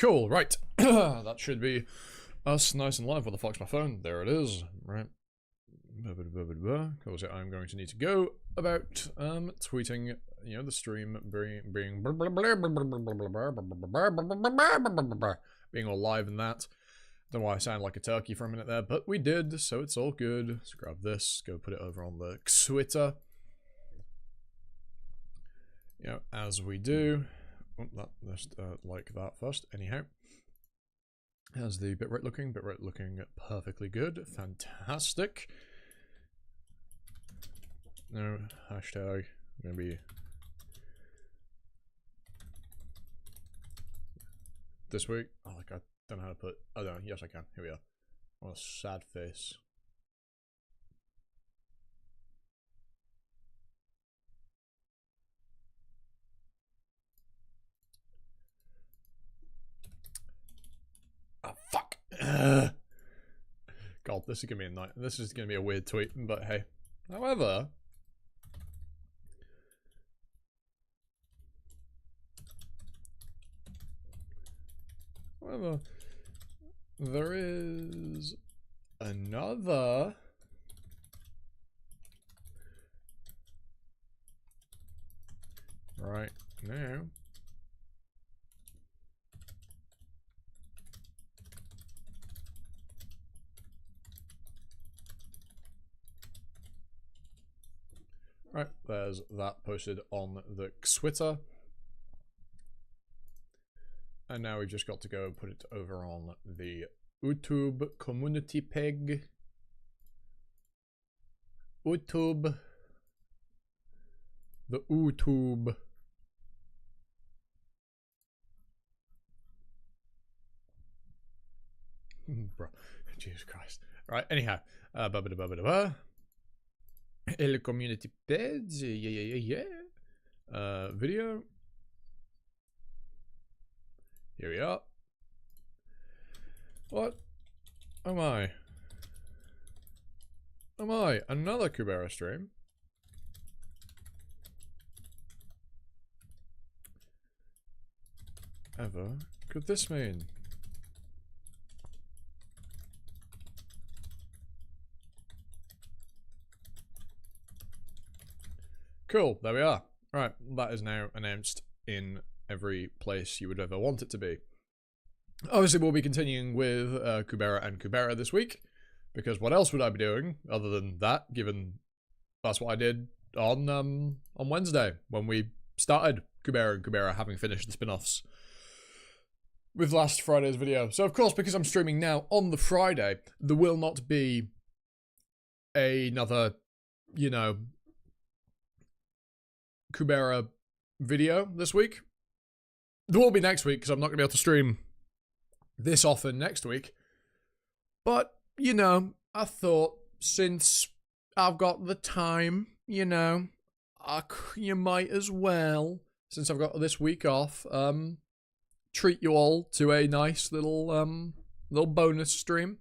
Cool, right. That should be us nice and live. Where the fuck's my phone? There it is. Right. Because I'm going to need to go about tweeting, you know, the stream being all live and that. Don't know why I sound like a turkey for a minute there, but we did, so it's all good. Let's grab this, go put it over on the Twitter. You know, as we do. Let's like that first. Anyhow, how's the bitrate looking? Bitrate looking perfectly good. Fantastic. No hashtag. Gonna be this week. Oh, like I don't know how to put. Oh no, yes I can. Here we are. What a sad face. Oh fuck! God, this is gonna be a night. This is gonna be a weird tweet, but hey. However, there is another right now. Right, there's that posted on the Twitter. And now we've just got to go put it over on the YouTube community peg. YouTube. The YouTube. Bro, Jesus Christ. Right, anyhow. El community page. Yeah. Video. Here we are. What? Am I? Another Kubera stream? Ever? Could this mean? Cool, there we are. Right, that is now announced in every place you would ever want it to be. Obviously, we'll be continuing with Kubera and Kubera this week, because what else would I be doing other than that, given that's what I did on Wednesday, when we started Kubera and Kubera, having finished the spin-offs with last Friday's video. So, of course, because I'm streaming now on the Friday, there will not be another, you know, Kubera video this week. There will be next week, because I'm not going to be able to stream this often next week. But, you know, I thought, since I've got the time, you know, you might as well, since I've got this week off, treat you all to a nice little bonus stream.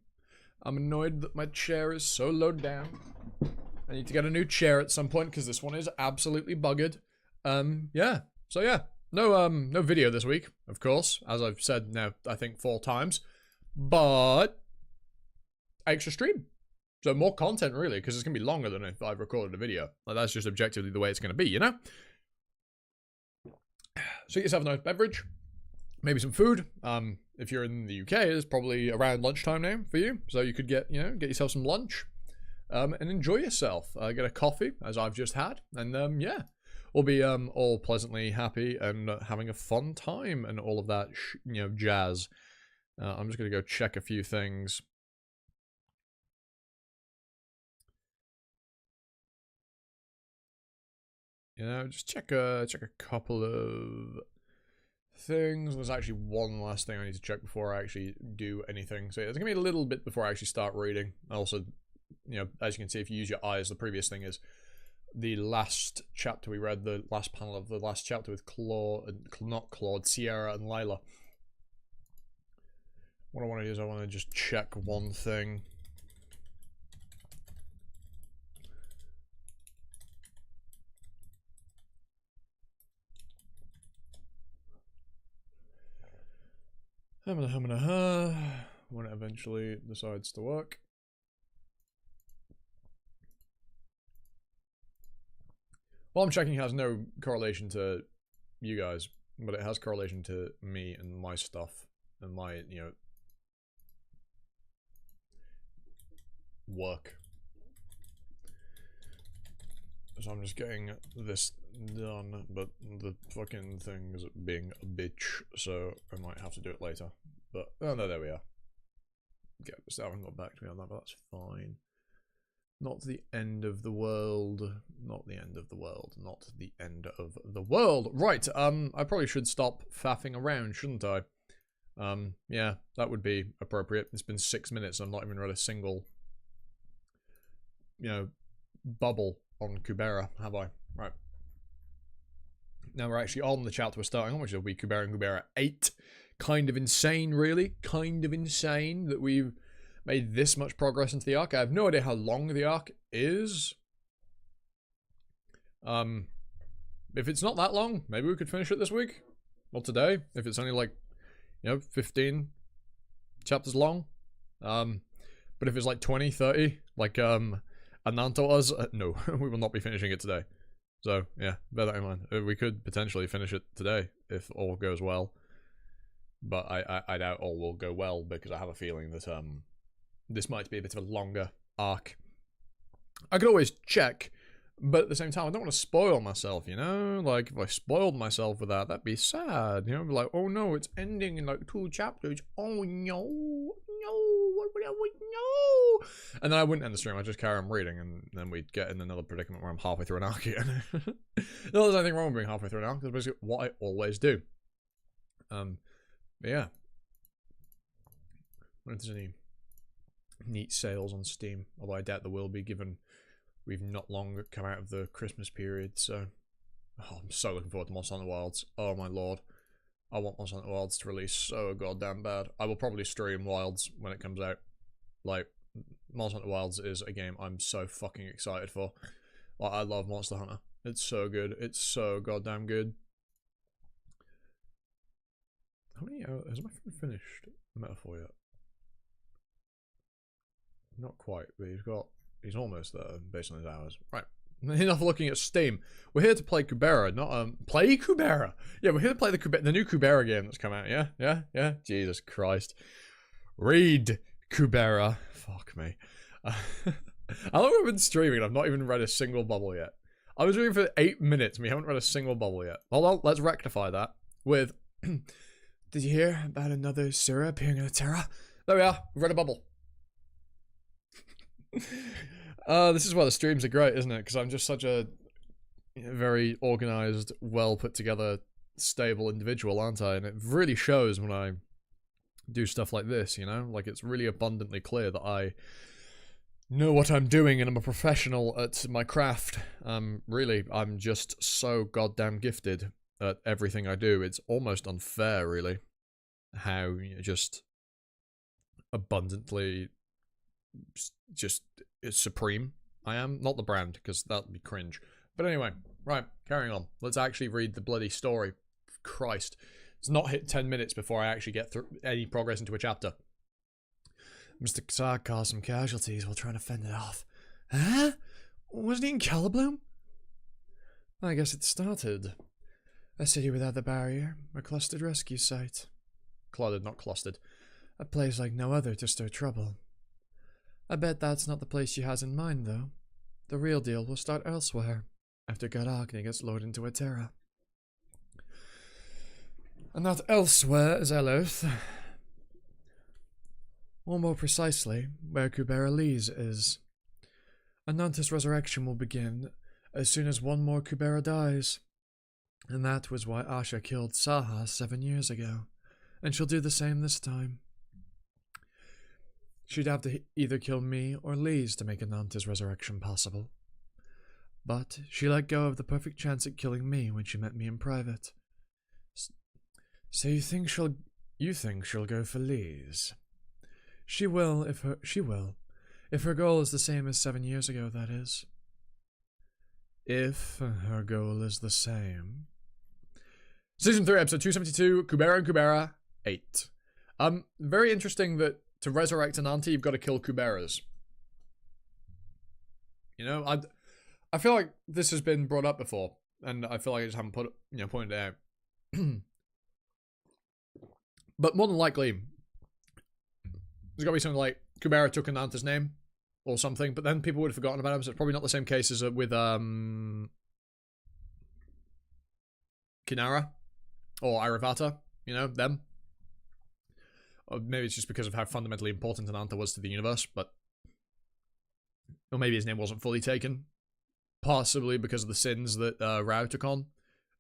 I'm annoyed that my chair is so low down. I need to get a new chair at some point, because this one is absolutely buggered. Yeah. So, yeah. No video this week, of course, as I've said now, I think 4 times, but extra stream. So more content, really, because it's going to be longer than if I've recorded a video. Like, that's just objectively the way it's going to be, you know? So get yourself a nice beverage, maybe some food. If you're in the UK, it's probably around lunchtime now for you, so you could get yourself some lunch, and enjoy yourself. Get a coffee, as I've just had, and yeah. We'll be all pleasantly happy and having a fun time and all of that, jazz. I'm just gonna go check a few things. You know, just check a couple of things. There's actually one last thing I need to check before I actually do anything. So yeah, there's gonna be a little bit before I actually start reading. Also, you know, as you can see, if you use your eyes, the previous thing is the last chapter we read, the last panel of the last chapter with Sierra and Lila. What I want to do is I want to just check one thing. when it eventually decides to work. Well, I'm checking has no correlation to you guys, but it has correlation to me and my stuff and my, you know, work. So I'm just getting this done, but the fucking thing is being a bitch, so I might have to do it later. But, oh no, there we are. Okay, still haven't got back to me on that, but that's fine. Not the end of the world. Not the end of the world. Not the end of the world. Right, I probably should stop faffing around, shouldn't I? Yeah, that would be appropriate. It's been 6 minutes and I've not even read a single, you know, bubble on Kubera, have I? Right. Now we're actually on the chapter we're starting on, which will be Kubera and Kubera 8. Kind of insane, really. Kind of insane that we've made this much progress into the arc. I have no idea how long the arc is. If it's not that long, maybe we could finish it this week. Or today, if it's only like, you know, 15 chapters long. But if it's like 20, 30, like, Ananto was, no, we will not be finishing it today. So, yeah, bear that in mind. We could potentially finish it today, if all goes well. But I doubt all will go well, because I have a feeling that, this might be a bit of a longer arc. I could always check, but at the same time, I don't want to spoil myself, you know? Like, if I spoiled myself with that, that'd be sad, you know? Be like, oh no, it's ending in like 2 chapters. Oh no, no. And then I wouldn't end the stream, I'd just carry on reading, and then we'd get in another predicament where I'm halfway through an arc again. No, there's nothing wrong with being halfway through an arc, that's basically what I always do. But yeah. I wonder if there's any neat sales on Steam, although I doubt there will be, given we've not long come out of the Christmas period, so... Oh, I'm so looking forward to Monster Hunter Wilds. Oh my lord. I want Monster Hunter Wilds to release so goddamn bad. I will probably stream Wilds when it comes out. Like, Monster Hunter Wilds is a game I'm so fucking excited for. Like, I love Monster Hunter. It's so good. It's so goddamn good. How many hours? Has my friend finished Metaphor yet? Not quite, but he's almost there based on his hours. Right. Enough looking at Steam. We're here to play Kubera, not play Kubera. Yeah, we're here to play the new Kubera game that's come out. Yeah. Jesus Christ. Read Kubera. Fuck me. How long have I been streaming and I've not even read a single bubble yet? I was reading for 8 minutes and we haven't read a single bubble yet. Hold on, let's rectify that with... Did you hear about another Sura appearing in the Terra? There we are. We've read a bubble. This is why the streams are great, isn't it? Because I'm just such a very organized, well put together, stable individual, aren't I? And it really shows when I do stuff like this, you know? Like, it's really abundantly clear that I know what I'm doing and I'm a professional at my craft. Really, I'm just so goddamn gifted at everything I do. It's almost unfair, really, how just abundantly just supreme I am. Not the brand, because that'd be cringe. But anyway, right, carrying on. Let's actually read the bloody story. Christ. It's not hit 10 minutes before I actually get through any progress into a chapter. Mr. Xar caused some casualties while trying to fend it off. Huh? Wasn't he in Calibloom? I guess it started. A city without the barrier, a clustered rescue site. Cluttered, not clustered. A place like no other to stir trouble. I bet that's not the place she has in mind, though. The real deal will start elsewhere, after God Agni gets lured into a Terra. And that elsewhere is Eloth. Or more precisely, where Kubera Lee's is. Ananta's resurrection will begin as soon as one more Kubera dies. And that was why Asha killed Saha 7 years ago, and she'll do the same this time. She'd have to either kill me or Lee's to make Ananta's resurrection possible. But she let go of the perfect chance at killing me when she met me in private. So you think she'll go for Lee's? She will if her goal is the same as 7 years ago, that is. If her goal is the same. Season 3, episode 272, Kubera and Kubera 8. Very interesting that to resurrect an auntie, you've got to kill Kuberas. You know, I feel like this has been brought up before, and I feel like I just haven't pointed it out. But more than likely, there's got to be something like Kubera took an auntie's name or something, but then people would have forgotten about him, so it's probably not the same case as with Kinara or Iravata, you know, them. Or maybe it's just because of how fundamentally important an Anta was to the universe, but... Or maybe his name wasn't fully taken. Possibly because of the sins that Rao took on,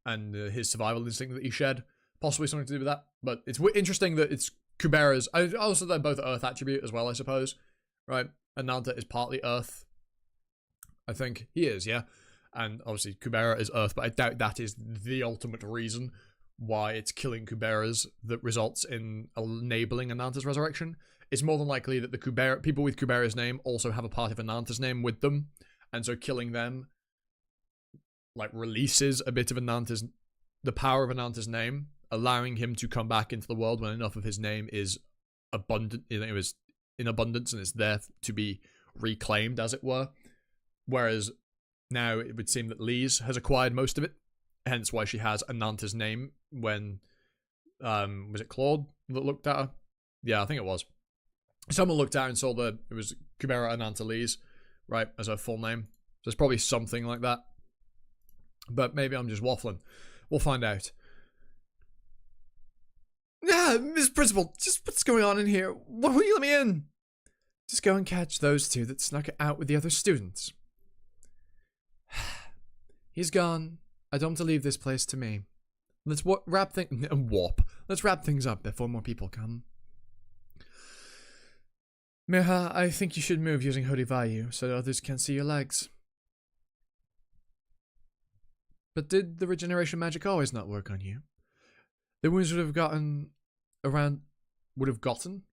and his survival instinct that he shed. Possibly something to do with that. But it's interesting that it's Kubera's... Also, they're both Earth attribute as well, I suppose. Right? And Nanta is partly Earth. I think he is, yeah. And obviously Kubera is Earth, but I doubt that is the ultimate reason why it's killing Kuberas that results in enabling Ananta's resurrection. It's more than likely that the people with Kubera's name also have a part of Ananta's name with them, and so killing them, like, releases a bit of the power of Ananta's name, allowing him to come back into the world when enough of his name is abundant, it was in abundance, and it's there to be reclaimed, as it were. Whereas now it would seem that Lise has acquired most of it, hence why she has Ananta's name when, was it Claude that looked at her? Yeah, I think it was. Someone looked at her and saw it was Kubera Ananta Lise, right, as her full name. So it's probably something like that. But maybe I'm just waffling. We'll find out. Yeah, Miss Principal, just what's going on in here? Why won't you let me in? Just go and catch those two that snuck it out with the other students. He's gone. I don't want to leave this place to me. Let's wrap things up before more people come. Meha, I think you should move using Hodivayu so that others can't see your legs. But did the regeneration magic always not work on you? The wounds would have gotten around... Would have gotten?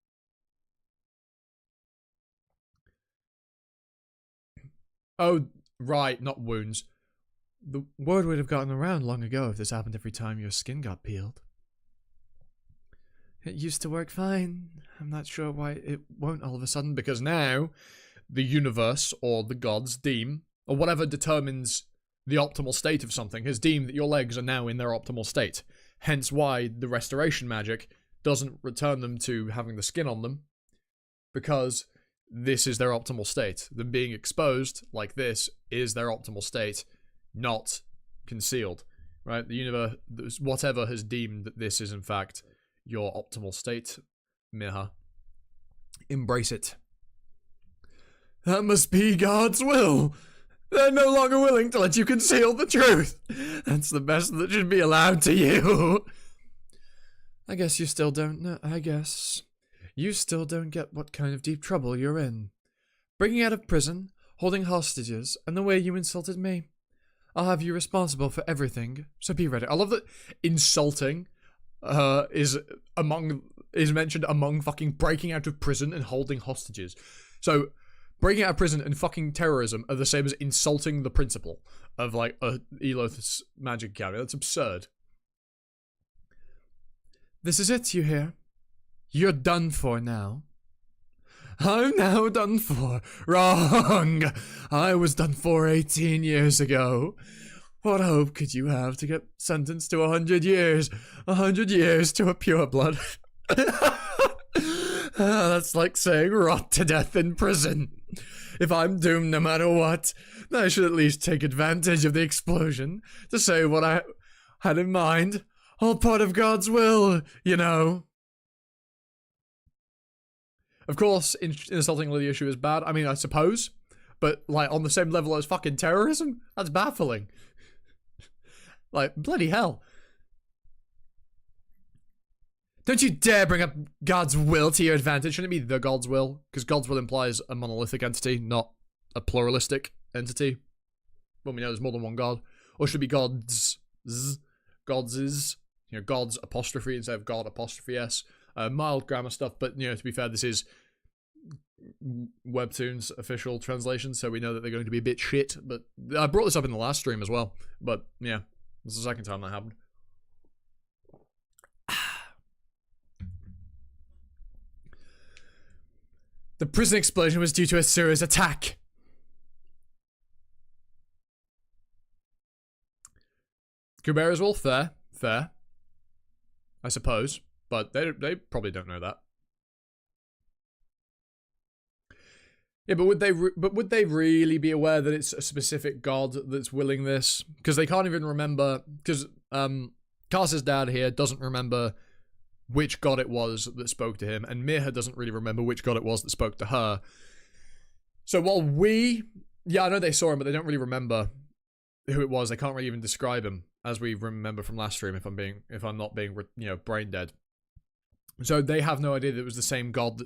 Oh, right, not wounds. The word would have gotten around long ago if this happened every time your skin got peeled. It used to work fine. I'm not sure why it won't all of a sudden, because now the universe or the gods deem, or whatever determines the optimal state of something, has deemed that your legs are now in their optimal state. Hence why the restoration magic doesn't return them to having the skin on them, because this is their optimal state. Them being exposed like this is their optimal state, not concealed, right? The universe, whatever has deemed that this is in fact your optimal state, Miha. Embrace it. That must be God's will. They're no longer willing to let you conceal the truth. That's the best that should be allowed to you. I guess you still don't know. You still don't get what kind of deep trouble you're in. Breaking out of prison, holding hostages, and the way you insulted me. I'll have you responsible for everything, so be ready. I love that insulting is mentioned among fucking breaking out of prison and holding hostages. So, breaking out of prison and fucking terrorism are the same as insulting the principal of, like, Eloth's Magic Academy. That's absurd. This is it, you hear? You're done for now. I'm now done for. Wrong! I was done for 18 years ago. What hope could you have to get sentenced to 100 years? 100 years to a pureblood. That's like saying rot to death in prison. If I'm doomed no matter what, then I should at least take advantage of the explosion to say what I had in mind. All part of God's will, you know. Of course, insulting Lydia Shu is bad. I mean, I suppose. But, like, on the same level as fucking terrorism? That's baffling. Like, bloody hell. Don't you dare bring up God's will to your advantage. Shouldn't it be the God's will? Because God's will implies a monolithic entity, not a pluralistic entity. Well, we know there's more than one God. Or should it be God's? God's. You know, God's apostrophe instead of God apostrophe S. Mild grammar stuff, but, you know, to be fair, this is Webtoon's official translation, so we know that they're going to be a bit shit. But I brought this up in the last stream as well. But, yeah, this is the second time that happened. The prison explosion was due to a serious attack. Kubera as well, fair. I suppose, but they probably don't know that. Yeah, but would they really be aware that it's a specific god that's willing this? Because they can't even remember. Because Karsa's dad here doesn't remember which god it was that spoke to him, and Mirha doesn't really remember which god it was that spoke to her. So while I know they saw him, but they don't really remember who it was. They can't really even describe him, as we remember from last stream. If I'm not being brain dead. So they have no idea that it was the same god.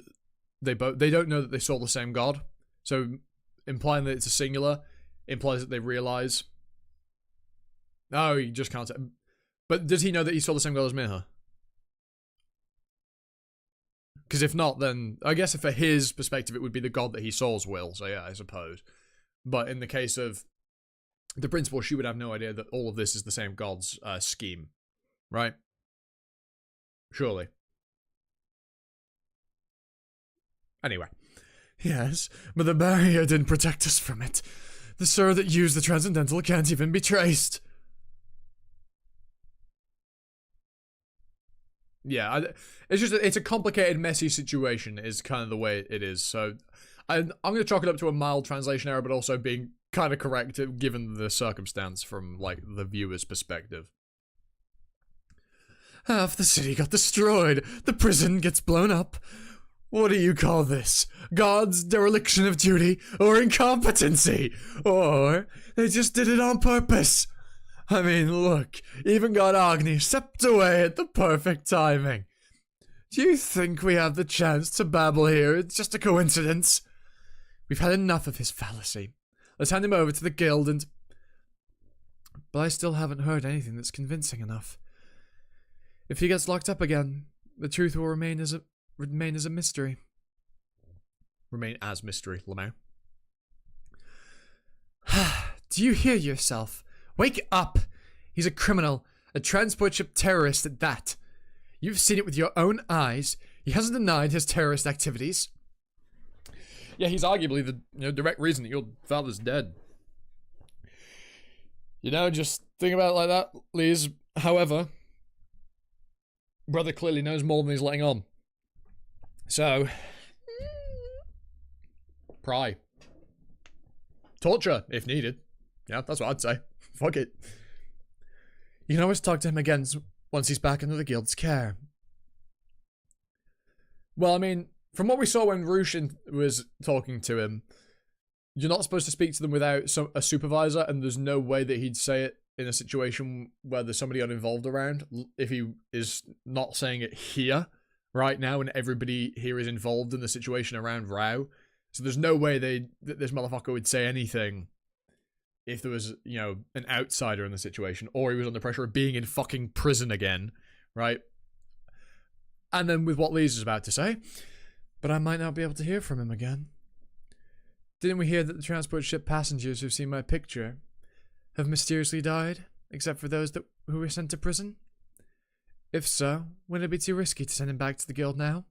They don't know that they saw the same god. So implying that it's a singular implies that they realize. No, you just can't say. But does he know that he saw the same god as Mirha? Because if not, then I guess for his perspective, it would be the god that he saw's will. So yeah, I suppose. But in the case of the principal, she would have no idea that all of this is the same god's scheme, right? Surely. Anyway. Yes, but the barrier didn't protect us from it. The sir that used the transcendental can't even be traced. Yeah, it's a complicated, messy situation is kind of the way it is. So I'm going to chalk it up to a mild translation error, but also being kind of correct given the circumstance from, like, the viewer's perspective. Half the city got destroyed. The prison gets blown up. What do you call this? God's dereliction of duty or incompetency? Or they just did it on purpose? I mean, look, even God Agni stepped away at the perfect timing. Do you think we have the chance to babble here? It's just a coincidence. We've had enough of his fallacy. Let's hand him over to the guild and... But I still haven't heard anything that's convincing enough. If he gets locked up again, the truth will remain as a mystery. Remain as mystery, Lamau. Do you hear yourself? Wake up! He's a criminal, a transport ship terrorist at that. You've seen it with your own eyes. He hasn't denied his terrorist activities. Yeah, he's arguably the direct reason that your father's dead. Just think about it like that, Liz. However, brother clearly knows more than he's letting on. So, pry. Torture, if needed. Yeah, that's what I'd say. Fuck it. You can always talk to him again once he's back under the guild's care. Well, I mean, from what we saw when Rushin was talking to him, you're not supposed to speak to them without a supervisor, and there's no way that he'd say it in a situation where there's somebody uninvolved around, if he is not saying it here. Right now, and everybody here is involved in the situation around Rao. So there's no way that this motherfucker would say anything if there was, an outsider in the situation, or he was under pressure of being in fucking prison again, right? And then with what Lisa's about to say, but I might not be able to hear from him again. Didn't we hear that the transport ship passengers who've seen my picture have mysteriously died, except for those who were sent to prison? If so, wouldn't it be too risky to send him back to the guild now,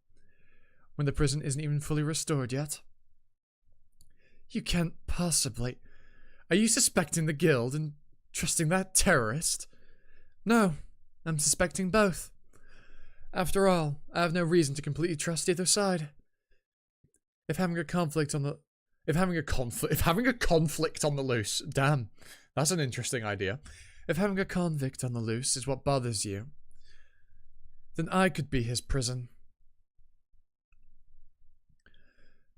when the prison isn't even fully restored yet? You can't possibly... Are you suspecting the guild and trusting that terrorist? No, I'm suspecting both. After all, I have no reason to completely trust either side. If having a conflict on the loose, damn, that's an interesting idea. If having a convict on the loose is what bothers you, then I could be his prison.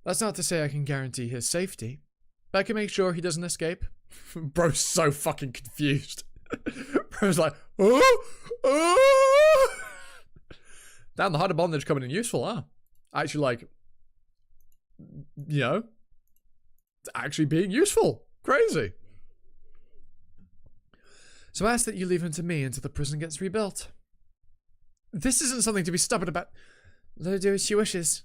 That's not to say I can guarantee his safety, but I can make sure he doesn't escape. Bro's so fucking confused. Bro's like, oh! Damn, the harder bondage coming in useful, huh? Actually, actually being useful. Crazy. So I ask that you leave him to me until the prison gets rebuilt. This isn't something to be stubborn about. Let her do as she wishes.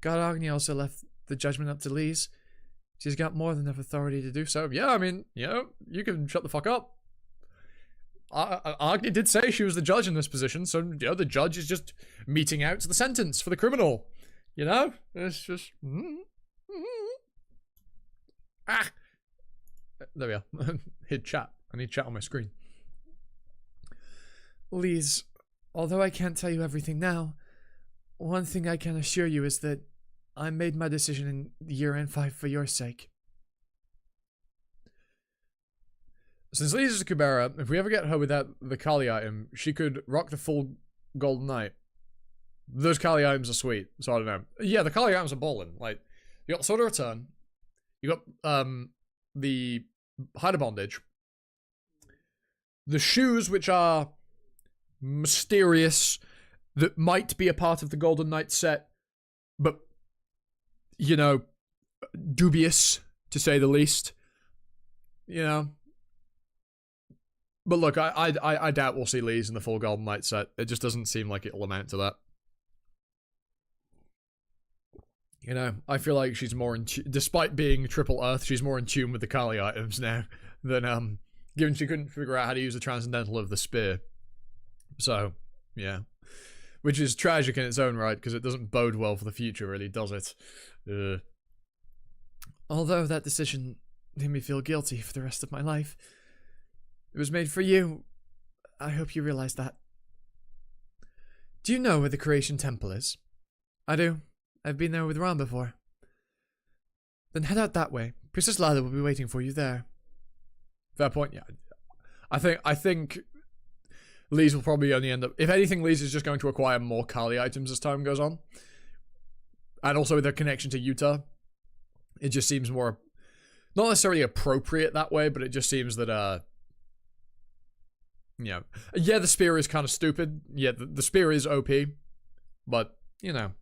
God Agni also left the judgment up to Lise. She's got more than enough authority to do so. Yeah, I mean, you can shut the fuck up. Agni did say she was the judge in this position, so, the judge is just meting out the sentence for the criminal. You know? It's just... Ah! There we are. Hit chat. I need chat on my screen. Lise, although I can't tell you everything now, one thing I can assure you is that I made my decision in year N5 for your sake. Since Lise is a Kubera, if we ever get her without the Kali item, she could rock the full Golden Knight. Those Kali items are sweet, so I don't know. Yeah, the Kali items are ballin'. Like, you got Sword of Return, you got the Hider Bondage, the shoes, which are mysterious, that might be a part of the Golden Knight set, but, you know, dubious, to say the least. You know? But look, I doubt we'll see Lise in the full Golden Knight set. It just doesn't seem like it'll amount to that. You know, I feel like she's more in despite being Triple Earth, she's more in tune with the Kali items now than, given she couldn't figure out how to use the Transcendental of the Spear. So, yeah. Which is tragic in its own right, because it doesn't bode well for the future, really, does it? Although that decision made me feel guilty for the rest of my life, it was made for you. I hope you realize that. Do you know where the Creation Temple is? I do. I've been there with Ron before. Then head out that way. Princess Lila will be waiting for you there. Fair point, yeah. I think Lise will probably only end up... If anything, Lise is just going to acquire more Kali items as time goes on. And also with her connection to Utah, it just seems more... Not necessarily appropriate that way, but it just seems that, you know... Yeah, the spear is kind of stupid. Yeah, the spear is OP. But, you know...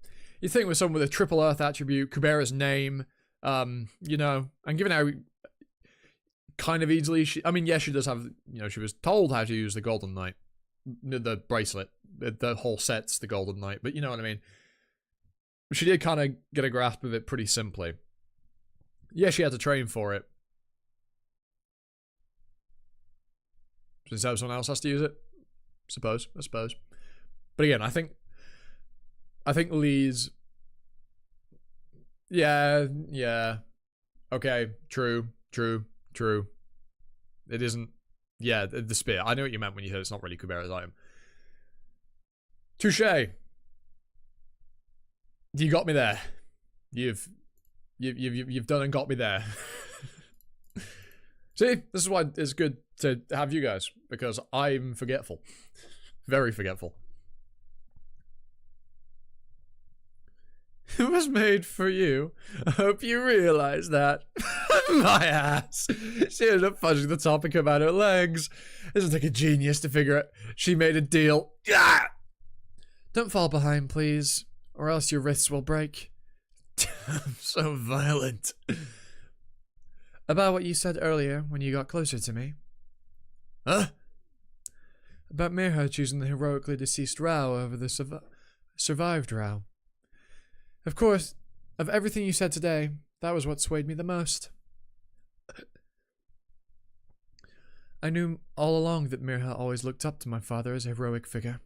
You think with someone with a Triple Earth attribute, Kubera's name, you know, and given how kind of easily she... I mean, yeah, she does have, you know, she was told how to use the Golden Knight. The bracelet. The whole set's the Golden Knight, but you know what I mean. She did kind of get a grasp of it pretty simply. Yeah, she had to train for it. Since someone else has to use it? I suppose. But again, I think Lise... Yeah. Okay, true. It isn't... Yeah, the spear. I know what you meant when you said it's not really Kubera's item. Touché. You got me there. You've done and got me there. See, this is why it's good to have you guys, because I'm forgetful. Very forgetful. It was made for you. I hope you realize that. My ass. She ended up fudging the topic about her legs. Isn't like a genius to figure it. She made a deal. Ah! Don't fall behind, please, or else your wrists will break. I'm so violent. About what you said earlier when you got closer to me. Huh? About Mirha choosing the heroically deceased Rao over the survived Rao. Of course, of everything you said today, that was what swayed me the most. I knew all along that Mirha always looked up to my father as a heroic figure.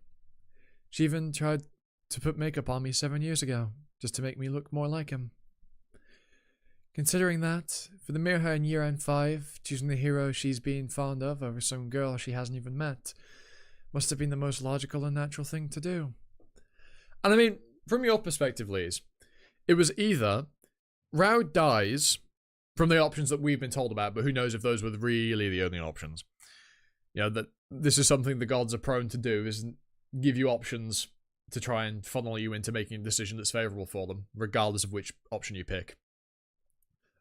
She even tried to put makeup on me 7 years ago, just to make me look more like him. Considering that, for the Mirha in year N5, choosing the hero she's been fond of over some girl she hasn't even met, must have been the most logical and natural thing to do. And I mean, from your perspective, Lise, it was either Rao dies from the options that we've been told about, but who knows if those were really the only options. You know, that this is something the gods are prone to do, is give you options to try and funnel you into making a decision that's favourable for them, regardless of which option you pick.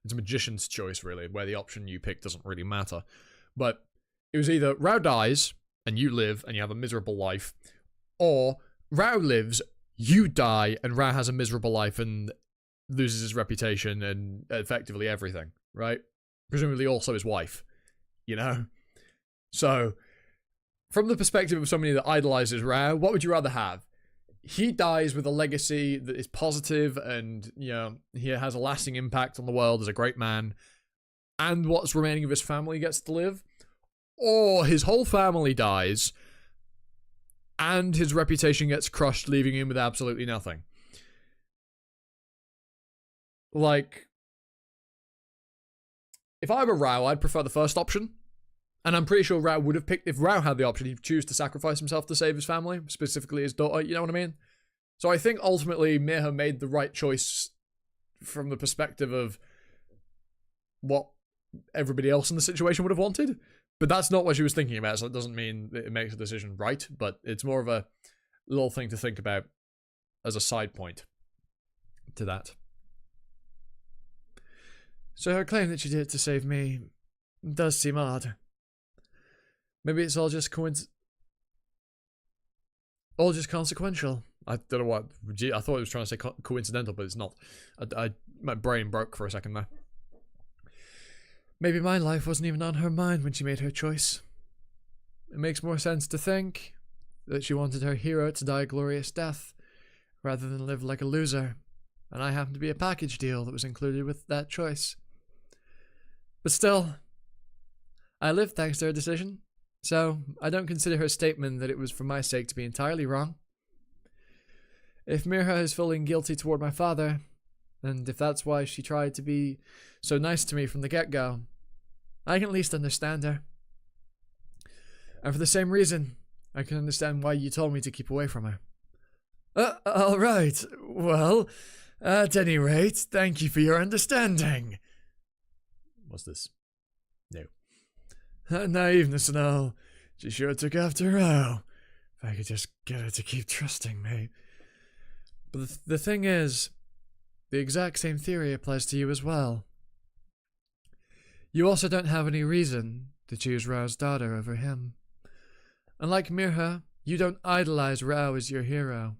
It's a magician's choice, really, where the option you pick doesn't really matter. But it was either Rao dies, and you live, and you have a miserable life, or Rao lives, you die, and Rao has a miserable life and loses his reputation and effectively everything, right? Presumably also his wife, you know? So, from the perspective of somebody that idolizes Rao, what would you rather have? He dies with a legacy that is positive and, you know, he has a lasting impact on the world as a great man, and what's remaining of his family gets to live? Or his whole family dies and his reputation gets crushed, leaving him with absolutely nothing. like, if I were Rao, I'd prefer the first option. And I'm pretty sure Rao would have picked, if Rao had the option, he'd choose to sacrifice himself to save his family, specifically his daughter, you know what I mean? So I think ultimately Mirha made the right choice from the perspective of what everybody else in the situation would have wanted. But that's not what she was thinking about, so it doesn't mean that it makes the decision right, but it's more of a little thing to think about as a side point to that. So her claim that she did it to save me does seem odd. Maybe it's all just consequential. I don't know what. I thought it was trying to say coincidental, but it's not. My brain broke for a second there. Maybe my life wasn't even on her mind when she made her choice. It makes more sense to think that she wanted her hero to die a glorious death rather than live like a loser, and I happened to be a package deal that was included with that choice. But still, I lived thanks to her decision, so I don't consider her statement that it was for my sake to be entirely wrong. If Mirha is feeling guilty toward my father, and if that's why she tried to be so nice to me from the get-go, I can at least understand her. And for the same reason, I can understand why you told me to keep away from her. Alright. Well, at any rate, thank you for your understanding. What's this? No. Naiveness and all. She sure took after Ro. If I could just get her to keep trusting me. But the thing is, the exact same theory applies to you as well. You also don't have any reason to choose Rao's daughter over him. Unlike Mirha, you don't idolize Rao as your hero.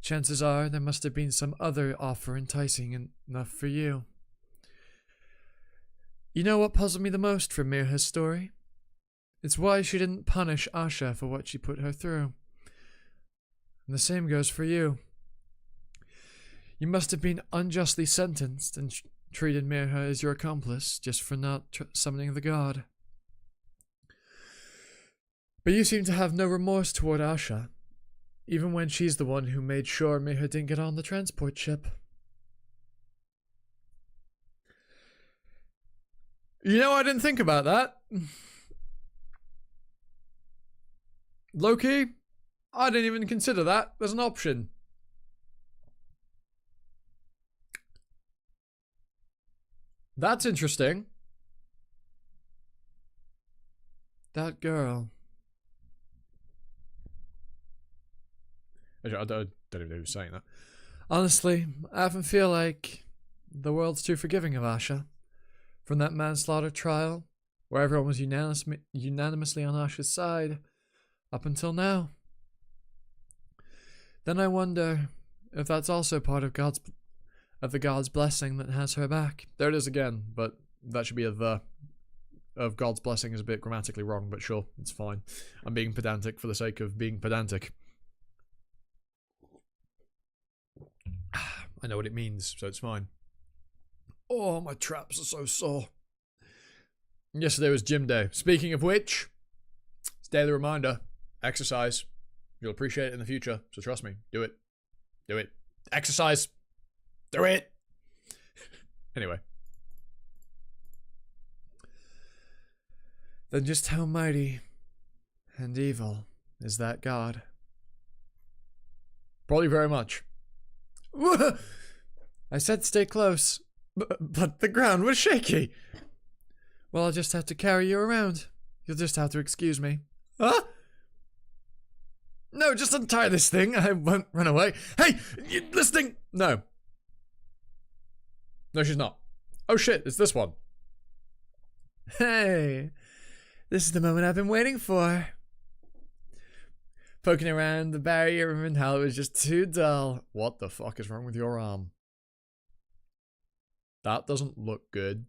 Chances are there must have been some other offer enticing enough for you. You know what puzzled me the most from Mirha's story? It's why she didn't punish Asha for what she put her through. And the same goes for you. You must have been unjustly sentenced and treated Mirha as your accomplice just for not summoning the god. But you seem to have no remorse toward Asha, even when she's the one who made sure Mirha didn't get on the transport ship. You know, I didn't think about that. Loki, I didn't even consider that as an option. That's interesting. That girl. I don't even know who's saying that. Honestly, I often feel like the world's too forgiving of Asha. From that manslaughter trial, where everyone was unanimously on Asha's side, up until now. Then I wonder if that's also part of the God's blessing that has her back. There it is again, but that should be a the. Of God's blessing is a bit grammatically wrong, but sure, it's fine. I'm being pedantic for the sake of being pedantic. I know what it means, so it's fine. Oh, my traps are so sore. Yesterday was gym day. Speaking of which, it's daily reminder. Exercise. You'll appreciate it in the future, so trust me. Do it. Do it. Exercise. Do it. Anyway. Then just how mighty and evil is that God? Probably very much. I said stay close, but the ground was shaky. Well, I'll just have to carry you around. You'll just have to excuse me. Huh? No, just untie this thing. I won't run away. Hey, you listening? No. No, she's not. Oh shit, it's this one. Hey, this is the moment I've been waiting for. Poking around the barrier and how it was just too dull. What the fuck is wrong with your arm? That doesn't look good.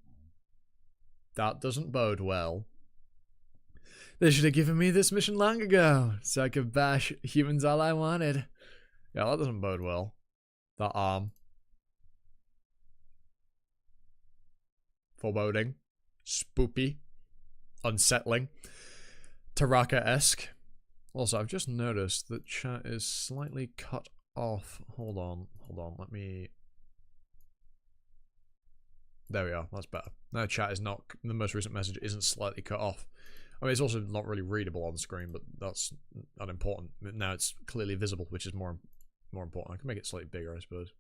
That doesn't bode well. They should have given me this mission long ago, so I could bash humans all I wanted. Yeah, that doesn't bode well. That arm. Foreboding. Spoopy. Unsettling. Taraka-esque. Also, I've just noticed that chat is slightly cut off. Hold on, let me There we are. That's better. Now chat is not... The most recent message isn't slightly cut off. I mean, it's also not really readable on the screen, but that's unimportant. Now it's clearly visible, which is more important. I can make it slightly bigger, I suppose.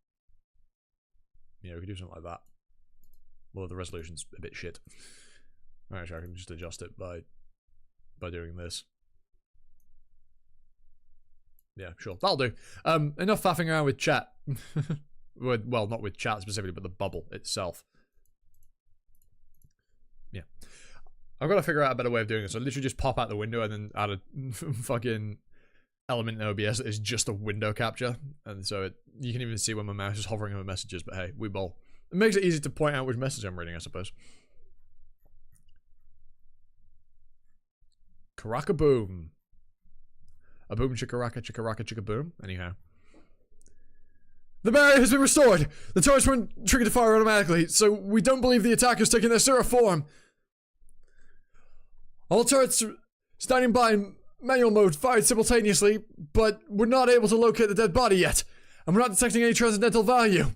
Yeah, we could do something like that. Although the resolution's a bit shit. Actually, I can just adjust it by doing this. Yeah, sure. That'll do. Enough faffing around with chat. Well, not with chat specifically, but the bubble itself. Yeah. I've got to figure out a better way of doing this. I literally just pop out the window and then add a fucking element in OBS that is just a window capture. And so you can even see when my mouse is hovering over messages, but hey, we bowl. It makes it easy to point out which message I'm reading, I suppose. Karaka-boom. A boom chicka-raka chicka-raka chicka-boom. Anyhow. The barrier has been restored! The turrets weren't triggered to fire automatically, so we don't believe the attack has taken their Sura form. All turrets standing by in manual mode fired simultaneously, but we're not able to locate the dead body yet, and we're not detecting any transcendental value.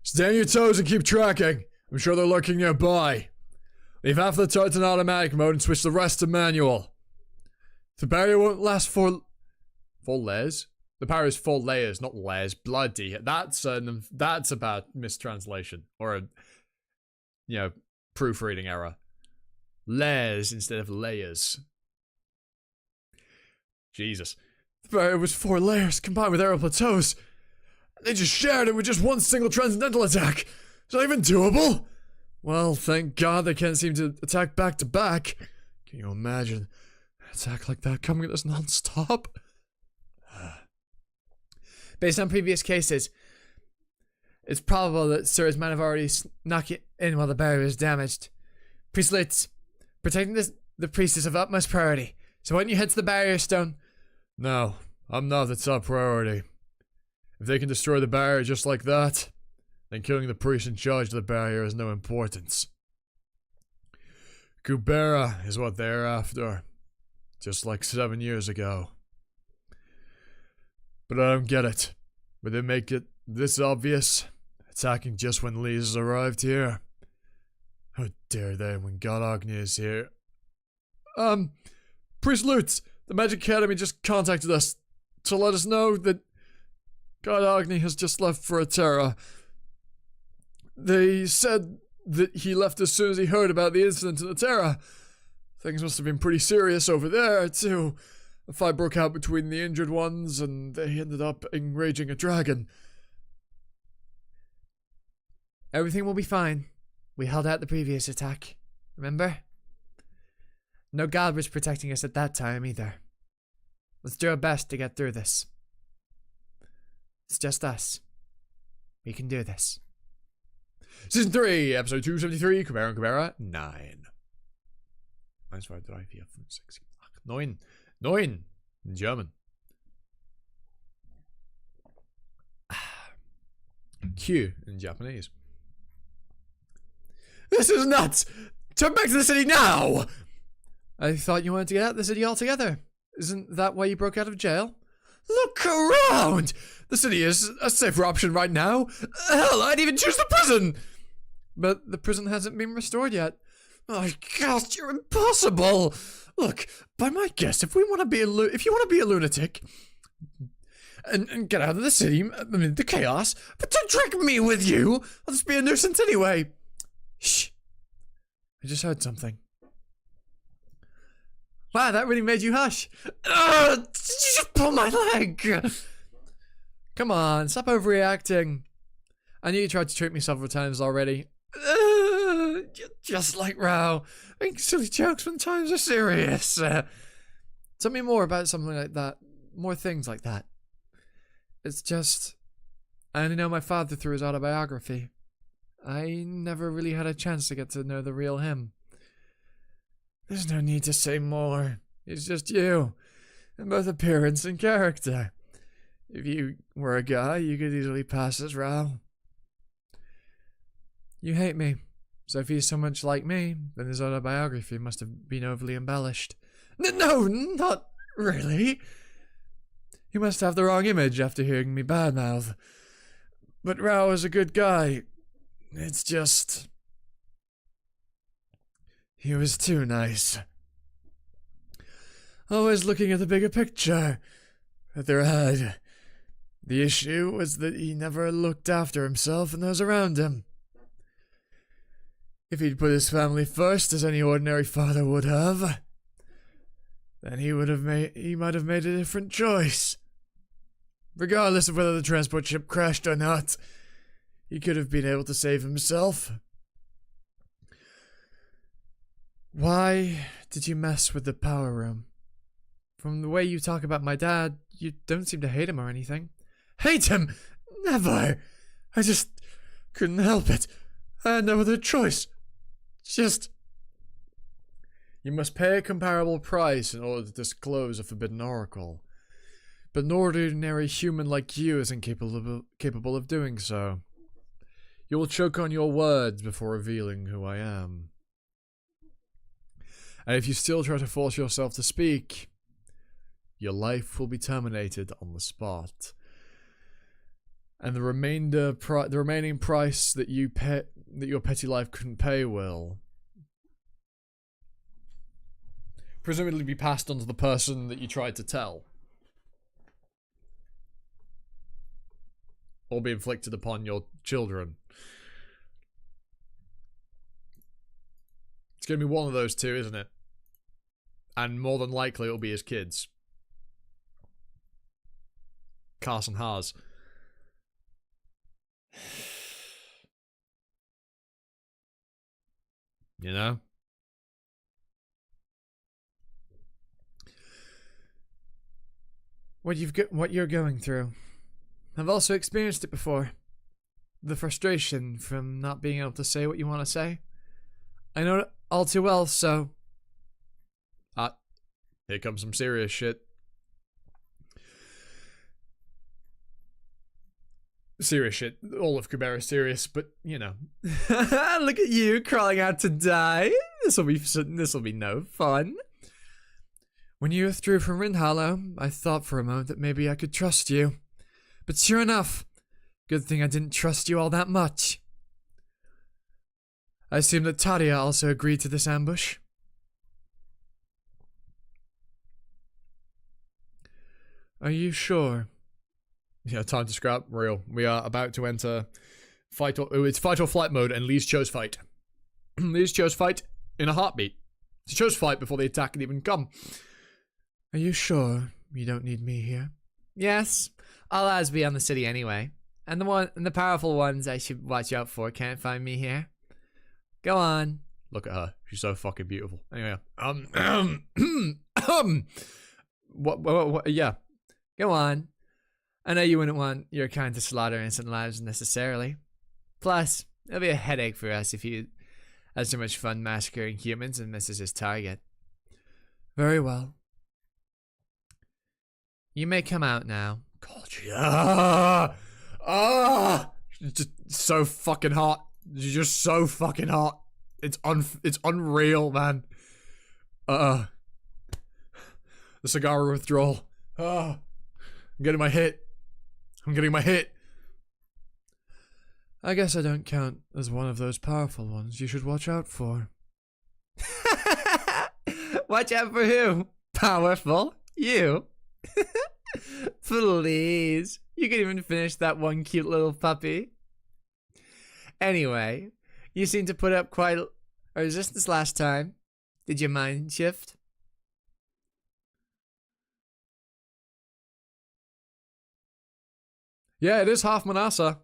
Stay on your toes and keep tracking. I'm sure they're lurking nearby. Leave half the turrets in automatic mode and switch the rest to manual. The barrier won't last for 4 layers? The power is 4 layers, not layers. Bloody. That's a bad mistranslation. Or a, proofreading error. Layers instead of layers. Jesus. The barrier was 4 layers combined with aerial plateaus. They just shared it with just one single transcendental attack. Is that even doable? Well, thank God they can't seem to attack back to back. Can you imagine an attack like that coming at us non-stop? Based on previous cases, it's probable that Sura's might have already snuck it in while the barrier is damaged. Priestlets, protecting the priest is of utmost priority. So why don't you head to the barrier stone? No, I'm not the top priority. If they can destroy the barrier just like that, then killing the priest in charge of the barrier has no importance. Kubera is what they're after. Just like 7 years ago. But I don't get it. Would they make it this obvious? Attacking just when Lee's arrived here? How dare they when God Agni is here? Priest Lutz, the Magic Academy just contacted us to let us know that God Agni has just left for Atera. They said that he left as soon as he heard about the incident in Atera. Things must have been pretty serious over there, too. A fight broke out between the injured ones, and they ended up enraging a dragon. Everything will be fine. We held out the previous attack. Remember? No god was protecting us at that time, either. Let's do our best to get through this. It's just us. We can do this. Season 3, episode 273, Kubera and Kubera 9. 1, 2, 3, 4, 5, 6, 9. 9 in German. Q in Japanese. This is nuts! Turn back to the city now! I thought you wanted to get out of the city altogether. Isn't that why you broke out of jail? Look around! The city is a safer option right now. Hell, I'd even choose the prison! But the prison hasn't been restored yet. Oh gosh, you're impossible! Look, by my guess, if you want to be a lunatic and get out of the city amid the chaos, but don't drag me with you. I'll just be a nuisance anyway. Shh. I just heard something. Wow, that really made you hush. Did you just pull my leg? Come on, stop overreacting. I knew you tried to trick me several times already. Just like Rao. Make silly jokes when times are serious. Tell me more about something like that. More things like that. It's just, I only know my father through his autobiography. I never really had a chance to get to know the real him. There's no need to say more. It's just you. In both appearance and character. If you were a guy, you could easily pass as Rao. You hate me. So if he's so much like me, then his autobiography must have been overly embellished. No, not really. You must have the wrong image after hearing me badmouth. But Rao is a good guy. It's just, He was too nice. Always looking at the bigger picture, at their head. The issue was that he never looked after himself and those around him. If he'd put his family first, as any ordinary father would have, then he might have made a different choice. Regardless of whether the transport ship crashed or not, he could have been able to save himself. Why did you mess with the power room? From the way you talk about my dad, you don't seem to hate him or anything. Hate him? Never! I just couldn't help it. I had no other choice. Just... You must pay a comparable price in order to disclose a forbidden oracle. But an ordinary human like you isn't capable of doing so. You will choke on your words before revealing who I am. And if you still try to force yourself to speak, your life will be terminated on the spot. And the remaining price that your petty life couldn't pay will presumably be passed on to the person that you tried to tell. Or be inflicted upon your children. It's going to be one of those two, isn't it? And more than likely it'll be his kids. Carson Haas. You know? What you're going through. I've also experienced it before. The frustration from not being able to say what you want to say. I know it all too well, so... Here comes some serious shit. Serious shit. All of Kubera is serious, but, you know. Look at you crawling out to die. This'll be no fun. When you withdrew from Rin Hollow, I thought for a moment that maybe I could trust you. But sure enough, good thing I didn't trust you all that much. I assume that Tadia also agreed to this ambush. Are you sure? Yeah, time to scrap. Real. We are about to enter it's fight or flight mode, and Lee's chose fight. Lee's chose fight in a heartbeat. She chose fight before the attack had even come. Are you sure you don't need me here? Yes. All eyes be on the city anyway. And the powerful ones I should watch out for can't find me here. Go on. Look at her. She's so fucking beautiful. Anyway, what, yeah. Go on. I know you wouldn't want your kind to slaughter innocent lives necessarily. Plus, it'll be a headache for us if he has so much fun massacring humans and misses his target. Very well. You may come out now. God, she's just so fucking hot. She's just so fucking hot. It's unreal, man. The cigar withdrawal. I'm getting my hit. I guess I don't count as one of those powerful ones you should watch out for. Watch out for who? Powerful? You? Please. You can even finish that one cute little puppy. Anyway, you seem to put up quite a resistance last time. Did your mind shift? Yeah, it is half Manasa.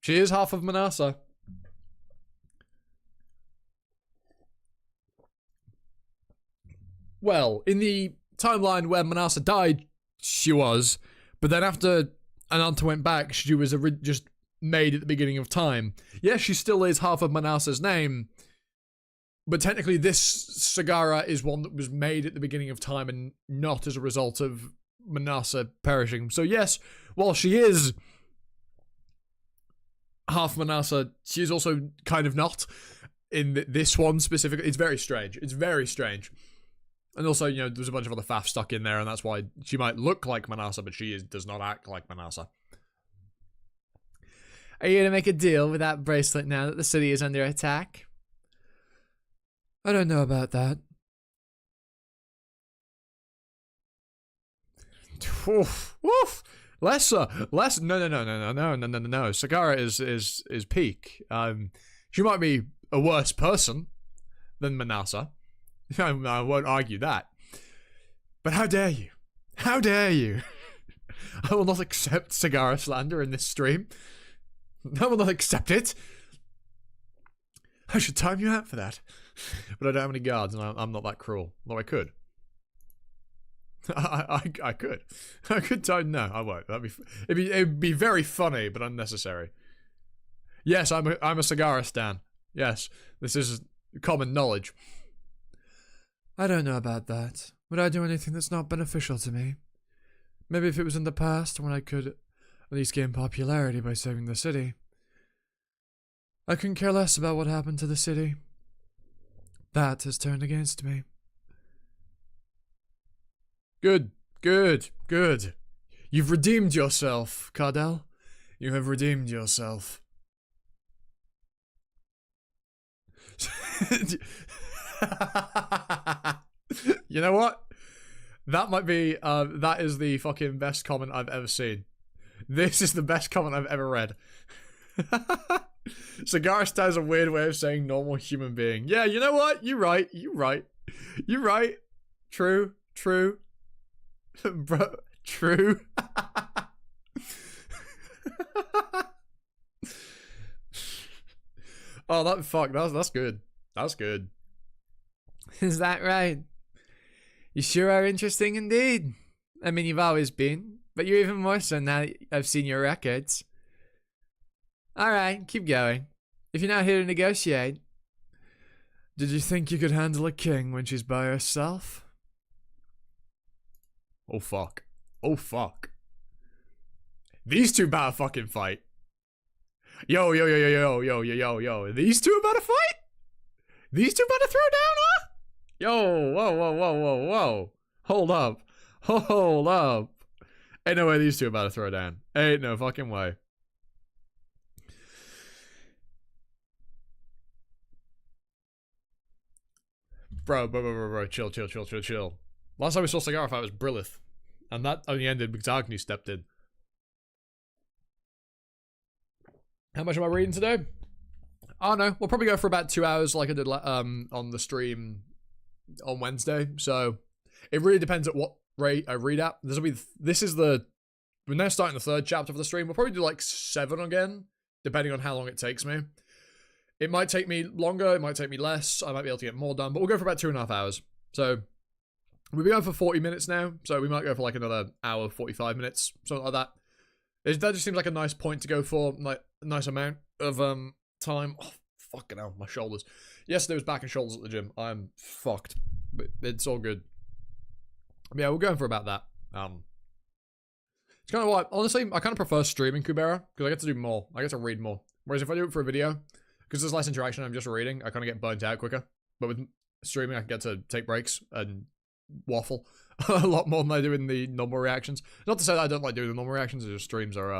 She is half of Manasa. Well, in the timeline where Manasa died, she was. But then after Ananta went back, she was just made at the beginning of time. Yes, she still is half of Manasa's name. But technically this Sagara is one that was made at the beginning of time and not as a result of Manasa perishing. So yes, while she is half Manasa, she is also kind of not in this one specifically. It's very strange. And also, you know, there's a bunch of other faff stuck in there, and that's why she might look like Manasa, but she does not act like Manasa. Are you gonna make a deal with that bracelet now that the city is under attack? I don't know about that. Oof, oof. No. Sagara is peak. She might be a worse person than Manasa. I won't argue that. But how dare you? How dare you? I will not accept Sagara slander in this stream. I will not accept it. I should time you out for that. But I don't have any guards, and I'm not that cruel. Though I could. I could. I could time. No, I won't. It'd be very funny, but unnecessary. Yes, I'm a Sagara stan. Yes, this is common knowledge. I don't know about that. Would I do anything that's not beneficial to me? Maybe if it was in the past when I could at least gain popularity by saving the city. I couldn't care less about what happened to the city. That has turned against me. Good. You've redeemed yourself, Cardell. You have redeemed yourself. You know what? That might be, that is the fucking best comment I've ever seen. This is the best comment I've ever read. Cigarist has a weird way of saying normal human being. Yeah, you know what? You're right. True. Bro, true. Oh, that's good. That's good. Is that right? You sure are interesting indeed. I mean, you've always been, but you're even more so now that I've seen your records. Alright, keep going. If you're not here to negotiate. Did you think you could handle a king when she's by herself? Oh fuck. These two about to fucking fight. Yo. These two about to fight? These two about to throw down, huh? Yo, whoa. Hold up. Ain't no way these two about to throw down. Ain't no fucking way. Bro, chill. Last time we saw Cigar fight was Brilith. And that only ended because Agni stepped in. How much am I reading today? Oh no, we'll probably go for about 2 hours like I did on the stream on Wednesday. So it really depends at what rate I read at. We're now starting the third chapter of the stream. We'll probably do like 7 again, depending on how long it takes me. It might take me longer, it might take me less, I might be able to get more done, but we'll go for about 2.5 hours. So we've been going for 40 minutes now, so we might go for like another hour, 45 minutes, something like that. That just seems like a nice point to go for, like a nice amount of time. Oh, fucking hell, my shoulders. Yesterday was back and shoulders at the gym. I'm fucked, but it's all good. Yeah, we're going for about that. It's kind of why, honestly, I kind of prefer streaming Kubera, because I get to do more. I get to read more. Whereas if I do it for a video, because there's less interaction, I'm just reading, I kind of get burnt out quicker. But with streaming, I can get to take breaks and waffle a lot more than I do in the normal reactions. Not to say that I don't like doing the normal reactions, it's just streams are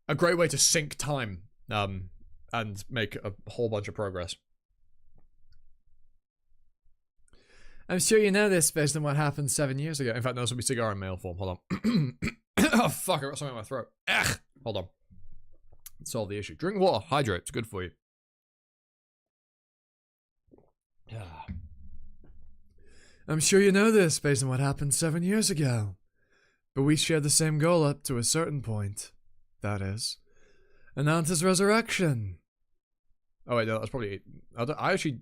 a great way to sync time and make a whole bunch of progress. I'm sure you know this based on what happened 7 years ago. In fact, no, this will be cigar in mail form. Hold on. Oh, fuck, I got something in my throat. Ugh. Hold on. Solve the issue. Drink water. Hydrate. It's good for you. I'm sure you know this based on what happened 7 years ago. But we shared the same goal up to a certain point. That is, Ananta's resurrection. Oh, wait, no, that's probably... I actually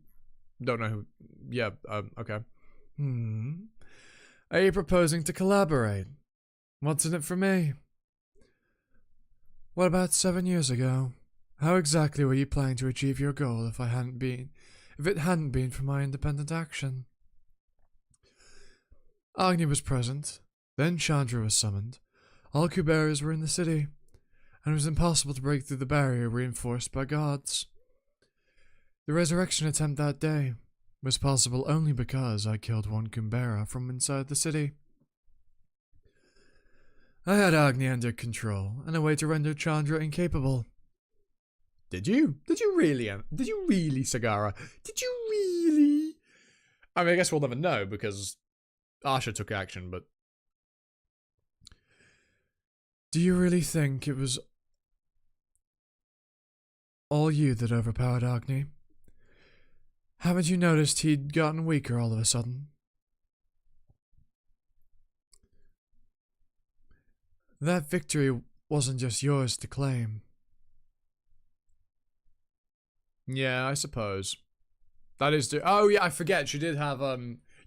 don't know who... Yeah, okay. Are you proposing to collaborate? What's in it for me? What about 7 years ago? How exactly were you planning to achieve your goal if it hadn't been for my independent action? Agni was present, then Chandra was summoned. All Kuberas were in the city, and it was impossible to break through the barrier reinforced by gods. The resurrection attempt that day was possible only because I killed one Kubera from inside the city. I had Agni under control, and a way to render Chandra incapable. Did you? Did you really? Did you really, Sagara? Did you really? I mean, I guess we'll never know because Asha took action, but... Do you really think it was all you that overpowered Agni? Haven't you noticed he'd gotten weaker all of a sudden? That victory wasn't just yours to claim. Yeah, I suppose. That is... Oh, yeah, I forget. She did have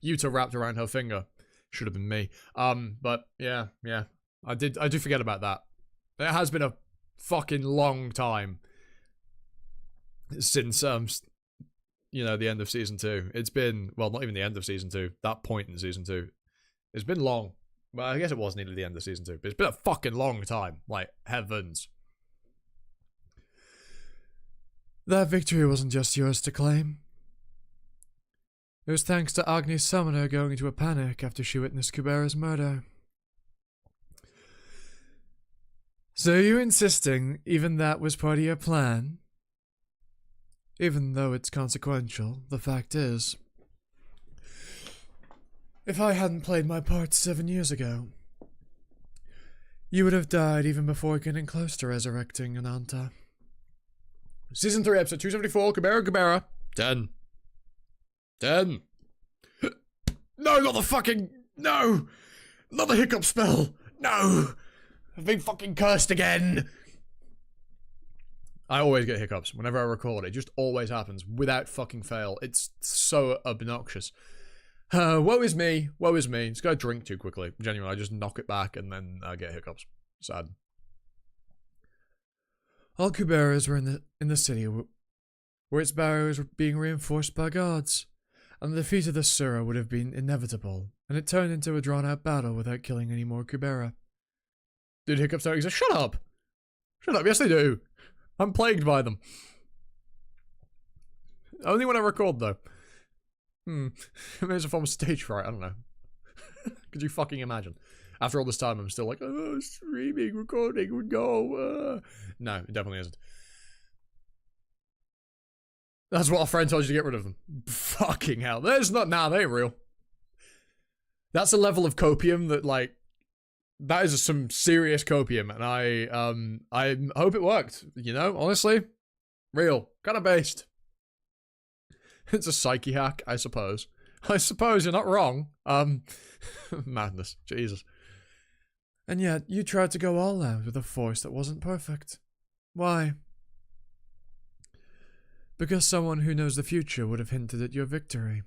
Yuta wrapped around her finger. Should have been me. But, yeah. I do forget about that. It has been a fucking long time since, you know, the end of Season 2. It's been... Well, not even the end of Season 2. That point in Season 2. It's been long. Well, I guess it was nearly the end of Season 2. But it's been a fucking long time. Like, heavens. That victory wasn't just yours to claim. It was thanks to Agni's summoner going into a panic after she witnessed Kubera's murder. So you're insisting even that was part of your plan? Even though it's consequential, the fact is, if I hadn't played my part 7 years ago, you would have died even before getting close to resurrecting Ananta. Season 3, episode 274, Kubera. 10. No, not the fucking... No! Not the hiccup spell! No! I've been fucking cursed again! I always get hiccups whenever I record. It just always happens, without fucking fail. It's so obnoxious. Woe is me. Just gotta drink too quickly. Genuinely, I just knock it back and then I get hiccups. Sad. All Kuberas were in the city where its barriers were being reinforced by gods, and the defeat of the Sura would have been inevitable, and it turned into a drawn-out battle without killing any more Kubera. Dude, hiccups don't exist. Shut up! Yes they do! I'm plagued by them. Only when I record, though. Maybe it's a form of stage fright, I don't know. Could you fucking imagine? After all this time, I'm still like, oh, streaming, recording would go. No, it definitely isn't. That's what our friend told you to get rid of them. Fucking hell. There's not... Nah, they ain't real. That's a level of copium that, like... That is some serious copium, and I hope it worked, you know? Honestly. Real. Kind of based. It's a psyche hack, I suppose. I suppose you're not wrong. Madness. Jesus. And yet, you tried to go all out with a force that wasn't perfect. Why? Because someone who knows the future would have hinted at your victory.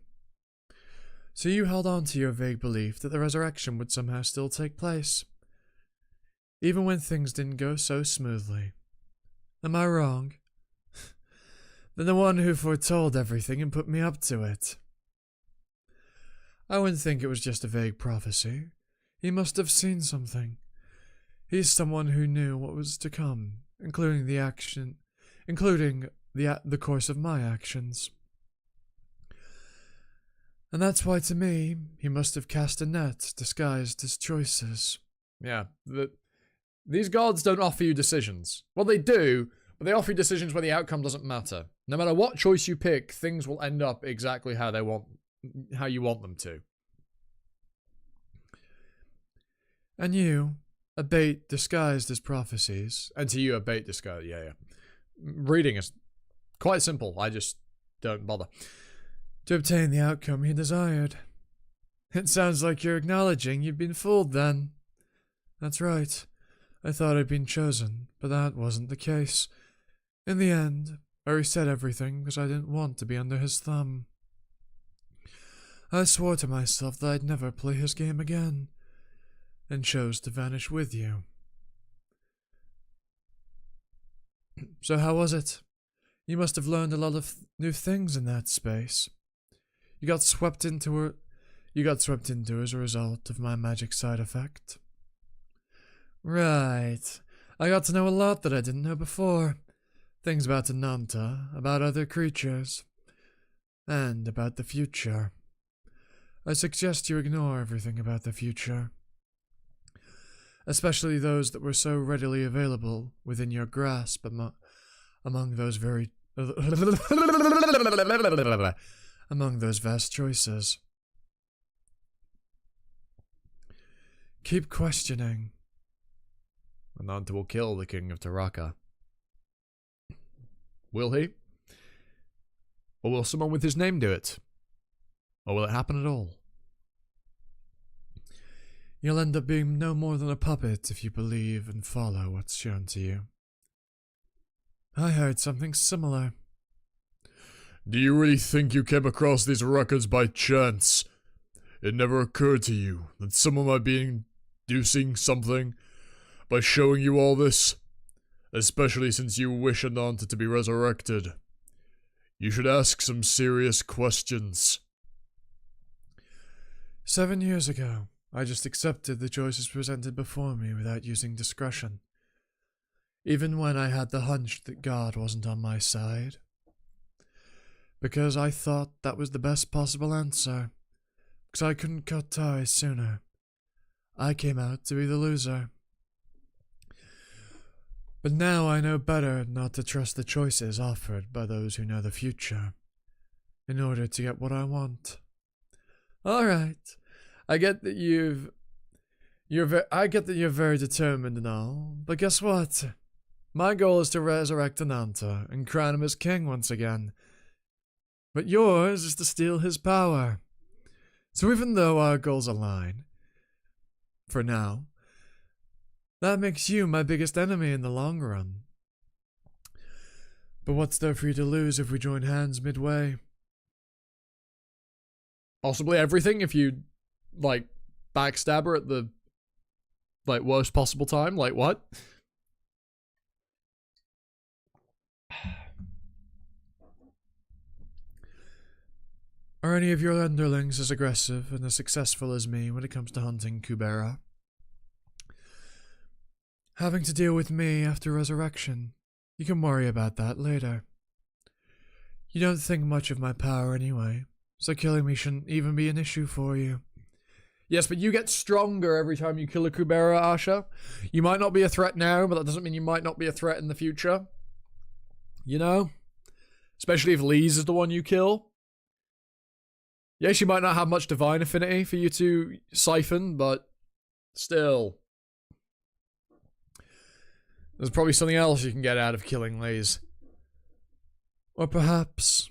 So you held on to your vague belief that the resurrection would somehow still take place, even when things didn't go so smoothly. Am I wrong? Then the one who foretold everything and put me up to it. I wouldn't think it was just a vague prophecy. He must have seen something. He's someone who knew what was to come, including the course of my actions. And that's why, to me, he must have cast a net disguised as choices. Yeah, these gods don't offer you decisions. Well, they do, but they offer you decisions where the outcome doesn't matter. No matter what choice you pick, things will end up exactly how you want them to. And you, a bait disguised as prophecies. And to you, a bait disguised, yeah. Reading is quite simple, I just don't bother. To obtain the outcome he desired. It sounds like you're acknowledging you've been fooled then. That's right. I thought I'd been chosen, but that wasn't the case. In the end, I reset everything because I didn't want to be under his thumb. I swore to myself that I'd never play his game again, and chose to vanish with you. So how was it? You must have learned a lot of new things in that space. You got swept into as a result of my magic side effect. Right. I got to know a lot that I didn't know before. Things about Ananta, about other creatures, and about the future. I suggest you ignore everything about the future, especially those that were so readily available within your grasp among those very among those vast choices. Keep questioning. Ananta will kill the king of Taraka. Will he? Or will someone with his name do it? Or will it happen at all? You'll end up being no more than a puppet if you believe and follow what's shown to you. I heard something similar. Do you really think you came across these records by chance? It never occurred to you that someone might be inducing something by showing you all this? Especially since you wish Ananta to be resurrected. You should ask some serious questions. 7 years ago, I just accepted the choices presented before me without using discretion, even when I had the hunch that God wasn't on my side. Because I thought that was the best possible answer, because I couldn't cut ties sooner. I came out to be the loser. But now I know better not to trust the choices offered by those who know the future, in order to get what I want. Alright, I get that you're very determined and all, but guess what? My goal is to resurrect Ananta and crown him as king once again. But yours is to steal his power. So even though our goals align, for now, that makes you my biggest enemy in the long run. But what's there for you to lose if we join hands midway? Possibly everything if you, backstab her at the, worst possible time. Like, what? Are any of your underlings as aggressive and as successful as me when it comes to hunting Kubera? Having to deal with me after resurrection, you can worry about that later. You don't think much of my power anyway, so killing me shouldn't even be an issue for you. Yes, but you get stronger every time you kill a Kubera, Asha. You might not be a threat now, but that doesn't mean you might not be a threat in the future. You know? Especially if Lise is the one you kill. Yeah, she might not have much divine affinity for you to siphon, but still. There's probably something else you can get out of killing Lise. Or perhaps,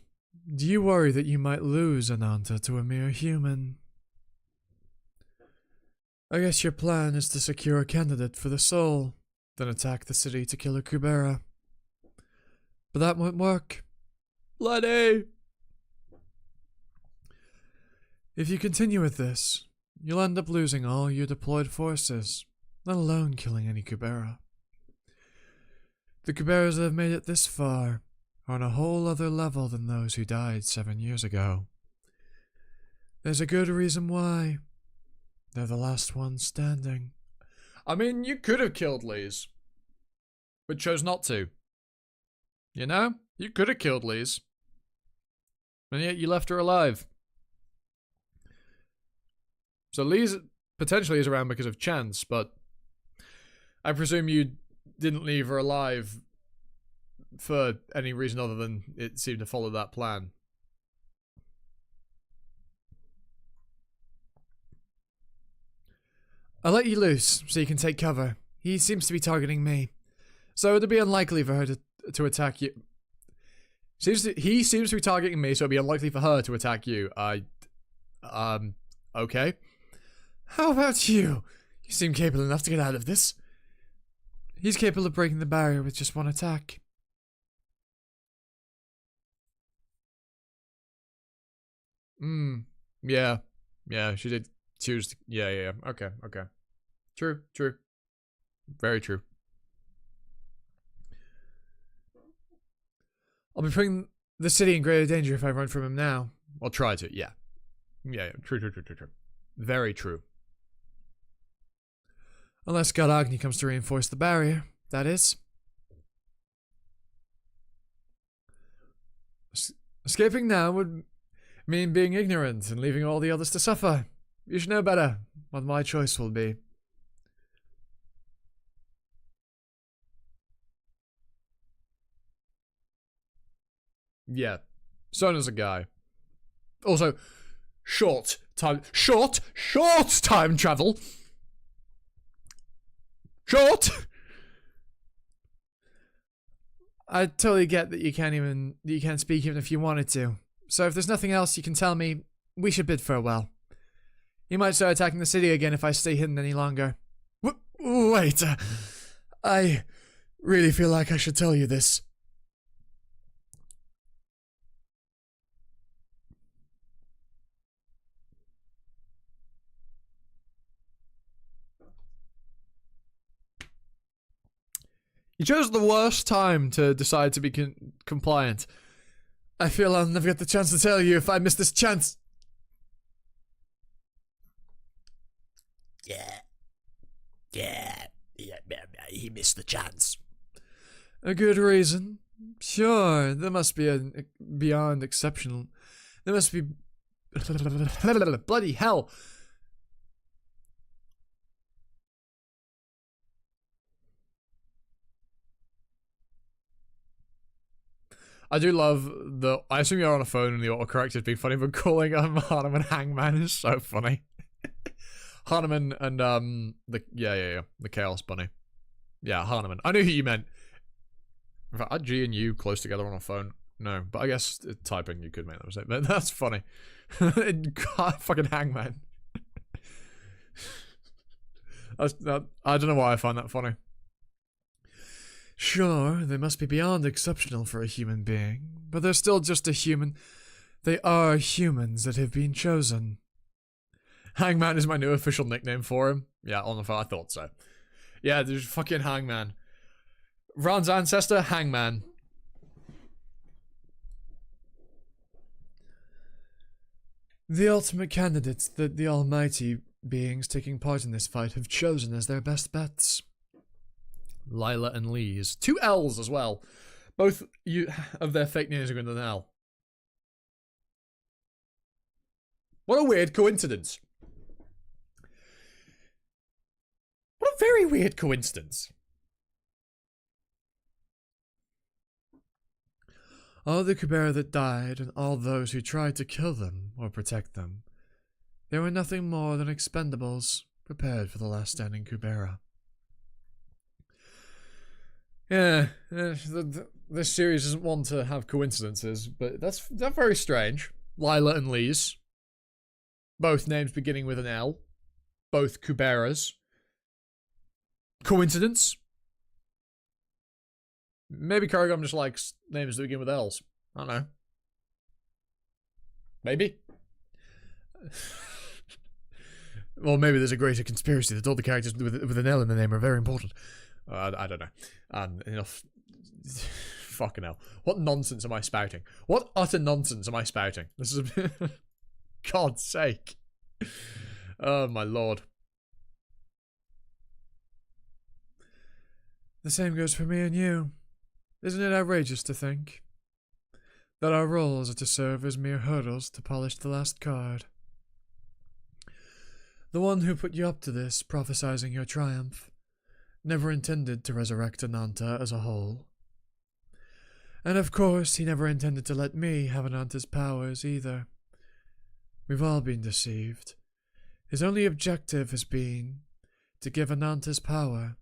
do you worry that you might lose Ananta to a mere human? I guess your plan is to secure a candidate for the soul, then attack the city to kill a Kubera. But that won't work. Lenny! If you continue with this, you'll end up losing all your deployed forces, let alone killing any Kubera. The Kuberas that have made it this far are on a whole other level than those who died 7 years ago. There's a good reason why. They're the last ones standing. I mean, you could have killed Lise, but chose not to. You know? You could have killed Lise. And yet you left her alive. So Lise potentially is around because of chance, but I presume you didn't leave her alive for any reason other than it seemed to follow that plan. I'll let you loose so you can take cover. He seems to be targeting me, so it'd be unlikely for her to attack you. He seems to be targeting me, so it'd be unlikely for her to attack you. Okay. How about you? You seem capable enough to get out of this. He's capable of breaking the barrier with just one attack. Yeah. Yeah, she did choose to, yeah. Okay. True. Very true. I'll be putting the city in greater danger if I run from him now. I'll try to, yeah. Yeah, true. Very true. Unless God Agni comes to reinforce the barrier, that is. Escaping now would mean being ignorant and leaving all the others to suffer. You should know better what my choice will be. Yeah. Sona's a guy. Also, short time travel. Short. I totally get that you can't speak even if you wanted to. So if there's nothing else you can tell me, we should bid farewell. You might start attacking the city again if I stay hidden any longer. Wait, I really feel like I should tell you this. You chose the worst time to decide to be compliant. I feel I'll never get the chance to tell you if I miss this chance. Yeah, he missed the chance. A good reason? Sure, there must be a beyond exceptional. There must be. Bloody hell. I do love the. I assume you're on a phone and the autocorrect is being funny, but calling Harneman Hangman is so funny. Harneman and the Chaos Bunny. Yeah, Harneman. I knew who you meant. In fact, are G and U close together on a phone? No, but I guess typing you could make that mistake. But that's funny. God, fucking Hangman. I don't know why I find that funny. Sure, they must be beyond exceptional for a human being, but they're still just a human. They are humans that have been chosen. Hangman is my new official nickname for him. Yeah, on the phone, I thought so. Yeah, there's fucking Hangman. Ron's ancestor, Hangman. The ultimate candidates that the almighty beings taking part in this fight have chosen as their best bets. Lila and Lee's. 2 L's as well. Both of their fake names are going to an L. What a weird coincidence. What a very weird coincidence. All the Kubera that died, and all those who tried to kill them or protect them, they were nothing more than expendables, prepared for the last standing Kubera. Yeah, this series isn't one to have coincidences, but that's very strange. Lila and Lee's. Both names beginning with an L. Both Kuberas. Coincidence? Maybe Karagam just likes names that begin with L's. I don't know. Maybe. Well, maybe there's a greater conspiracy that all the characters with an L in the name are very important. I don't know. Enough. Fucking hell. What nonsense am I spouting? What utter nonsense am I spouting? This is a God's sake. Oh, my lord. The same goes for me and you. Isn't it outrageous to think that our roles are to serve as mere hurdles to polish the last card? The one who put you up to this, prophesizing your triumph, never intended to resurrect Ananta as a whole. And of course, he never intended to let me have Ananta's powers either. We've all been deceived. His only objective has been to give Ananta's power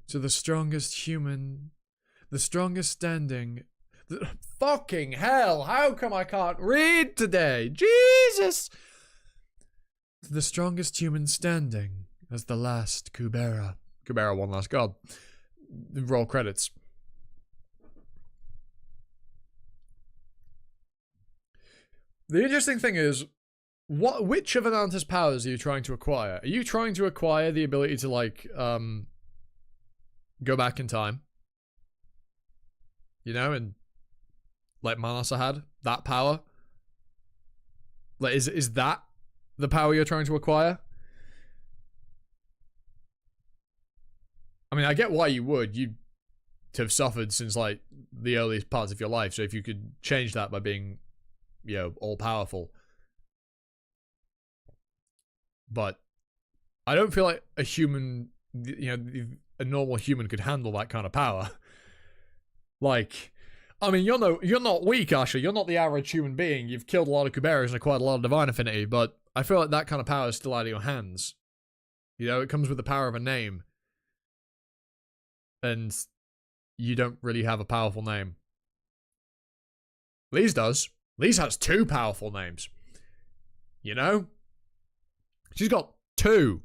to the strongest human, the strongest standing. Fucking hell, how come I can't read today? Jesus! The strongest human standing as the last Kubera. Kubera, one last god. Roll credits. The interesting thing is, which of Ananta's powers are you trying to acquire? Are you trying to acquire the ability to, like, go back in time? You know, and like Manasa had that power? Like, is that the power you're trying to acquire? I mean, I get why you would. You'd have suffered since, like, the earliest parts of your life. So if you could change that by being, you know, all-powerful. But I don't feel like a human, you know, a normal human could handle that kind of power. Like, I mean, you're not weak, Asher. You're not the average human being. You've killed a lot of Kuberas and acquired a lot of divine affinity, but I feel like that kind of power is still out of your hands. You know, it comes with the power of a name. And you don't really have a powerful name. Lise does. Lise has 2 powerful names. You know? She's got 2.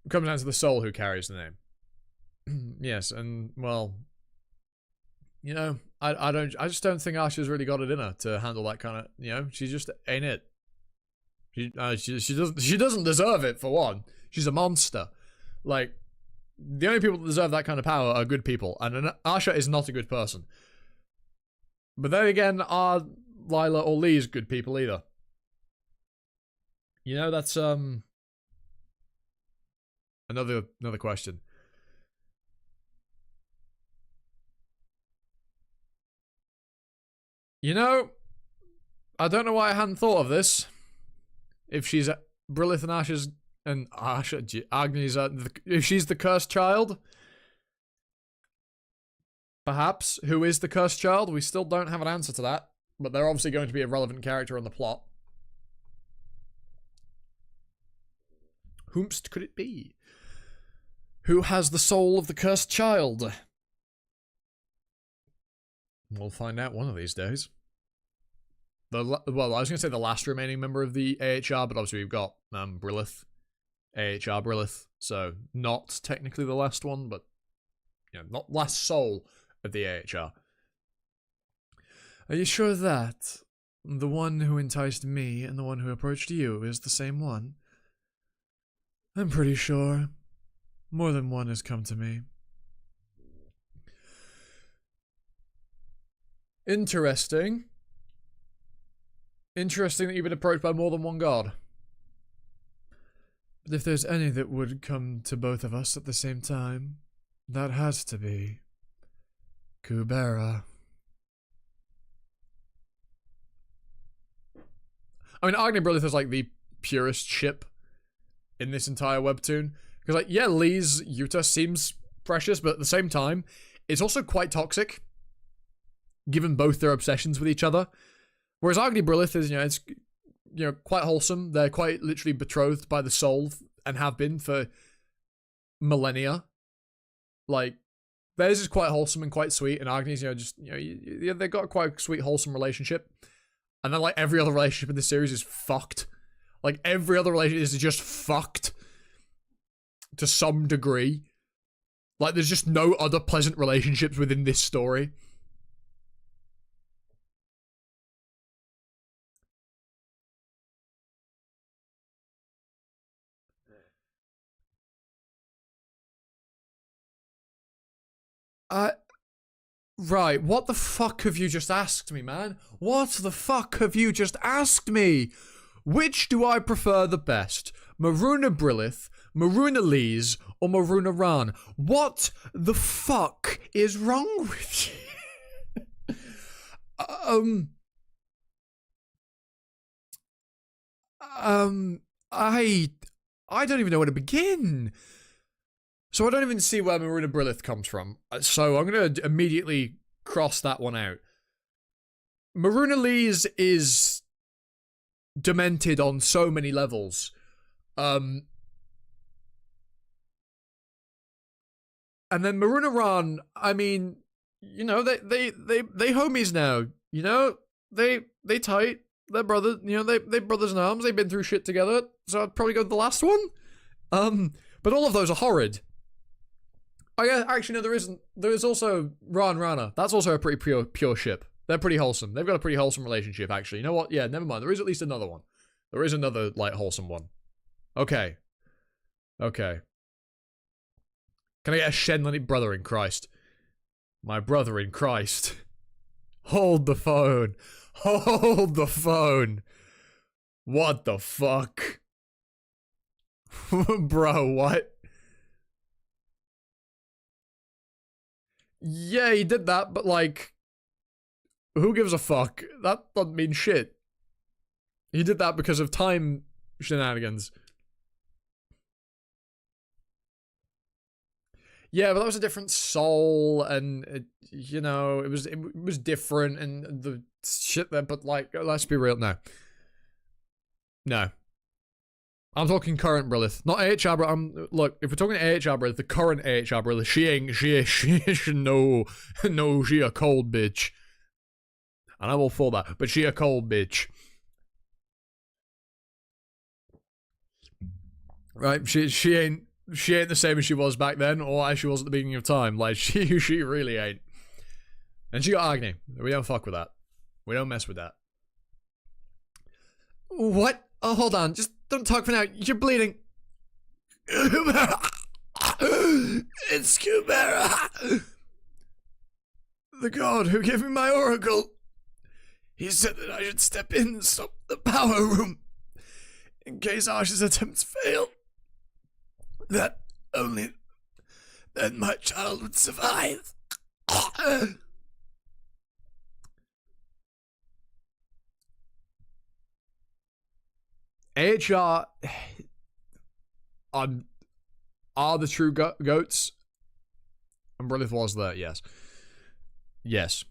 It comes down to the soul who carries the name. Yes, and well, you know, I just don't think Asha's really got it in her to handle that kind of, you know, she just ain't it. She doesn't deserve it, for one. She's a monster. Like, the only people that deserve that kind of power are good people, and Asha is not a good person. But then again, are Lila or Lise good people either? You know, that's another question. You know, I don't know why I hadn't thought of this. If she's Brilith and Asha's and Agni's, if she's the cursed child, perhaps. Who is the cursed child? We still don't have an answer to that, but they're obviously going to be a relevant character in the plot. Whomst could it be? Who has the soul of the cursed child? We'll find out one of these days. Well, I was going to say the last remaining member of the AHR, but obviously we've got Brilith. AHR Brilith. So, not technically the last one, but, you know, not last soul of the AHR. Are you sure that the one who enticed me and the one who approached you is the same one? I'm pretty sure. More than one has come to me. Interesting. Interesting that you've been approached by more than one god. But if there's any that would come to both of us at the same time, that has to be Kubera. I mean, Agni Brilith is like the purest ship in this entire webtoon. Because, like, yeah, Lise Yuta seems precious, but at the same time, it's also quite toxic, given both their obsessions with each other. Whereas Agni Brilith is, you know, it's, you know, quite wholesome. They're quite literally betrothed by the soul and have been for millennia. Like, theirs is quite wholesome and quite sweet, and Agni's, you know, just, you know, they've got a quite sweet, wholesome relationship. And then, like, every other relationship in this series is fucked. Like, every other relationship is just fucked. To some degree. Like, there's just no other pleasant relationships within this story. Right, what the fuck have you just asked me, man? What the fuck have you just asked me? Which do I prefer the best? Maruna Brilith, Maruna Lise, or Maruna Ran? What the fuck is wrong with you? I don't even know where to begin. So I don't even see where Maruna Brilith comes from. So I'm going to immediately cross that one out. Maruna Lise is demented on so many levels. And then Maruna Ran, I mean, you know, they homies now. You know, they tight. They're brothers. You know, they brothers in arms. They've been through shit together. So I'd probably go with the last one. But all of those are horrid. Oh yeah, actually no, there isn't. There is also Ra and Rana. That's also a pretty pure ship. They're pretty wholesome. They've got a pretty wholesome relationship, actually. You know what? Yeah, never mind. There is at least another one. There is another, like, wholesome one. Okay. Okay. Can I get a Shenlani brother in Christ? My brother in Christ. Hold the phone. Hold the phone. What the fuck? Bro, what? Yeah, he did that, but, like, who gives a fuck? That doesn't mean shit. He did that because of time shenanigans. Yeah, but that was a different soul, and it was different, and the shit there. But like, let's be real, no. I'm talking current Brilith, not AHR. But look, if we're talking AHR Brilith, the current AHR Brilith, she a cold bitch, and I'm all for that. But she a cold bitch, right? She ain't the same as she was back then, or as she was at the beginning of time. Like, she really ain't. And she got Agni. We don't fuck with that. We don't mess with that. What? Oh, hold on. Just don't talk for now. You're bleeding. It's Kubera, the god who gave me my oracle. He said that I should step in and stop the power room in case Ash's attempts fail. That only then my child would survive. AHR are the true goats. And Brilith was there, yes. Yes.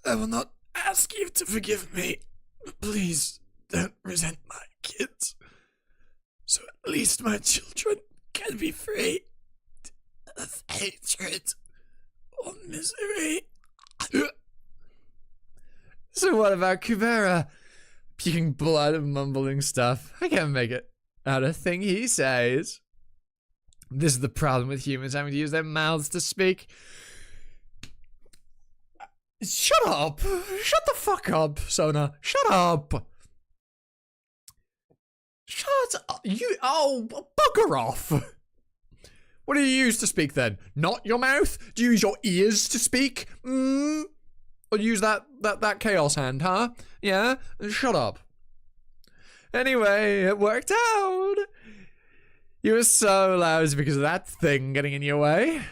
I will not ask you to forgive me, but please don't resent my kids. So at least my children can be free of hatred or misery. So what about Kubera? Puking blood and mumbling stuff. I can't make it out a thing he says. This is the problem with humans having to use their mouths to speak. Shut up! Shut the fuck up, Sona. Shut up! Shut up! Bugger off! What do you use to speak then? Not your mouth? Do you use your ears to speak? Or use that chaos hand, huh? Yeah? Shut up. Anyway, it worked out. You were so loud because of that thing getting in your way.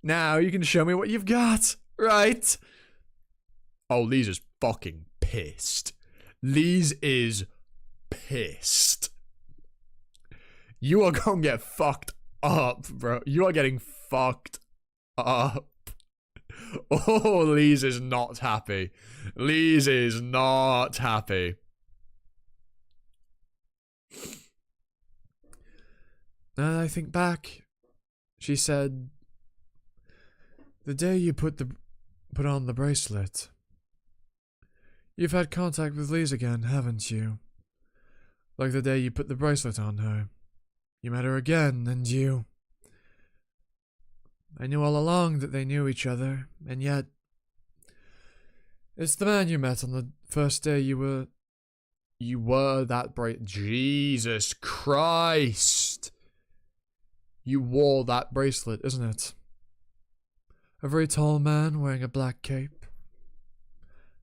Now you can show me what you've got, right? Oh, Lise is fucking pissed. Lise is pissed. You are gonna get fucked up, bro. You are getting fucked up. Oh, Lise is not happy. Lise is not happy. Now that I think back, she said, the day you put on the bracelet, you've had contact with Lise again, haven't you? Like the day you put the bracelet on her. You met her again, and you... I knew all along that they knew each other, and yet... It's the man you met on the first day you were that Jesus Christ! You wore that bracelet, isn't it? A very tall man wearing a black cape.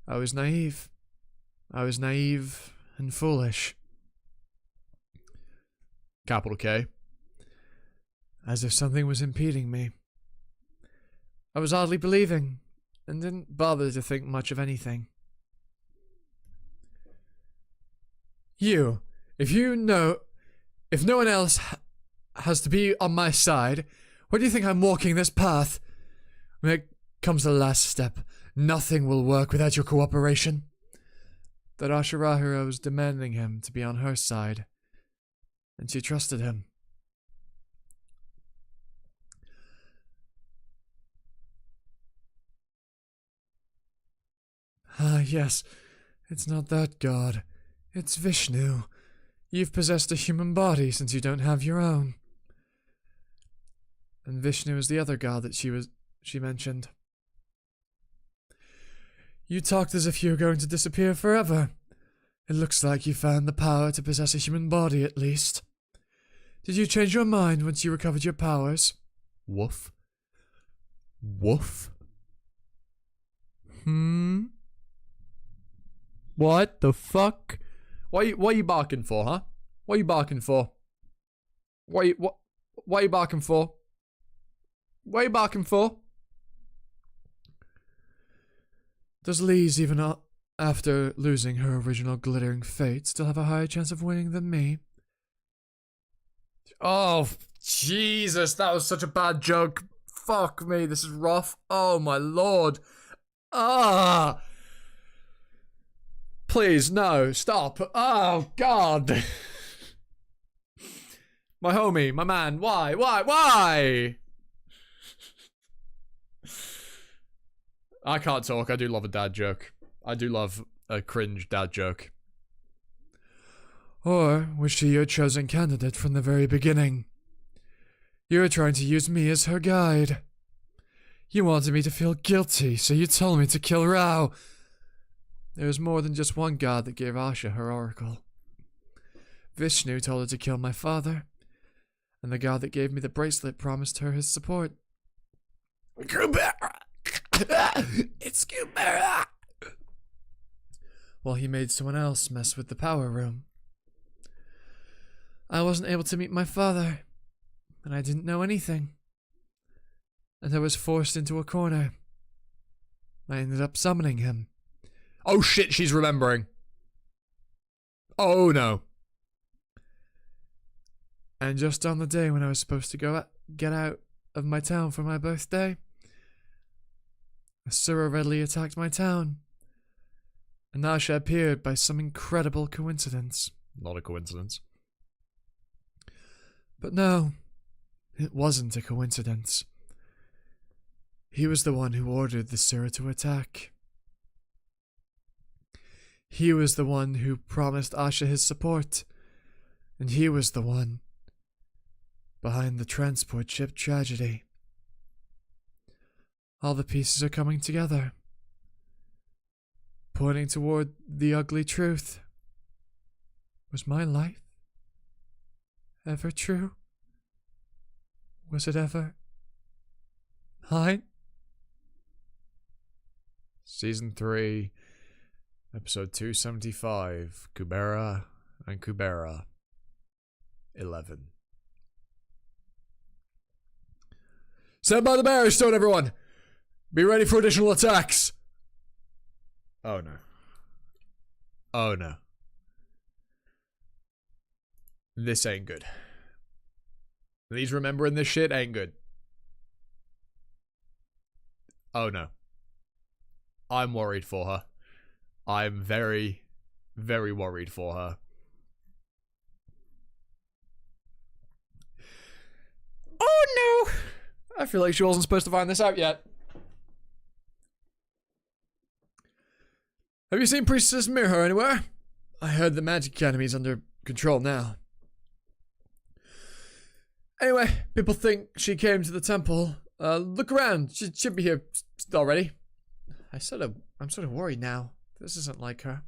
I was naive. I was naive and foolish. Capital K. As if something was impeding me. I was hardly believing, and didn't bother to think much of anything. If no one else has to be on my side, why do you think I'm walking this path? When it comes to the last step, nothing will work without your cooperation. That Ashirahira was demanding him to be on her side, and she trusted him. Ah, yes, it's not that god. It's Vishnu. You've possessed a human body since you don't have your own. And Vishnu is the other god that she mentioned. You talked as if you were going to disappear forever. It looks like you found the power to possess a human body, at least. Did you change your mind once you recovered your powers? Woof. Woof. What the fuck? What are you barking for, huh? What are you barking for? What are you barking for? What are you barking for? Does Lise even after losing her original glittering fate, still have a higher chance of winning than me. Oh, Jesus, that was such a bad joke. Fuck me, this is rough. Oh, my lord. Ah. Please, no, stop. Oh, God. My homie, my man, why? I can't talk. I do love a dad joke. I do love a cringe dad joke. Or was she your chosen candidate from the very beginning? You were trying to use me as her guide. You wanted me to feel guilty, so you told me to kill Rao. There's more than just one god that gave Asha her oracle. Vishnu told her to kill my father, and the god that gave me the bracelet promised her his support. Kubera! It's Kubera! While he made someone else mess with the power room. I wasn't able to meet my father, and I didn't know anything. And I was forced into a corner. I ended up summoning him. Oh shit, she's remembering. Oh no. And just on the day when I was supposed to get out of my town for my birthday, Asura readily attacked my town, and Asha appeared by some incredible coincidence. Not a coincidence. But no, it wasn't a coincidence. He was the one who ordered the Asura to attack. He was the one who promised Asha his support, and he was the one behind the transport ship tragedy. All the pieces are coming together, pointing toward the ugly truth. Was my life ever true? Was it ever mine? Season 3, episode 275, Kubera and Kubera, 11. Stand by the barrier stone, everyone! Be ready for additional attacks! Oh no. Oh no. This ain't good. These remembering this shit ain't good. Oh no. I'm worried for her. I'm very, very worried for her. Oh no! I feel like she wasn't supposed to find this out yet. Have you seen Priestess Mirror anywhere? I heard the Magic Academy's under control now. Anyway, people think she came to the temple. Look around. She should be here already. I'm sort of worried now. This isn't like her.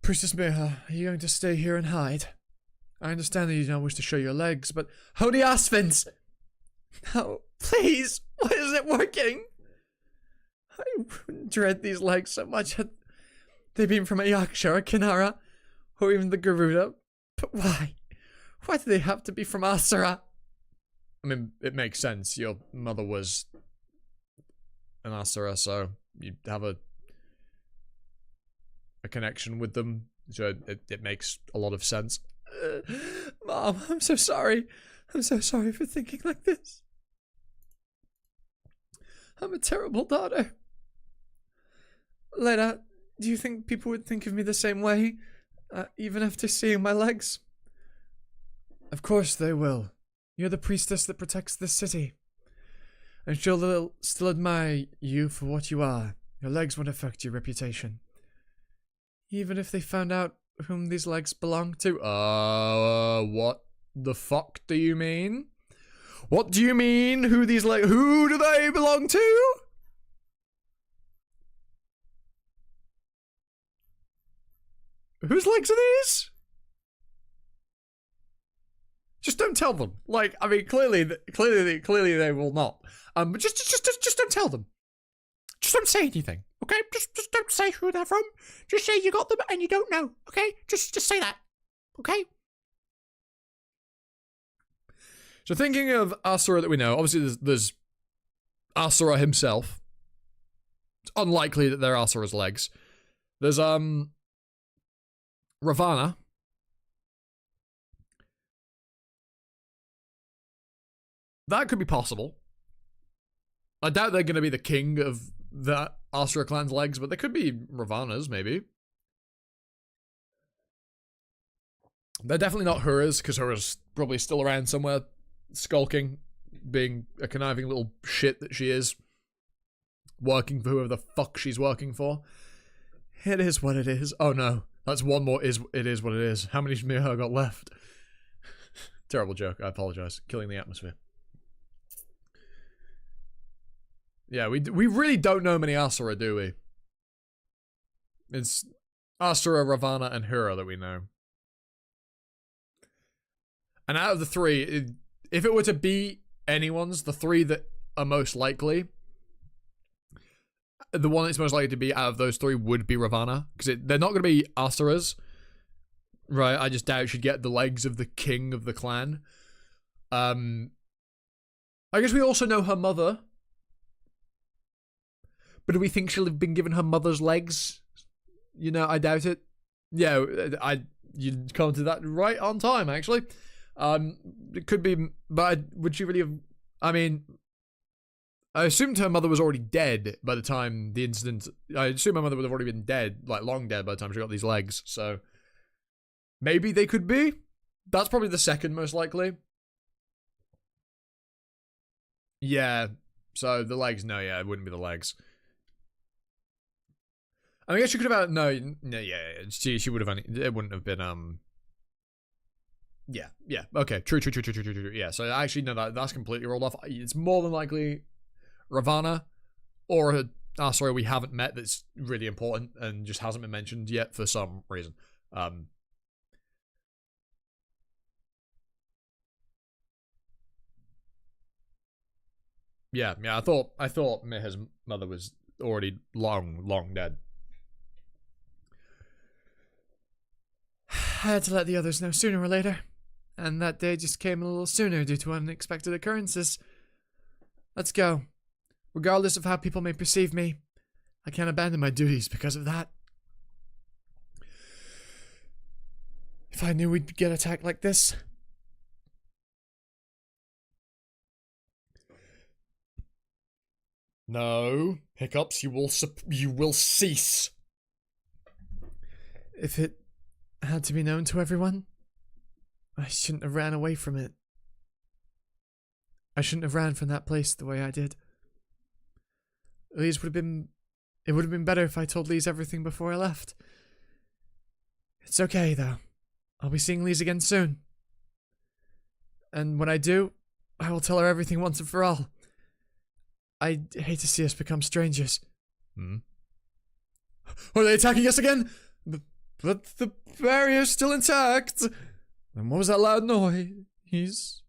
Priestess Mirror, are you going to stay here and hide? I understand that you don't wish to show your legs, but Holy Asphins! No, please! Why isn't it working? I wouldn't dread these legs so much had they been from a Yaksha or Kinara, or even the Garuda. But why? Why do they have to be from Asura? I mean, it makes sense. Your mother was an Asura, so you have a connection with them. So it makes a lot of sense. Mom, I'm so sorry. I'm so sorry for thinking like this. I'm a terrible daughter. Lena, do you think people would think of me the same way, even after seeing my legs? Of course they will. You're the priestess that protects this city. And she'll still admire you for what you are. Your legs won't affect your reputation. Even if they found out whom these legs belong to. What the fuck do you mean? What do you mean? Who do they belong to? Whose legs are these? Just don't tell them. Like, I mean, clearly they will not. But just don't tell them. Just don't say anything, okay? Just don't say who they're from. Just say you got them and you don't know, okay? Just say that, okay? So thinking of Asura that we know, obviously there's Asura himself. It's unlikely that they're Asura's legs. There's, Ravana. That could be possible. I doubt they're going to be the king of the Asura clan's legs, but they could be Ravana's, maybe. They're definitely not Hura's, because Hura's probably still around somewhere, skulking, being a conniving little shit that she is, working for whoever the fuck she's working for. It is what it is. Oh no, that's one more it is what it is. How many Mirha got left? Terrible joke, I apologize. Killing the atmosphere. Yeah, we really don't know many Asura, do we? It's Asura, Ravana, and Hura that we know. And out of the three, if it were to be anyone's, the three that are most likely, the one that's most likely to be out of those three would be Ravana. Because they're not going to be Asuras. Right, I just doubt she'd get the legs of the king of the clan. I guess we also know her mother. But do we think she'll have been given her mother's legs? You know, I doubt it. Yeah, you come to that right on time, actually. It could be, but would she really have... I mean, I assumed her mother was already dead by the time the incident... I assume her mother would have already been dead, like long dead by the time she got these legs, so... Maybe they could be? That's probably the second most likely. Yeah, so the legs, no, yeah, it wouldn't be the legs. I guess she could have... No, yeah, she would have only... It wouldn't have been, Yeah, okay, true. Yeah, so actually, no, that's completely rolled off. It's more than likely Ravana or a Asura we haven't met that's really important and just hasn't been mentioned yet for some reason. Yeah, I thought Mirha's mother was already long dead. I had to let the others know sooner or later, and that day just came a little sooner due to unexpected occurrences. Let's go. Regardless of how people may perceive me, I can't abandon my duties because of that. If I knew we'd get attacked like this... No, hiccups, you will cease. If it had to be known to everyone, I shouldn't have ran away from it. I shouldn't have ran from that place the way I did. It would have been better if I told Lise everything before I left. It's okay, though. I'll be seeing Lise again soon. And when I do, I will tell her everything once and for all. I hate to see us become strangers. Are they attacking us again? But the barrier's still intact. And what was that loud noise?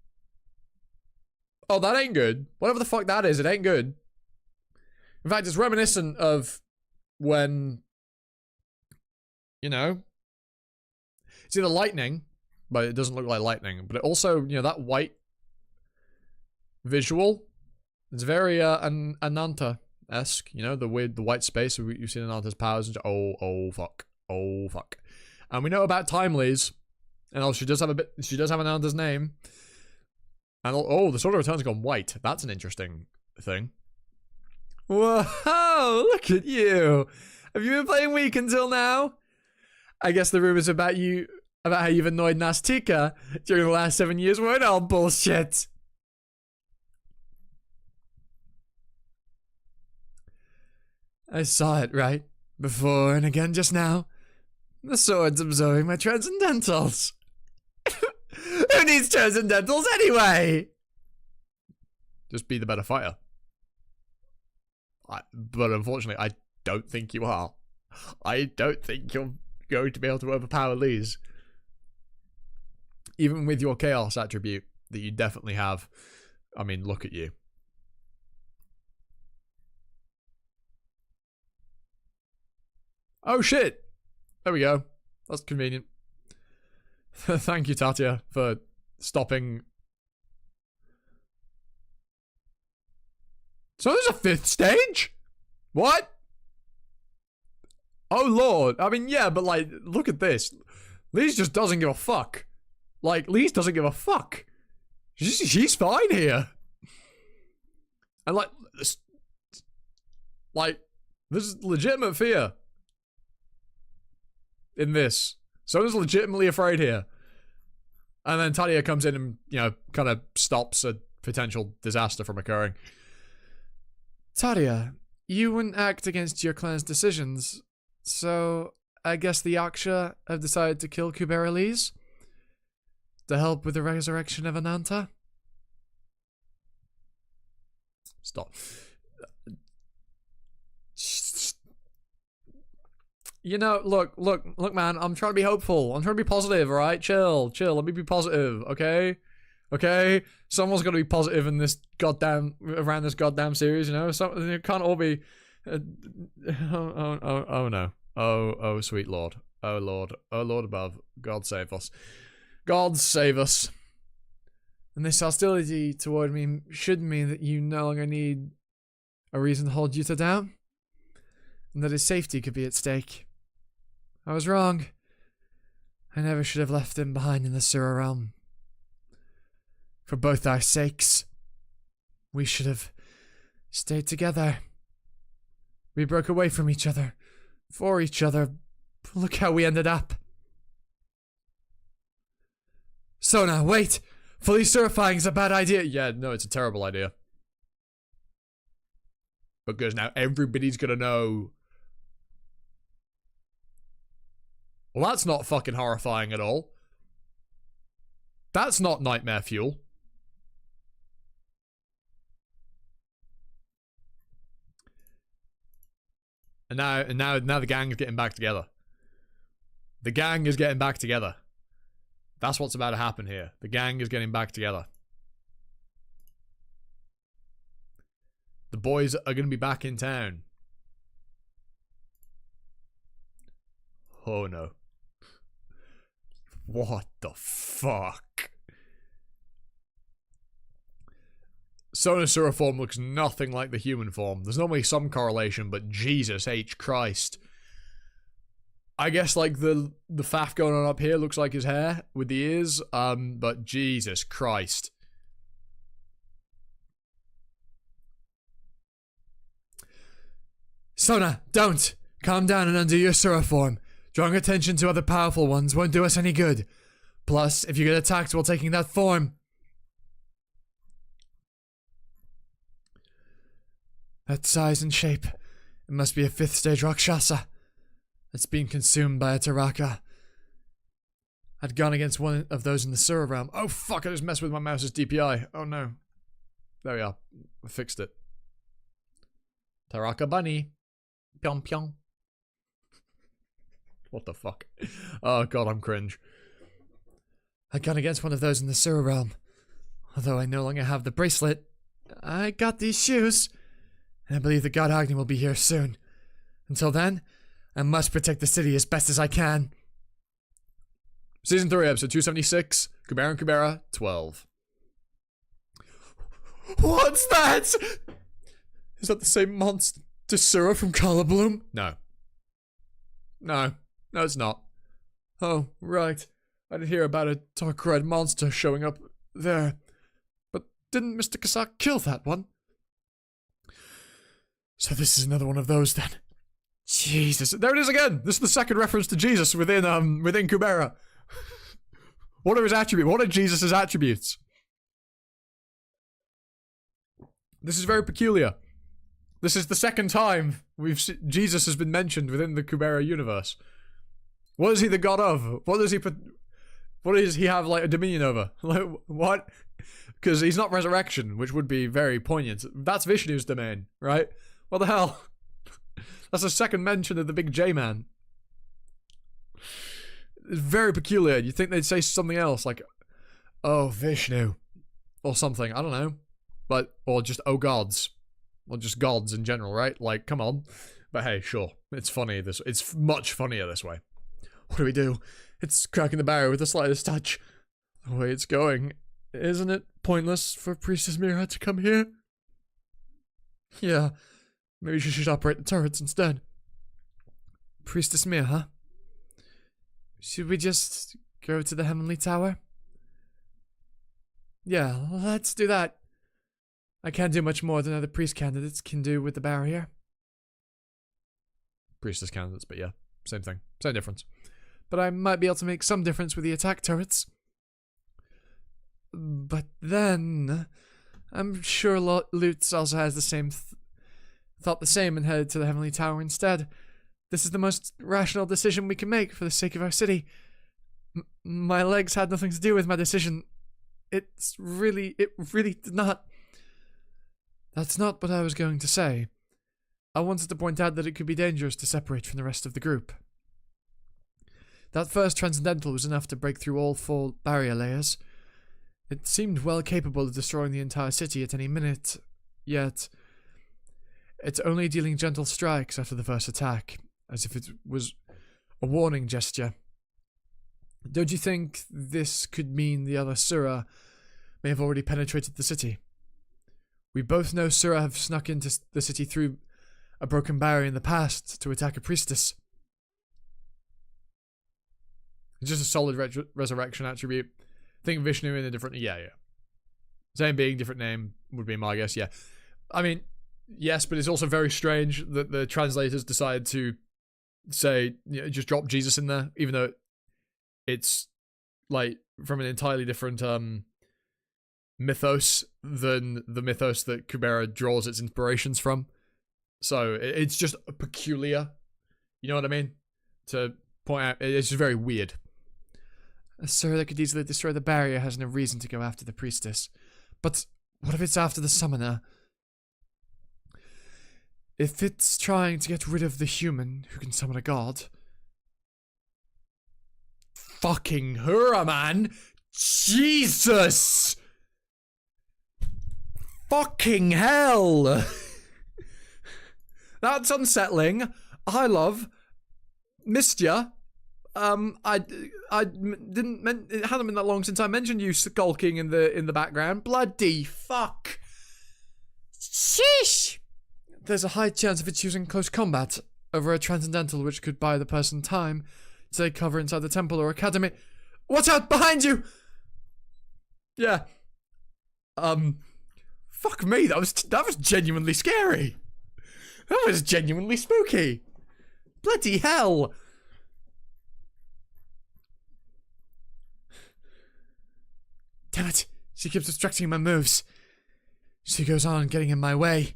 Oh, that ain't good. Whatever the fuck that is, it ain't good. In fact, it's reminiscent of when, you know, it's either lightning, but it doesn't look like lightning, but it also, you know, that white visual, it's very Ananta-esque, you know, the white space you've seen Ananta's powers. And oh fuck. And we know about Timely's, and also she does have Ananta's name. And the Sword of Return's gone white. That's an interesting thing. Whoa, look at you. Have you been playing weak until now? I guess the rumors about how you've annoyed Nastika during the last 7 years weren't all bullshit. I saw it, right? Before and again just now. The sword's absorbing my transcendentals. Who needs transcendentals anyway? Just be the better fighter. But unfortunately, I don't think you are. I don't think you're going to be able to overpower Lise. Even with your chaos attribute that you definitely have. I mean, look at you. Oh shit! There we go. That's convenient. Thank you, Tatia, for stopping. So there's a 5th stage? What? Oh lord. I mean, yeah, but like, look at this. Lise just doesn't give a fuck. Like, Lise doesn't give a fuck. She's fine here. And there's legitimate fear in this. Someone's legitimately afraid here. And then Tadia comes in and, you know, kind of stops a potential disaster from occurring. Tadia, you wouldn't act against your clan's decisions, so I guess the Yaksha have decided to kill Kubera Lise to help with the resurrection of Ananta? Stop. You know, look, man, I'm trying to be hopeful. I'm trying to be positive, alright? Chill. Let me be positive, okay? Okay? Someone's got to be positive in this around this goddamn series, you know? It can't all be... oh no. Oh, sweet Lord. Oh, Lord. Oh, Lord above. God save us. God save us. And this hostility toward me should mean that you no longer need a reason to hold Yuta down, and that his safety could be at stake. I was wrong. I never should have left him behind in the Sura realm. For both our sakes, we should have stayed together. We broke away from each other, for each other. Look how we ended up. Sona, wait! Fully certifying is a bad idea. Yeah, no, it's a terrible idea. Because now everybody's gonna know. Well, that's not fucking horrifying at all. That's not nightmare fuel. And now the gang is getting back together. The gang is getting back together. That's what's about to happen here. The gang is getting back together. The boys are going to be back in town. Oh no. What the fuck? Sonasura form looks nothing like the human form. There's normally some correlation, but Jesus H. Christ. I guess like the faff going on up here looks like his hair with the ears, but Jesus Christ. Sona, don't! Calm down and undo your Sura form. Drawing attention to other powerful ones won't do us any good. Plus, if you get attacked while taking that form... That size and shape, it must be a 5th stage Rakshasa. It's being consumed by a Taraka. I'd gone against one of those in the Sura realm. Oh fuck, I just messed with my mouse's DPI. Oh no. There we are. I fixed it. Taraka bunny. Pyong pyong. What the fuck? Oh god, I'm cringe. I'd gone against one of those in the Sura realm. Although I no longer have the bracelet, I got these shoes. And I believe the God Agni will be here soon. Until then, I must protect the city as best as I can. Season 3, episode 276, Kubera and Kubera, 12. What's that? Is that the same monster Sura from Color Bloom? No. No, it's not. Oh, right. I did hear about a dark red monster showing up there. But didn't Mr. Kasak kill that one? So this is another one of those then. Jesus, there it is again. This is the second reference to Jesus within Kubera. What are his attributes? What are Jesus' attributes? This is very peculiar. This is the second time Jesus has been mentioned within the Kubera universe. What is he the god of? What does he have like a dominion over? Like what? Because he's not resurrection, which would be very poignant. That's Vishnu's domain, right? What the hell? That's the second mention of the big J-man. It's very peculiar. You'd think they'd say something else, like, oh, Vishnu. Or something, I don't know. Or just, oh, gods. Or just gods in general, right? Like, come on. But hey, sure. It's funny. It's much funnier this way. What do we do? It's cracking the barrier with the slightest touch. The way it's going. Isn't it pointless for Priestess Mira to come here? Yeah. Maybe she should operate the turrets instead. Priestess Mirha, should we just go to the Heavenly Tower? Yeah, let's do that. I can't do much more than other priest candidates can do with the barrier. Priestess candidates, but yeah, same thing. Same difference. But I might be able to make some difference with the attack turrets. But then, I'm sure Lutz also has the same thought the same and headed to the Heavenly Tower instead. This is the most rational decision we can make for the sake of our city. My legs had nothing to do with my decision. It really did not. That's not what I was going to say. I wanted to point out that it could be dangerous to separate from the rest of the group. That first Transcendental was enough to break through all 4 barrier layers. It seemed well capable of destroying the entire city at any minute, yet it's only dealing gentle strikes after the first attack, as if it was a warning gesture. Don't you think this could mean the other Sura may have already penetrated the city? We both know Sura have snuck into the city through a broken barrier in the past to attack a priestess. It's just a solid resurrection attribute. Think Vishnu in a different... Yeah. Same being, different name would be my guess, yeah. I mean, yes, but it's also very strange that the translators decided to say, just drop Jesus in there, even though it's, like, from an entirely different mythos than the mythos that Kubera draws its inspirations from. So, it's just peculiar. You know what I mean? To point out, it's just very weird. A Sura that could easily destroy the barrier has no reason to go after the priestess. But what if it's after the summoner? If it's trying to get rid of the human who can summon a god... Fucking Hura, man! Jesus! Fucking hell! That's unsettling. I love... Missed ya. I didn't. It hadn't been that long since I mentioned you skulking in the background. Bloody fuck! Sheesh! There's a high chance of it using close combat over a transcendental, which could buy the person time to take cover inside the temple or academy. Watch out behind you! Yeah. Fuck me. That was genuinely scary. That was genuinely spooky. Bloody hell! Damn it, she keeps obstructing my moves. She goes on getting in my way.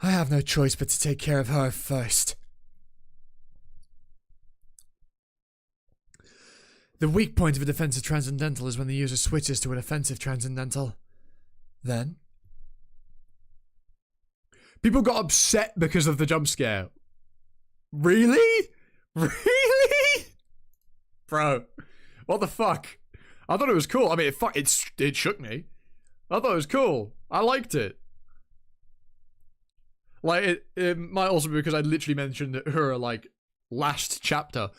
I have no choice but to take care of her first. The weak point of a defensive transcendental is when the user switches to an offensive transcendental. Then... people got upset because of the jump scare. Really? Really? Bro, what the fuck? I thought it was cool. I mean, it shook me. I thought it was cool. I liked it. Like, it might also be because I literally mentioned her, like, last chapter,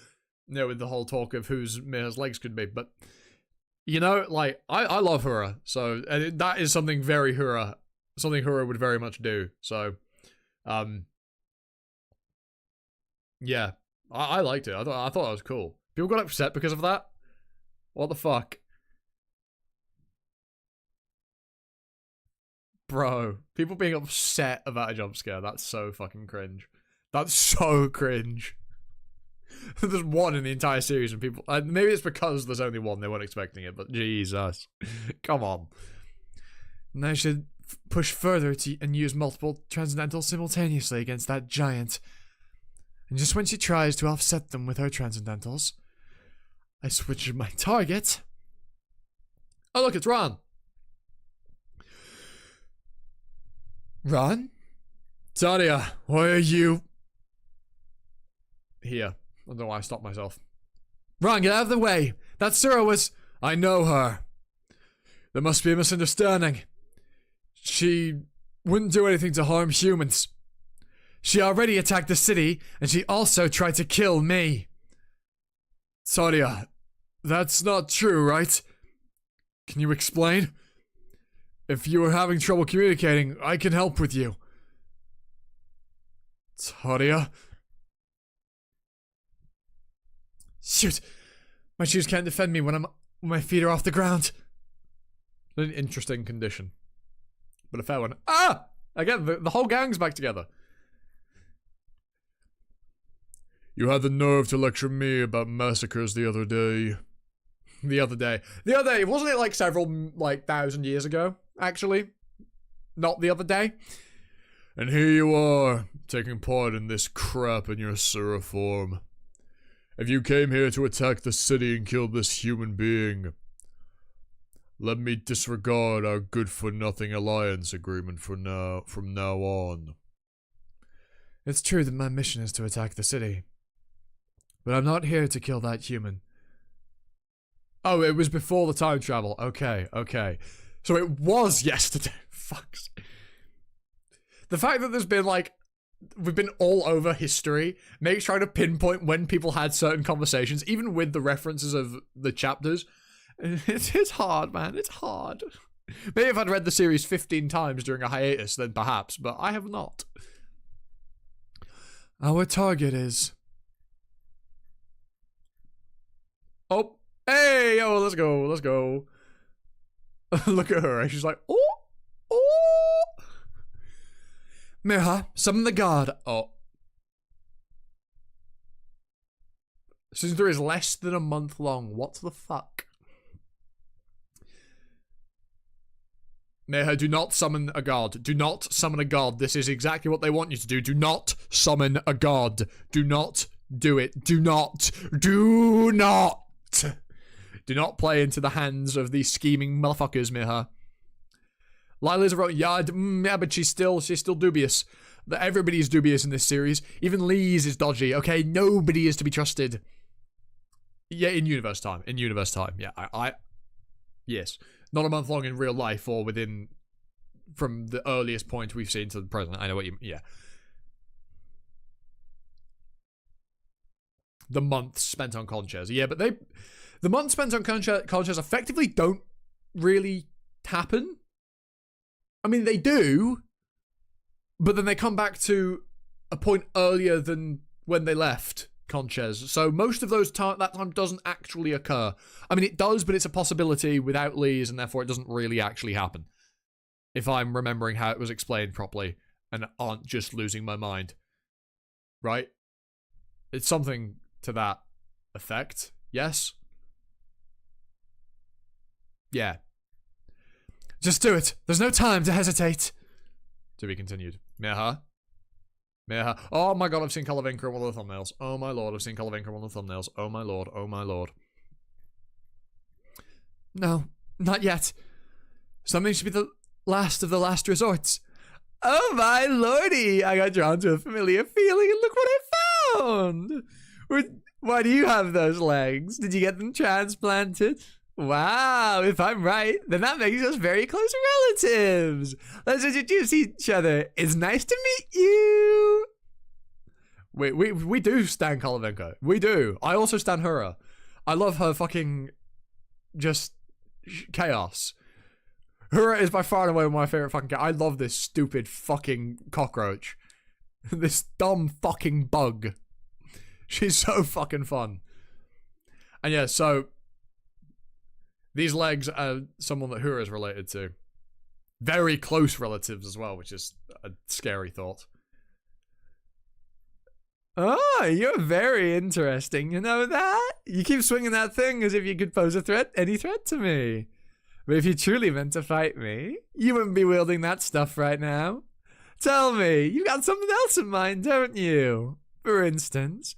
with the whole talk of whose Mirha's legs could be, but, like, I love Hura, so, and that is something very Hura, something Hura would very much do, so, yeah, I liked it. I thought that was cool. People got upset because of that? What the fuck? Bro, people being upset about a jump scare, that's so fucking cringe. That's so cringe. There's one in the entire series and people... maybe it's because there's only one, they weren't expecting it, but Jesus. Come on. And I should push further and use multiple transcendentals simultaneously against that giant. And just when she tries to offset them with her transcendentals, I switch my target. Oh look, it's Ron. Ron? Tadia, why are you... here. I don't know why I stopped myself. Ron, get out of the way. That Sura was... I know her. There must be a misunderstanding. She wouldn't do anything to harm humans. She already attacked the city, and she also tried to kill me. Tadia, that's not true, right? Can you explain? If you are having trouble communicating, I can help with you. Tadia? Shoot! My shoes can't defend me when my feet are off the ground. An interesting condition. But a fair one. Ah! Again, the whole gang's back together. You had the nerve to lecture me about massacres the other day. The other day, wasn't it like several, 1,000 years ago, actually? Not the other day? And here you are, taking part in this crap in your Sura form. If you came here to attack the city and kill this human being, let me disregard our good-for-nothing alliance agreement from now on. It's true that my mission is to attack the city. But I'm not here to kill that human. Oh, it was before the time travel. Okay. So it was yesterday. Fucks. The fact that there's been, we've been all over history makes trying to pinpoint when people had certain conversations, even with the references of the chapters. It's hard, man. It's hard. Maybe if I'd read the series 15 times during a hiatus, then perhaps, but I have not. Our target is... Oh, hey, yo, let's go. Look at her, she's like, oh. Mirha, summon the god. Oh. Season 3 is less than a month long. What the fuck? Mirha, do not summon a god. Do not summon a god. This is exactly what they want you to do. Do not summon a god. Do not do it. Do not. Do not play into the hands of these scheming motherfuckers, Mirha. Lila's wrote, yeah, but she's still dubious. Everybody's dubious in this series. Even Lee's is dodgy, okay? Nobody is to be trusted. Yeah, in universe time. Yeah, yes. Not a month long in real life or from the earliest point we've seen to the present. I know what you, yeah. The months spent on Conches. Yeah, but the months spent on Conches effectively don't really happen. I mean, they do, but then they come back to a point earlier than when they left Conches. So most of that time doesn't actually occur. I mean, it does, but it's a possibility without Lee's, and therefore it doesn't really actually happen. If I'm remembering how it was explained properly and aren't just losing my mind. Right? It's something to that effect. Yes? Yeah. Just do it. There's no time to hesitate. To be continued. Mirha? Oh my god, I've seen Kalavinka in one of the thumbnails. Oh my lord, I've seen Kalavinka in one of the thumbnails. Oh my lord. No, not yet. Something should be the last of the last resorts. Oh my lordy, I got drawn to a familiar feeling and look what I found. Why do you have those legs? Did you get them transplanted? Wow, if I'm right, then that makes us very close relatives. Let's introduce each other. It's nice to meet you. We do stan Kalavinka. We do. I also stan Hura. I love her fucking just chaos. Hura is by far and away my favorite fucking cat. I love this stupid fucking cockroach. This dumb fucking bug. She's so fucking fun. And yeah, so these legs are someone that Hura is related to. Very close relatives as well, which is a scary thought. Oh, you're very interesting. You know that? You keep swinging that thing as if you could pose any threat to me. But if you truly meant to fight me, you wouldn't be wielding that stuff right now. Tell me, you got something else in mind, don't you? For instance,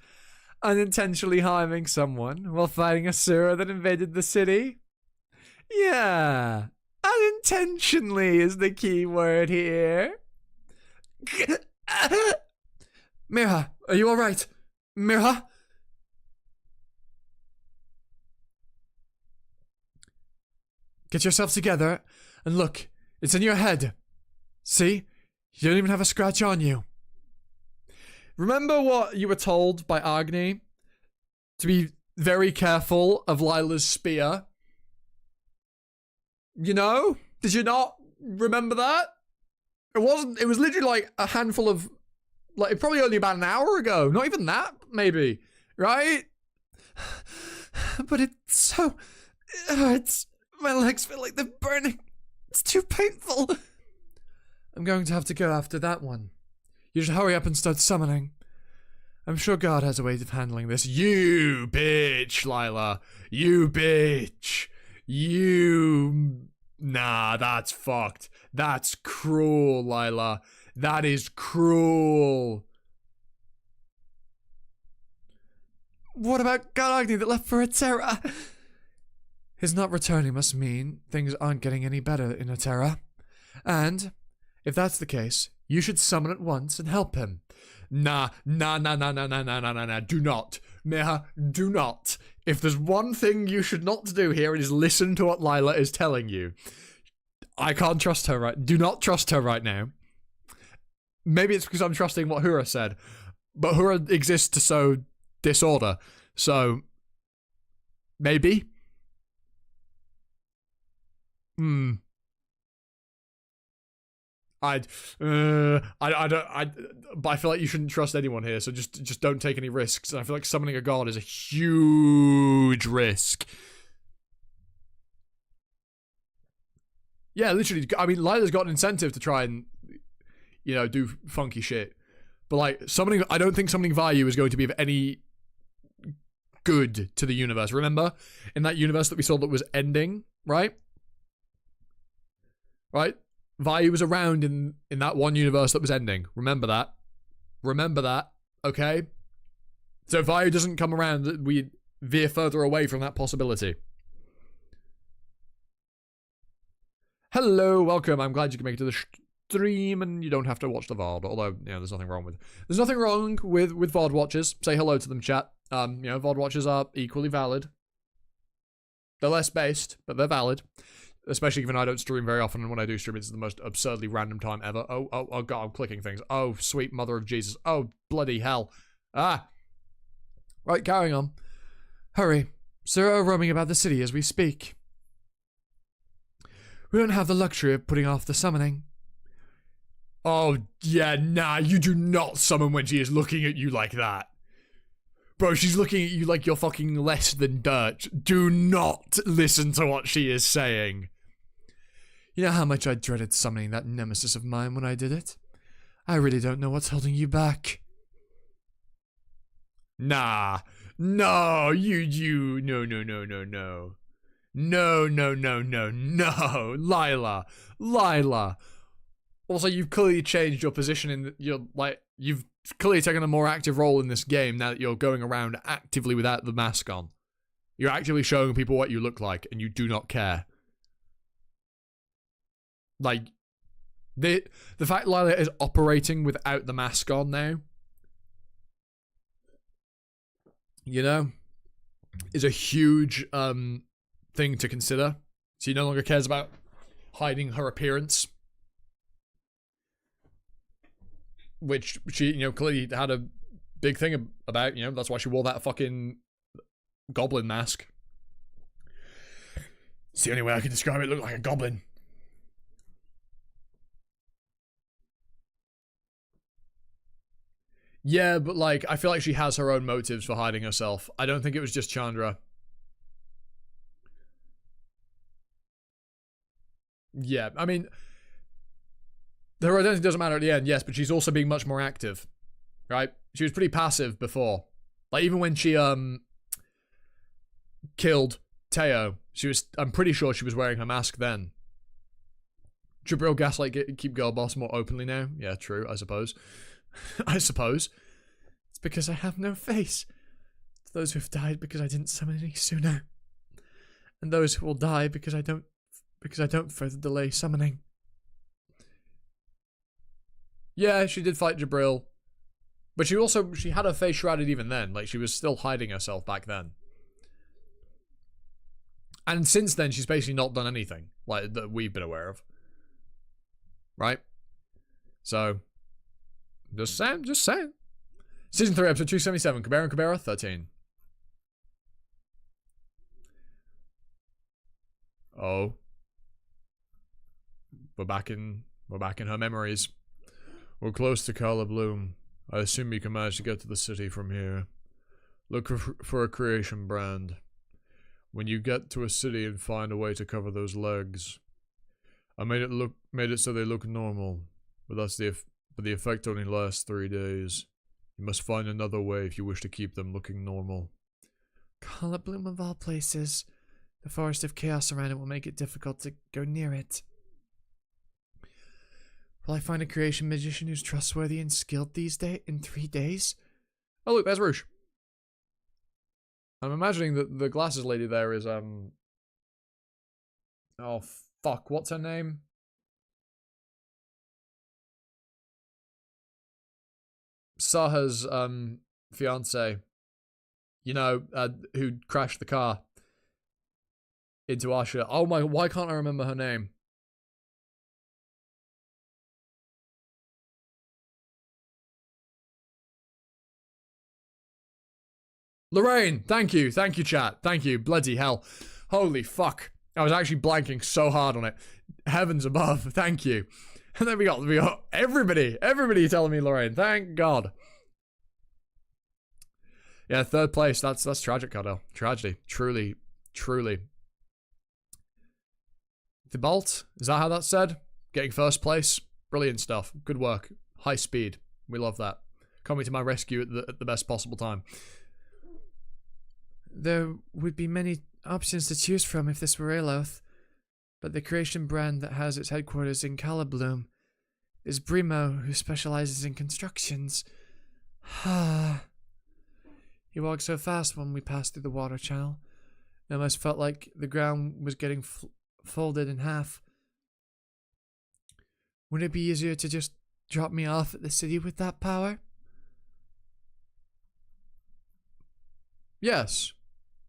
unintentionally harming someone while fighting a Sura that invaded the city? Yeah, unintentionally is the key word here. Mirha, are you alright? Mirha? Get yourself together and look, it's in your head. See? You don't even have a scratch on you. Remember what you were told by Agni? To be very careful of Lila's spear. You know? Did you not remember that? It was literally like a handful of, probably only about an hour ago. Not even that, maybe. Right? But it's so... It hurts. My legs feel like they're burning. It's too painful. I'm going to have to go after that one. You should hurry up and start summoning. I'm sure God has a way of handling this. You bitch, Lila. You bitch. You... Nah, that's fucked. That's cruel, Lila. That is cruel. What about God Agni that left for Atera? His not returning must mean things aren't getting any better in Atera. And, if that's the case, you should summon at once and help him. Nah. Do not. Meha, do not. If there's one thing you should not do here, it is listen to what Lila is telling you. I can't trust her do not trust her right now. Maybe it's because I'm trusting what Hura said. But Hura exists to sow disorder. So, maybe? But I feel like you shouldn't trust anyone here, so just don't take any risks. And I feel like summoning a god is a huge risk. Yeah, literally, I mean, Lila's got an incentive to try and, you know, do funky shit. But, like, I don't think summoning Vayu is going to be of any good to the universe. Remember? In that universe that we saw that was ending, right? Right? Vayu was around in that one universe that was ending. Remember that. Remember that, okay? So if Vayu doesn't come around, we veer further away from that possibility. Hello, welcome. I'm glad you can make it to the stream and you don't have to watch the VOD, although, you know, there's nothing wrong with VOD watchers. Say hello to them, chat. You know, VOD watchers are equally valid. They're less based, but they're valid. Especially given I don't stream very often, and when I do stream, it's the most absurdly random time ever. Oh god, I'm clicking things. Oh, sweet mother of Jesus. Oh, bloody hell. Ah. Right, carrying on. Hurry. Sir are roaming about the city as we speak. We don't have the luxury of putting off the summoning. Oh, yeah, nah, you do not summon when she is looking at you like that. Bro, she's looking at you like you're fucking less than dirt. Do not listen to what she is saying. You know how much I dreaded summoning that nemesis of mine when I did it? I really don't know what's holding you back. Nah. No, no. No. Lila. Also, you've clearly changed your position you've clearly taken a more active role in this game now that you're going around actively without the mask on. You're actively showing people what you look like, and you do not care. Like, the fact Lila is operating without the mask on now, you know, is a huge thing to consider. She no longer cares about hiding her appearance, which she, you know, clearly had a big thing about, you know, that's why she wore that fucking goblin mask. It's the only way I can describe it, looked like a goblin. Yeah, but, like, I feel like she has her own motives for hiding herself. I don't think it was just Chandra. Yeah, I mean, her identity doesn't matter at the end, yes, but she's also being much more active, right? She was pretty passive before. Like, even when she, killed Teo, I'm pretty sure she was wearing her mask then. Jabril gaslight keep girl boss more openly now? Yeah, true, I suppose. I suppose. It's because I have no face. It's those who have died because I didn't summon any sooner. And those who will die because I don't further delay summoning. Yeah, she did fight Jabril. But she had her face shrouded even then. Like, she was still hiding herself back then. And since then, she's basically not done anything, like, that we've been aware of. Right? So, just saying. Season 3, episode 277, Kubera and Kubera, 13. Oh. We're back in her memories. We're close to Carla Bloom. I assume you can manage to get to the city from here. Look for a creation brand. When you get to a city and find a way to cover those legs. I made it so they look normal, but the effect only lasts 3 days. You must find another way if you wish to keep them looking normal. Call it Bloom of all places. The forest of chaos around it will make it difficult to go near it. Will I find a creation magician who's trustworthy and skilled in 3 days? Oh look, there's Rouge. I'm imagining that the glasses lady there is oh fuck, what's her name? Saha's fiance. You know, who crashed the car into Asha. Oh my, why can't I remember her name? Lorraine, thank you, chat, thank you, bloody hell. Holy fuck, I was actually blanking so hard on it. Heavens above, thank you. And then we got everybody telling me Lorraine, thank God. Yeah, 3rd place, that's tragic, Cardell. Tragedy, truly. The Bolt, is that how that's said? Getting 1st place, brilliant stuff, good work, high speed, we love that. Coming to my rescue at the best possible time. There would be many options to choose from if this were Aloth, but the creation brand that has its headquarters in Calibloom is Brimo, who specializes in constructions. He walked so fast when we passed through the water channel. It almost felt like the ground was getting folded in half. Wouldn't it be easier to just drop me off at the city with that power? Yes.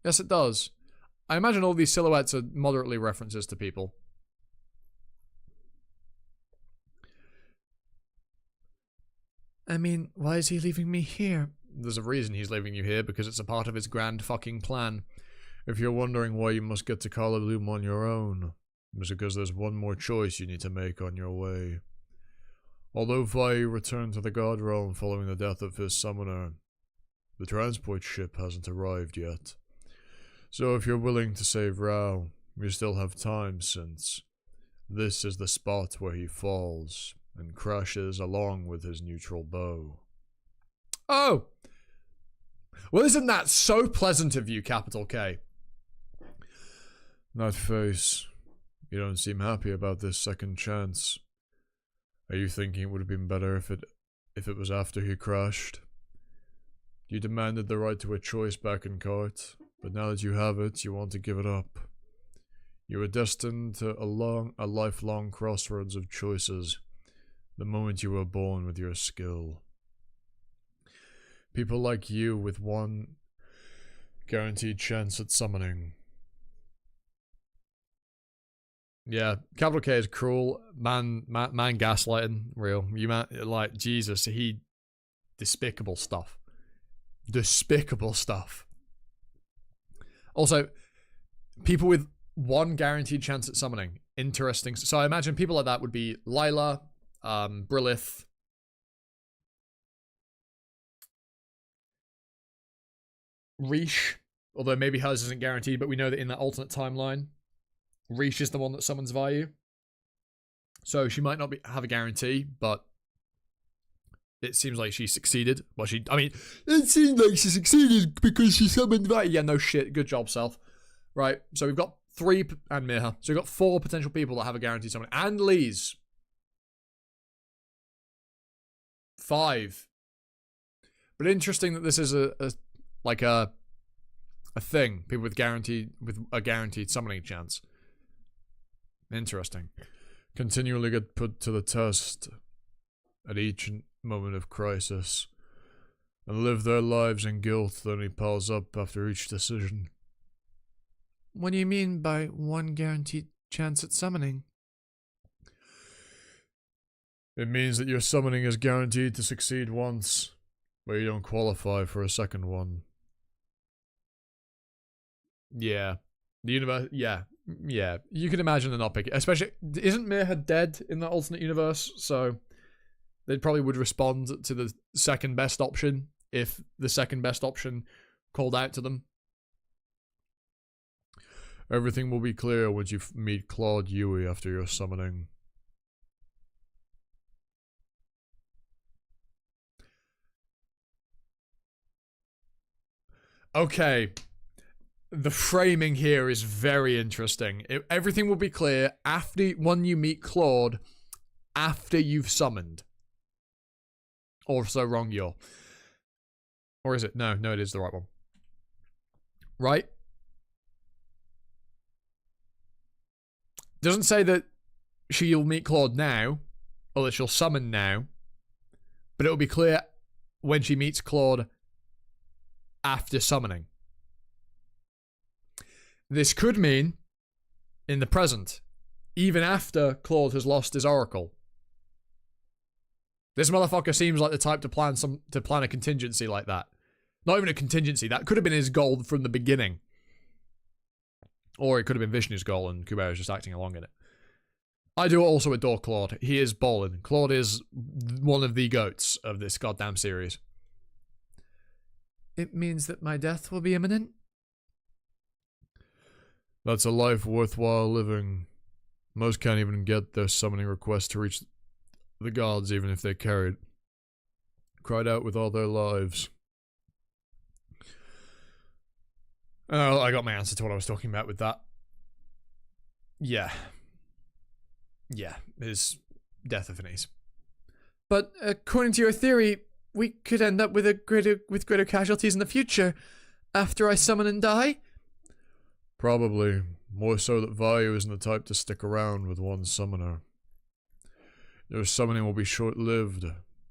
Yes, it does. I imagine all these silhouettes are moderately references to people. I mean, why is he leaving me here? There's a reason he's leaving you here, because it's a part of his grand fucking plan. If you're wondering why you must get to Calibloom on your own, it's because there's one more choice you need to make on your way. Although Vi returned to the God Realm following the death of his summoner, the transport ship hasn't arrived yet. So if you're willing to save Rao, you still have time, since this is the spot where he falls and crashes along with his neutral bow. Oh! Well, isn't that so pleasant of you, Capital K? That face. You don't seem happy about this second chance. Are you thinking it would have been better if it was after he crashed? You demanded the right to a choice back in court, but now that you have it, you want to give it up. You were destined to a lifelong crossroads of choices, the moment you were born with your skill. People like you with one guaranteed chance at summoning. Yeah, Capital K is cruel. Man gaslighting, real. You man, like, Jesus, he... Despicable stuff. Despicable stuff. Also, people with one guaranteed chance at summoning. Interesting. So I imagine people like that would be Lila, Brilith, Reesh, although maybe hers isn't guaranteed, but we know that in that alternate timeline, Reesh is the one that summons Vayu. So she might not have a guarantee, but it seems like she succeeded. Well, it seems like she succeeded because she summoned Vayu. Yeah, no shit. Good job, Self. Right, so we've got 3, and Mirha. So we've got 4 potential people that have a guaranteed summon. And Lee's. 5. But interesting that this is a thing. People with a guaranteed summoning chance. Interesting. Continually get put to the test at each moment of crisis, and live their lives in guilt that only piles up after each decision. What do you mean by one guaranteed chance at summoning? It means that your summoning is guaranteed to succeed once, but you don't qualify for a second one. Yeah. The universe, yeah. You can imagine they're not picking, especially, isn't Mirha dead in that alternate universe? So they probably would respond to the second best option if the second best option called out to them. Everything will be clear once you meet Claude Yui after your summoning. Okay. The framing here is very interesting. Everything will be clear after when you meet Claude, after you've summoned. Also wrong, Yor. Or is it? No, it is the right one. Right? Doesn't say that she'll meet Claude now, or that she'll summon now, but it'll be clear when she meets Claude after summoning. This could mean in the present, even after Claude has lost his oracle. This motherfucker seems like the type to plan a contingency like that. Not even a contingency, that could have been his goal from the beginning. Or it could have been Vishnu's goal and Kubera is just acting along in it. I do also adore Claude. He is ballin'. Claude is one of the goats of this goddamn series. It means that my death will be imminent? That's a life worthwhile living. Most can't even get their summoning request to reach the gods even if they cried out with all their lives. Oh, I got my answer to what I was talking about with that. Yeah. Yeah, his death of Anise. But according to your theory, we could end up with greater casualties in the future after I summon and die? Probably. More so that Vayu isn't the type to stick around with one summoner. Your summoning will be short-lived.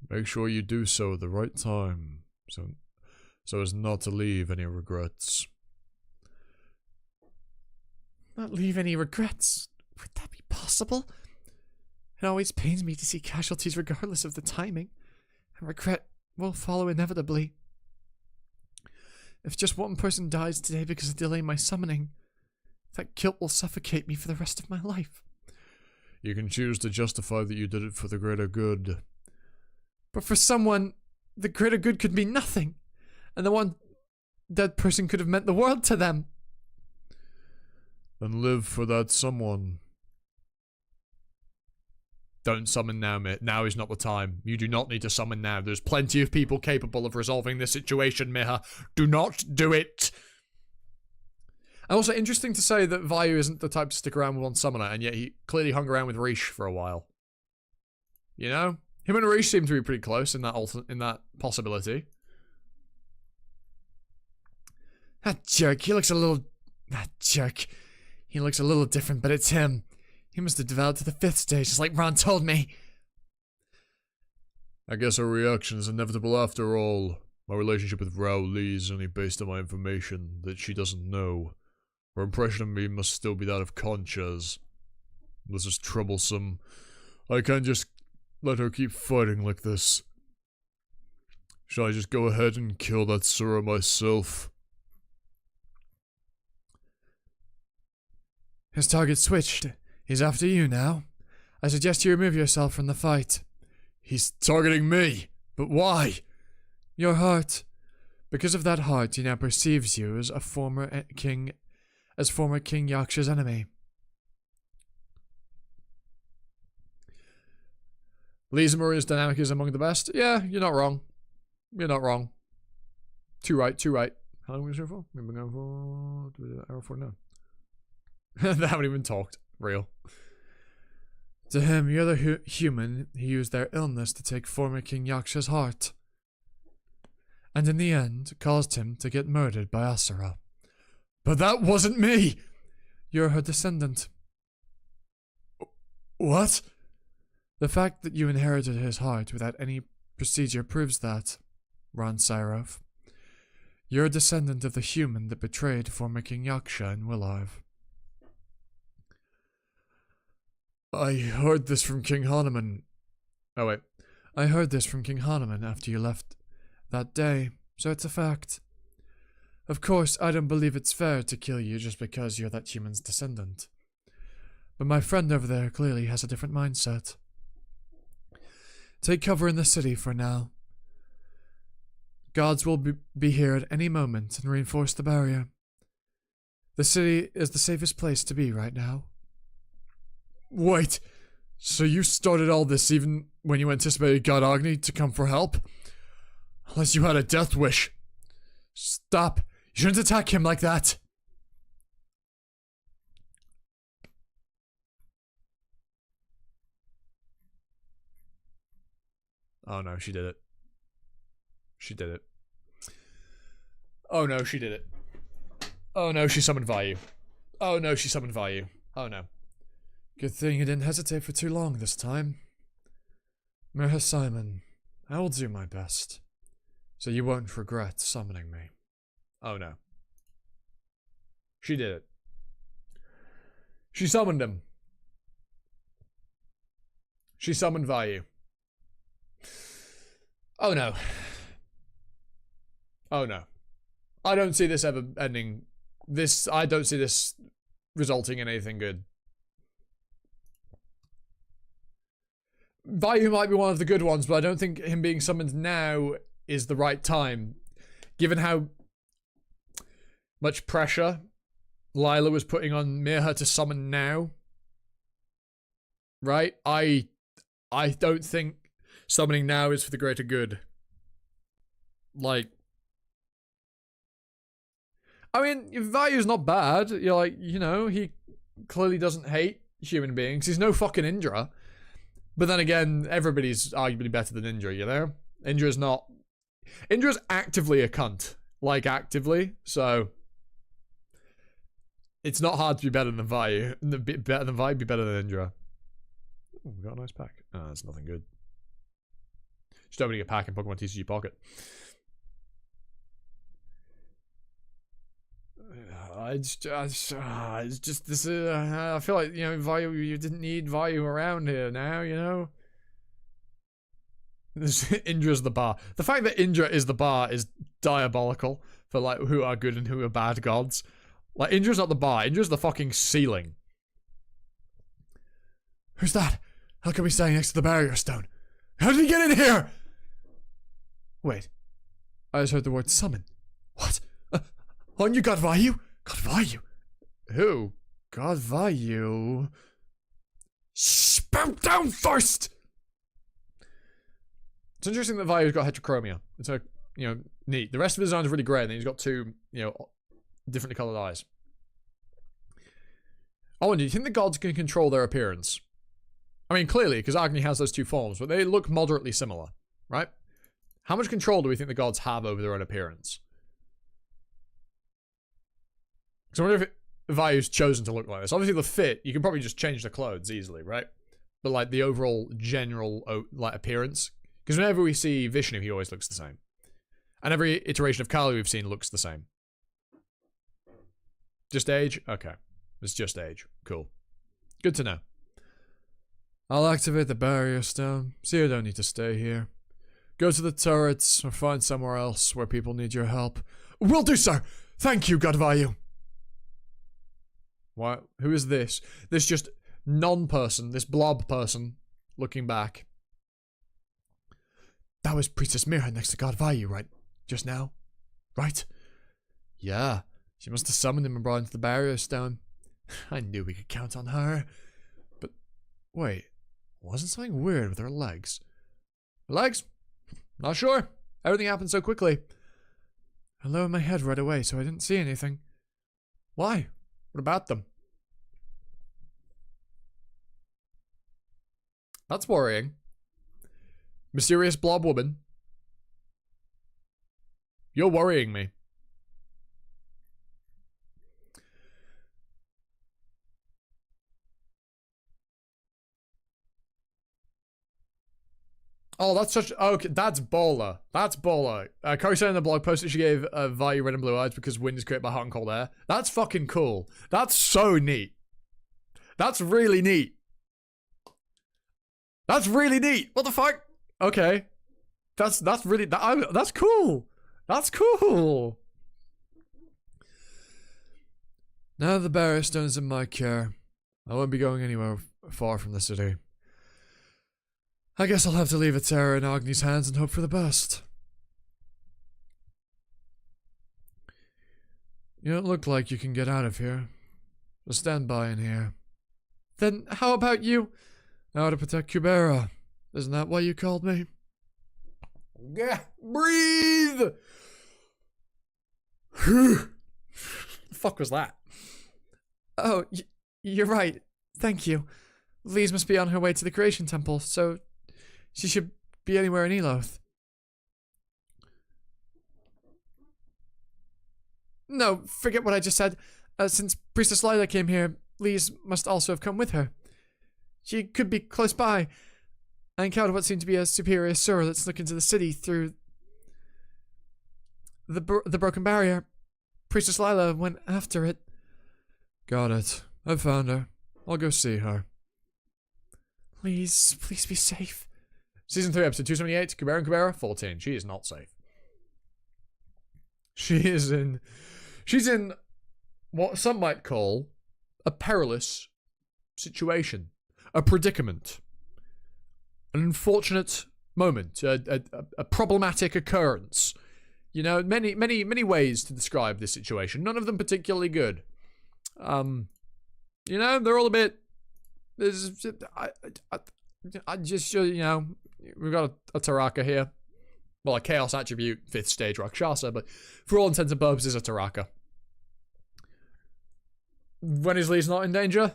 Make sure you do so at the right time, so as not to leave any regrets. Not leave any regrets? Would that be possible? It always pains me to see casualties regardless of the timing, and regret will follow inevitably. If just one person dies today because of delaying my summoning, that guilt will suffocate me for the rest of my life. You can choose to justify that you did it for the greater good. But for someone, the greater good could mean nothing, and the one dead person could have meant the world to them. Then live for that someone. Don't summon now, mate. Now is not the time. You do not need to summon now. There's plenty of people capable of resolving this situation, Miha. Do not do it. Also, interesting to say that Vayu isn't the type to stick around with one summoner, and yet he clearly hung around with Rish for a while. You know? Him and Rish seem to be pretty close in that possibility. That jerk, That jerk. He looks a little different, but it's him. He must have developed to the 5th stage, just like Ron told me. I guess her reaction is inevitable after all. My relationship with Rao Li is only based on my information that she doesn't know. Her impression of me must still be that of Concha's. This is troublesome. I can't just let her keep fighting like this. Shall I just go ahead and kill that Sura myself? His target switched. He's after you now. I suggest you remove yourself from the fight. He's targeting me, but why? Your heart. Because of that heart, he now perceives you as former King Yaksha's enemy. Lisa Maria's dynamic is among the best. Yeah, you're not wrong. You're not wrong. Too right. How long was it for? We've been going for hour 4 now. They haven't even talked. Real. To him, you're the human who used their illness to take former King Yaksha's heart. And in the end, caused him to get murdered by Asura. But that wasn't me! You're her descendant. What? The fact that you inherited his heart without any procedure proves that, Ron Syrov. You're a descendant of the human that betrayed former King Yaksha in Willarv. I heard this from King Hanuman. Oh, wait. I heard this from King Hanuman after you left that day, so it's a fact. Of course, I don't believe it's fair to kill you just because you're that human's descendant. But my friend over there clearly has a different mindset. Take cover in the city for now. Gods will be here at any moment and reinforce the barrier. The city is the safest place to be right now. Wait, so you started all this even when you anticipated God Agni to come for help? Unless you had a death wish. Stop. You shouldn't attack him like that. Oh no, she did it. She did it. Oh no, she did it. Oh no, she summoned Vayu. Oh no, she summoned Vayu. Oh no. Good thing you didn't hesitate for too long this time. Mirha Simon, I will do my best, so you won't regret summoning me. Oh no. She did it. She summoned him. She summoned Vayu. Oh no. Oh no. I don't see this ever ending. I don't see this resulting in anything good. Vayu might be one of the good ones, but I don't think him being summoned now is the right time. Given how much pressure Lila was putting on Mirha to summon now. Right? I don't think summoning now is for the greater good. Like, I mean, Vayu's not bad. You're like, you know, he clearly doesn't hate human beings. He's no fucking Indra. But then again, everybody's arguably better than Indra, you know? Indra's actively a cunt. Like, actively. So, it's not hard to be better than Vayu. Better than Vayu, be better than Indra. Ooh, we got a nice pack. Oh, that's nothing good. Just opening a pack in Pokemon TCG Pocket. I feel like, you know, Vayu, you didn't need Vayu around here now, you know? Indra's the bar. The fact that Indra is the bar is diabolical for, like, who are good and who are bad gods. Like, Indra's not the bar. Indra's the fucking ceiling. Who's that? How can we stay next to the barrier stone? How did he get in here? Wait. I just heard the word summon. What? On you got Vayu? God Vayu? Who? God Vayu? Spout down first! It's interesting that Vayu's got heterochromia. It's like, you know, neat. The rest of his design is really grey, and then he's got two, you know, differently coloured eyes. Oh, and do you think the gods can control their appearance? I mean, clearly, because Agni has those two forms, but they look moderately similar, right? How much control do we think the gods have over their own appearance? So I wonder if Vayu's chosen to look like this. Obviously, the fit, you can probably just change the clothes easily, right? But, like, the overall general, like, appearance. Because whenever we see Vishnu, he always looks the same. And every iteration of Kali we've seen looks the same. Just age? Okay. It's just age. Cool. Good to know. I'll activate the barrier stone, so you don't need to stay here. Go to the turrets, or find somewhere else where people need your help. Will do, sir! Thank you, God Vayu! What? Who is this? This just non-person, this blob person, looking back. That was Priestess Mirha next to God Vayu, right? Just now? Right? Yeah. She must have summoned him and brought him to the barrier stone. I knew we could count on her. But, wait. Wasn't something weird with her legs? Her legs? Not sure. Everything happened so quickly. I lowered my head right away, so I didn't see anything. Why? What about them? That's worrying. Mysterious blob woman. You're worrying me. Oh, that's such... Okay, that's baller. That's baller. Cory said in the blog post that she gave Vayu red and blue eyes because wind is created by hot and cold air. That's fucking cool. That's so neat. That's really neat. That's really neat. What the fuck? Okay. That's really... that's cool. That's cool. Now the barrier stone is in my care. I won't be going anywhere far from the city. I guess I'll have to leave it Terra in Agni's hands and hope for the best. You don't look like you can get out of here. Just stand by in here. Then how about you? Now to protect Kubera. Isn't that why you called me? Yeah, breathe! The fuck was that? Oh, you're right. Thank you. Lise must be on her way to the Creation Temple, so she should be anywhere in Eloth. No, forget what I just said. Since Priestess Lila came here, Lise must also have come with her. She could be close by. I encountered what seemed to be a superior sewer that's looking into the city through the broken barrier. Priestess Lila went after it. Got it. I've found her. I'll go see her. Please be safe. Season 3, episode 278, Kubera and Kubera, 14. She is not safe. She's in what some might call a perilous situation. A predicament. An unfortunate moment. A problematic occurrence. You know, many ways to describe this situation. None of them particularly good. You know, they're all a bit... I just, you know, we've got a Taraka here. Well, a Chaos Attribute, 5th stage Rakshasa, but for all intents and purposes, a Taraka. When is Lise not in danger?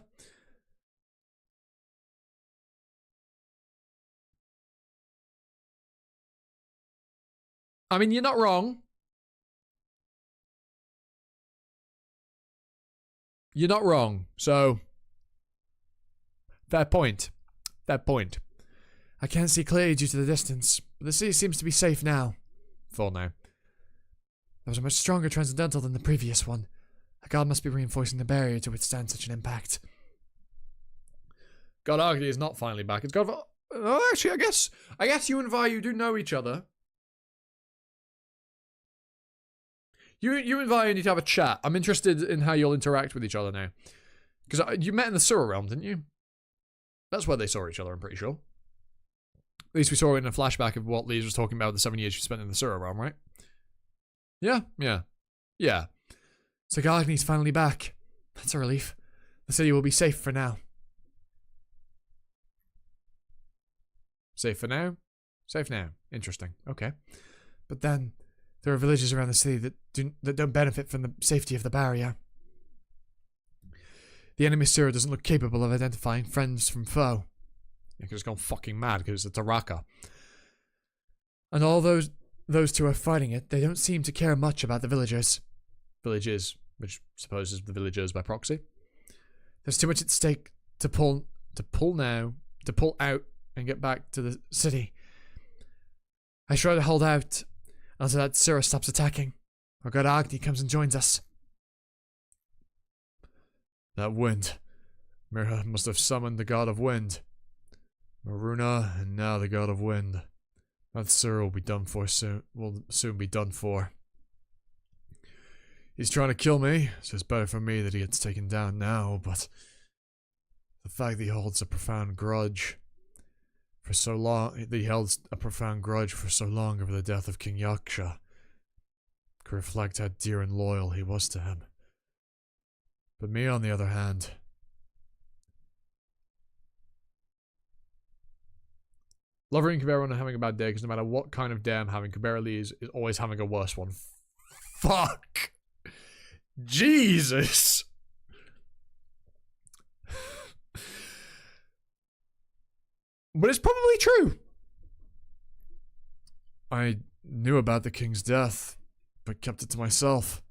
I mean, you're not wrong. You're not wrong, so... Fair point. Fair point. I can't see clearly due to the distance, but the city seems to be safe now. For now. That was a much stronger transcendental than the previous one. A god must be reinforcing the barrier to withstand such an impact. God Agni is not finally back. It's God... Oh, actually, I guess you and Vayu do know each other. You and Vayu need to have a chat. I'm interested in how you'll interact with each other now. Because you met in the sewer realm, didn't you? That's where they saw each other, I'm pretty sure. At least we saw it in a flashback of what Lise was talking about the 7 years she spent in the sewer realm, right? Yeah. So Gargany's finally back. That's a relief. The city will be safe for now. Safe for now? Safe now. Interesting. Okay. But then, there are villages around the city that don't benefit from the safety of the barrier. The enemy sewer doesn't look capable of identifying friends from foe. Yeah, because it's gone fucking mad because it's a Taraka. And all those two are fighting it, they don't seem to care much about the villagers. Villagers, which supposes the villagers by proxy. There's too much at stake to pull out and get back to the city. I try to hold out until that sewer stops attacking, or God Agni comes and joins us. That wind. Mirha must have summoned the god of wind. Maruna, and now the god of wind. That sewer will be done for soon. Will soon be done for. He's trying to kill me, so it's better for me that he gets taken down now, but the fact that he holds a profound grudge for so long, over the death of King Yaksha could reflect how dear and loyal he was to him. But me, on the other hand, Lover and Kubera are having a bad day because no matter what kind of day I'm having, Kubera Lise is always having a worse one. Fuck! Jesus! But it's probably true. I knew about the king's death, but kept it to myself,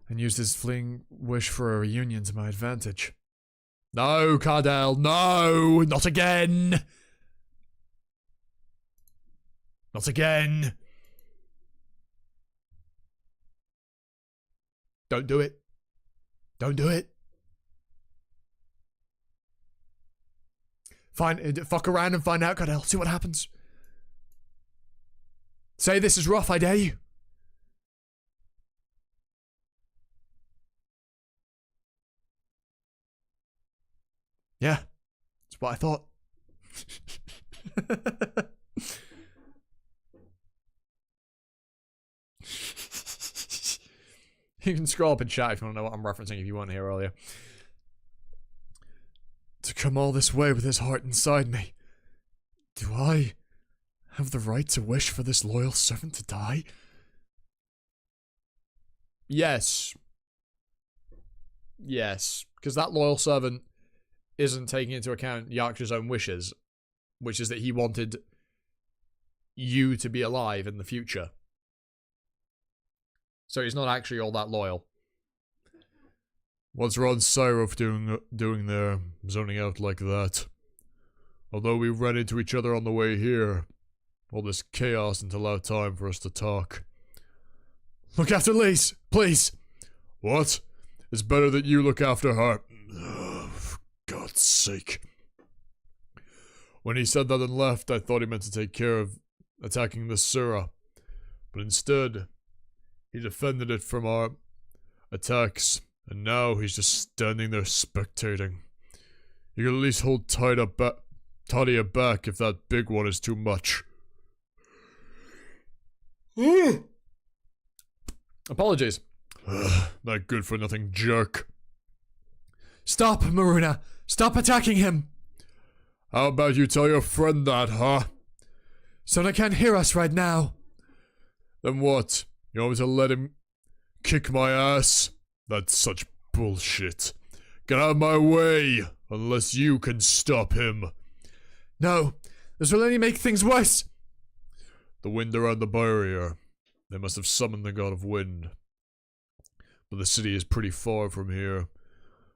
and used his fleeting wish for a reunion to my advantage. No, Cardell, no! Not again! Not again! Don't do it. Don't do it. Fuck around and find out, Cardell. See what happens. Say this is rough, I dare you. Yeah, that's what I thought. You can scroll up in chat if you want to know what I'm referencing if you weren't here earlier. To come all this way with his heart inside me. Do I have the right to wish for this loyal servant to die? Yes. Yes. Because that loyal servant isn't taking into account Yaksha's own wishes, which is that he wanted you to be alive in the future. So he's not actually all that loyal. What's Ron Syrup doing there, zoning out like that? Although we ran into each other on the way here, all this chaos didn't allow time for us to talk. Look after Lise, please. What? It's better that you look after her. Oh, for God's sake. When he said that and left, I thought he meant to take care of attacking the Surah. But instead, he defended it from our attacks, and now he's just standing there spectating. You can at least hold Tadia back if that big one is too much. Apologies. That good-for-nothing jerk. Stop, Maruna. Stop attacking him. How about you tell your friend that, huh? Sona can't hear us right now. Then what? You want me to let him kick my ass? That's such bullshit. Get out of my way, unless you can stop him. No, this will only make things worse. The wind around the barrier. They must have summoned the god of wind. But the city is pretty far from here.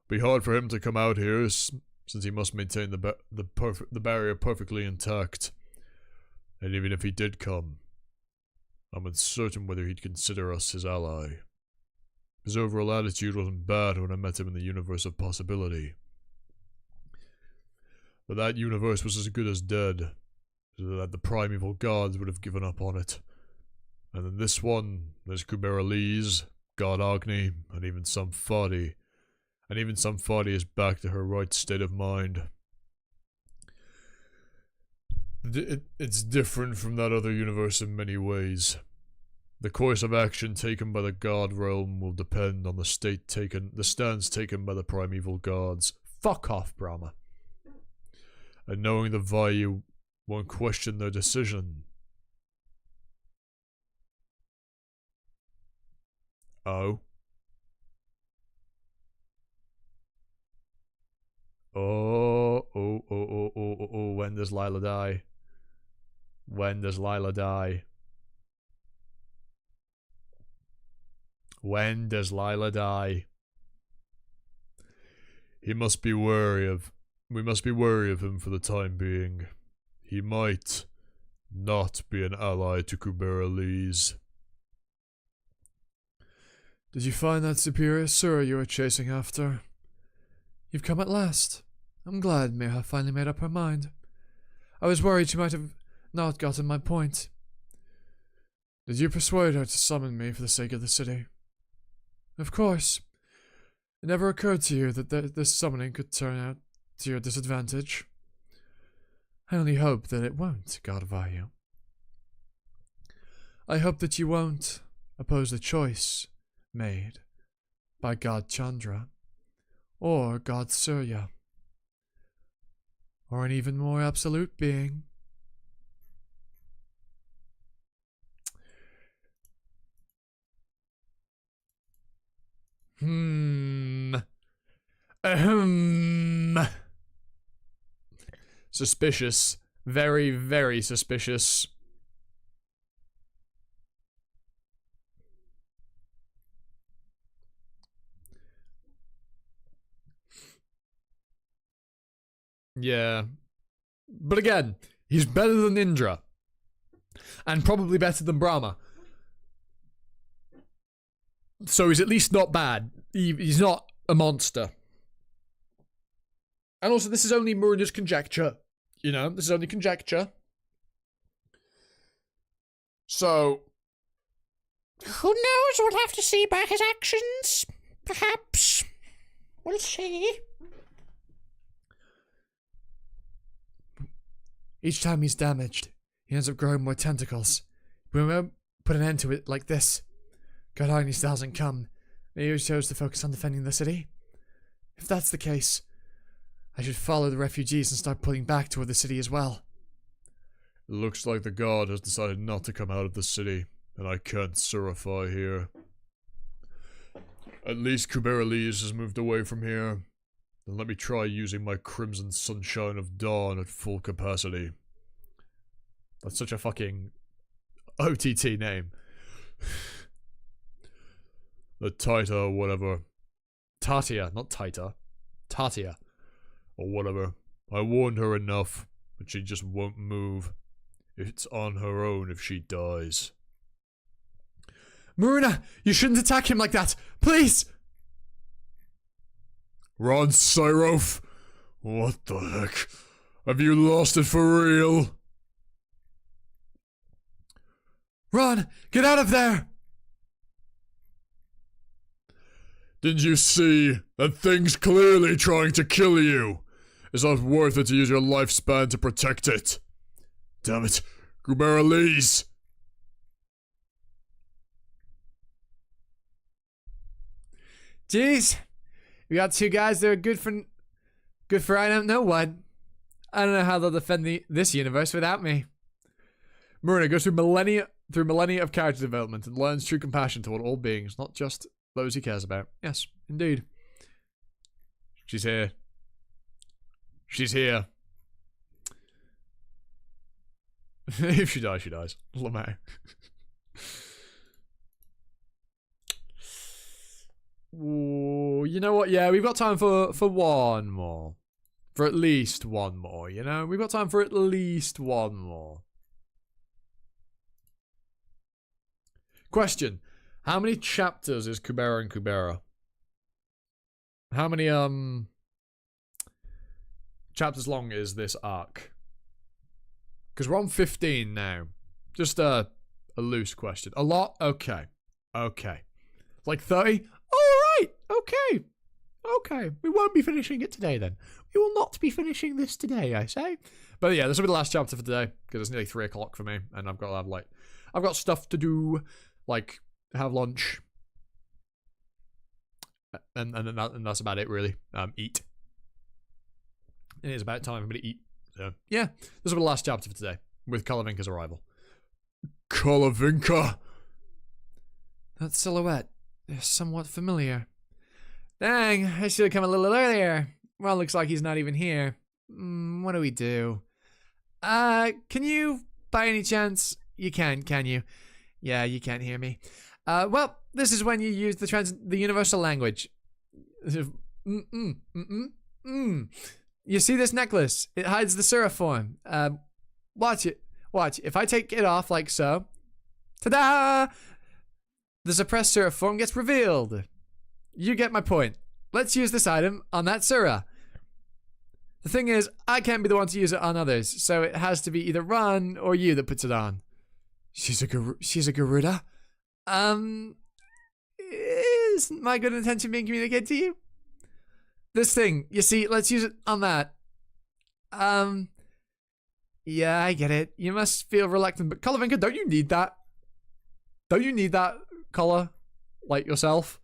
Be hard for him to come out here, since he must maintain the barrier perfectly intact. And even if he did come, I'm uncertain whether he'd consider us his ally. His overall attitude wasn't bad when I met him in the universe of possibility. But that universe was as good as dead, so that the primeval gods would have given up on it. And in this one, there's Kubera Lise, God Agni, and even some Fadi. And even some Fadi is back to her right state of mind. It's different from that other universe in many ways. The course of action taken by the god realm will depend on the stance taken by the primeval gods. Fuck off, Brahma. And knowing the value won't question their decision. Oh? Oh, when does Lila die? When does Lila die? When does Lila die? We must be wary of him for the time being. He might not be an ally to Kubera Lise. Did you find that superior Sura you were chasing after? You've come at last. I'm glad Mirha finally made up her mind. I was worried she might have not gotten my point. Did you persuade her to summon me for the sake of the city? Of course. It never occurred to you that this summoning could turn out to your disadvantage. I only hope that it won't, God Vayu. I hope that you won't oppose the choice made by God Chandra, or God Surya, or an even more absolute being. Suspicious. Very, very suspicious. Yeah. But again, he's better than Indra. And probably better than Brahma. So he's at least not bad. He's not a monster. And also, this is only Muruna's conjecture. You know, this is only conjecture. So, who knows? We'll have to see by his actions. Perhaps. We'll see. Each time he's damaged, he ends up growing more tentacles. We won't put an end to it like this. God Agnes doesn't come, You chose to focus on defending the city. If that's the case, I should follow the refugees and start pulling back toward the city as well. It looks like the god has decided not to come out of the city, and I can't surify here. At least Kubera has moved away from here. Then let me try using my Crimson Sunshine of Dawn at full capacity. That's such a fucking OTT name. The Tita or whatever. Tatia, not Tita. Tatia. Or whatever. I warned her enough, but she just won't move. It's on her own if she dies. Maruna, you shouldn't attack him like that! Please! Ron Syrof? What the heck? Have you lost it for real? Ron, get out of there! Didn't you see? That thing's clearly trying to kill you. It's not worth it to use your lifespan to protect it. Damn it. Kubera. Jeez. We got two guys that are good for I don't know what. I don't know how they'll defend this universe without me. Maruna goes through millennia of character development and learns true compassion toward all beings, not just those he cares about. Yes, indeed. She's here. She's here. If she dies, she dies. LeMay. Ooh, you know what? Yeah, we've got time for one more. For at least one more, you know? We've got time for at least one more. Question. How many chapters is Kubera and Kubera? How many, chapters long is this arc? Because we're on 15 now. Just a loose question. A lot? Okay. Okay. Like 30? Alright! Okay. Okay. We won't be finishing it today then. We will not be finishing this today, I say. But yeah, this will be the last chapter for today. Because it's nearly 3 o'clock for me. And I've got to have, like... I've got stuff to do. Like, have lunch. And that's about it, really. Eat. It is about time for me to eat. So, yeah. This will be the last chapter for today. With Kalavinka's arrival. Kalavinka? That silhouette is somewhat familiar. Dang, I should have come a little earlier. Well, looks like he's not even here. What do we do? Can you, by any chance... You can you? Yeah, you can't hear me. Well, this is when you use the universal language. You see this necklace? It hides the Sura form. Watch it. Watch. If I take it off like so, ta-da! The suppressed Sura form gets revealed. You get my point. Let's use this item on that Sura. The thing is, I can't be the one to use it on others, so it has to be either Ron or you that puts it on. She's a Garuda? Is my good intention being communicated to you? This thing, you see, let's use it on that. Yeah, I get it. You must feel reluctant, but Kalavinka, don't you need that? Don't you need that color? Like yourself?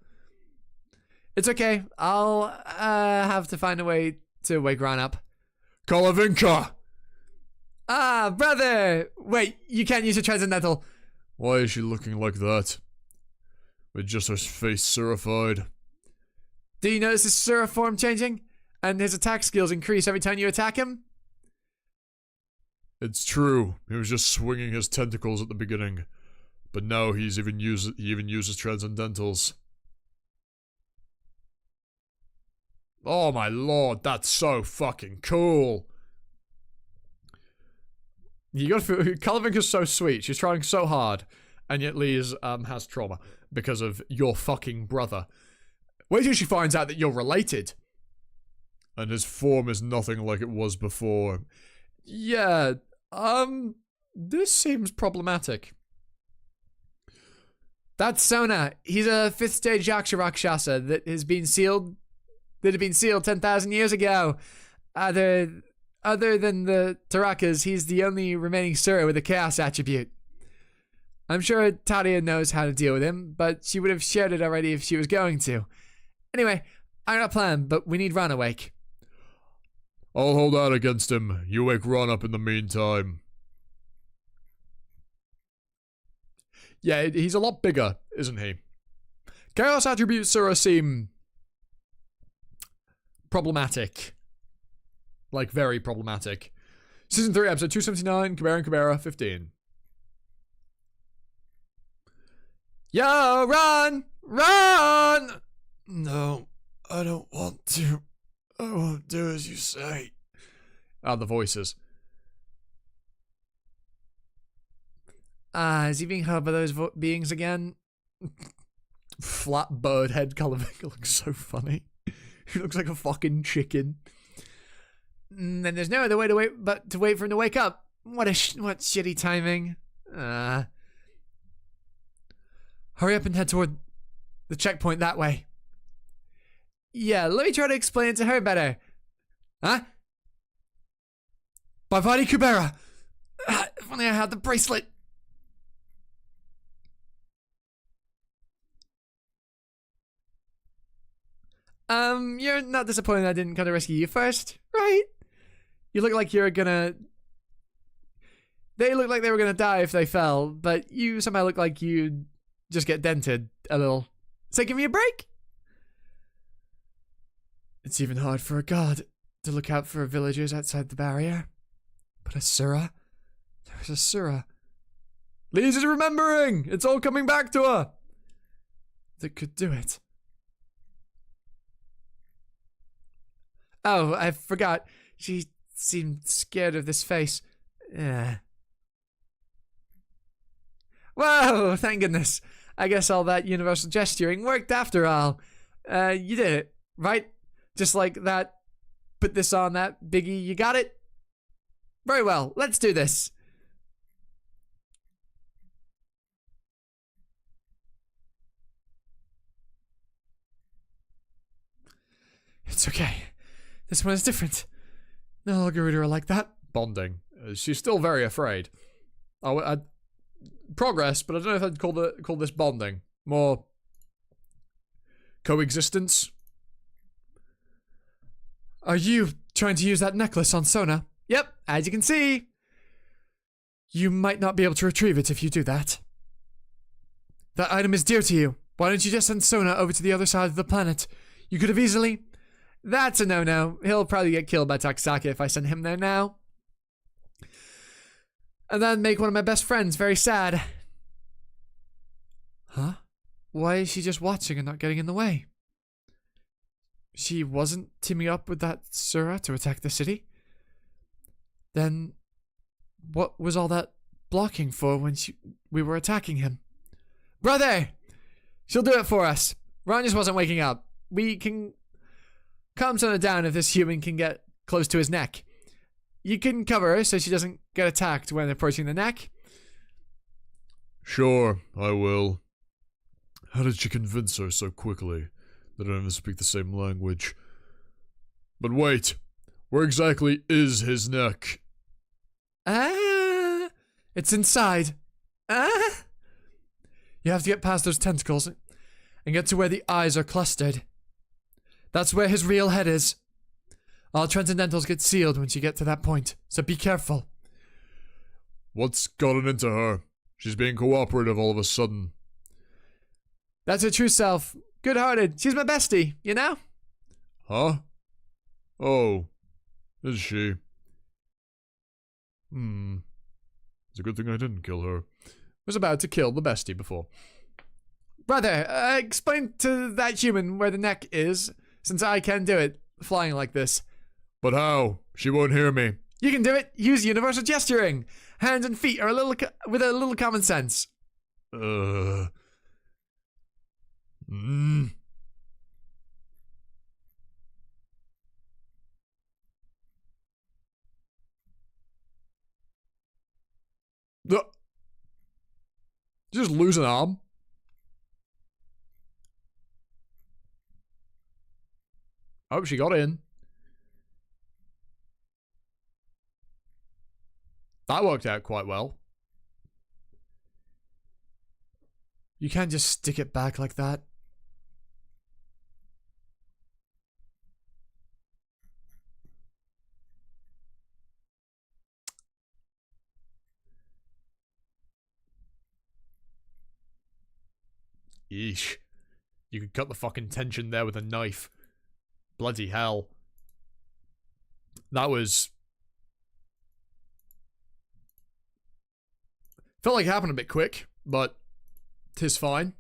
It's okay. I'll have to find a way to wake Ron up. Kalavinka! Ah, brother! Wait, you can't use a transcendental. Why is she looking like that? With just her face surified. Do you notice his Sura form changing? And his attack skills increase every time you attack him? It's true. He was just swinging his tentacles at the beginning. But now he even uses transcendentals. Oh my lord, that's so fucking cool. You gotta feel, Kalavinka's so sweet, she's trying so hard, and yet Liz has trauma because of your fucking brother. Wait till she finds out that you're related. And his form is nothing like it was before. Yeah, this seems problematic. That's Sona. He's a 5th stage Yaksha Rakshasa that had been sealed 10,000 years ago. Other than the Tarakas, he's the only remaining Sura with a Chaos attribute. I'm sure Tadia knows how to deal with him, but she would have shared it already if she was going to. Anyway, I got a plan, but we need Ron awake. I'll hold out against him. You wake Ron up in the meantime. Yeah, he's a lot bigger, isn't he? Chaos attributes Sura seem problematic. Like, very problematic. Season 3, episode 279, Kubera and Kubera, 15. Yo, run! Run! No, I don't want to. I won't do as you say. The voices. Is he being held by those beings again? Flat bird head color looks so funny. He looks like a fucking chicken. Then there's no other way to wait but to wait for him to wake up. What shitty timing. Hurry up and head toward the checkpoint that way. Yeah, let me try to explain it to her better. Huh? My body, Kubera. If only I had the bracelet. You're not disappointed I didn't come to rescue you first, right? You look like you're gonna... They look like they were gonna die if they fell, but you somehow look like you'd just get dented a little. So give me a break? It's even hard for a god to look out for villagers outside the barrier. But a Sura? There's a Sura. Lise is remembering! It's all coming back to her! That could do it. Oh, I forgot. She seemed scared of this face. Whoa, thank goodness. I guess all that universal gesturing worked after all. You did it, right? Just like that. Put this on that biggie. You got it? Very well. Let's do this. It's okay. This one is different. No longer are like that. Bonding. She's still very afraid. Progress, but I don't know if I'd call this bonding. More coexistence. Are you trying to use that necklace on Sona? Yep, as you can see. You might not be able to retrieve it if you do that. That item is dear to you. Why don't you just send Sona over to the other side of the planet? You could have easily... That's a no-no. He'll probably get killed by Taksaka if I send him there now. And then make one of my best friends very sad. Huh? Why is she just watching and not getting in the way? She wasn't teaming up with that Sura to attack the city? Then what was all that blocking for when we were attacking him? Brother! She'll do it for us. Ron just wasn't waking up. We can calm Sona down if this human can get close to his neck. You can cover her so she doesn't get attacked when approaching the neck. Sure, I will. How did she convince her so quickly? They don't even speak the same language. But wait, where exactly is his neck? It's inside. You have to get past those tentacles and get to where the eyes are clustered. That's where his real head is. All transcendentals get sealed once you get to that point, so be careful. What's gotten into her? She's being cooperative all of a sudden. That's her true self. Good-hearted. She's my bestie, you know? Huh? Oh. Is she? It's a good thing I didn't kill her. Was about to kill the bestie before. Brother, explain to that human where the neck is, since I can do it, flying like this. But how? She won't hear me. You can do it. Use universal gesturing. Hands and feet are with a little common sense. Just lose an arm? Oh, she got in. That worked out quite well. You can't just stick it back like that. Yeesh. You could cut the fucking tension there with a knife. Bloody hell. That was... Felt like it happened a bit quick, but 'tis fine.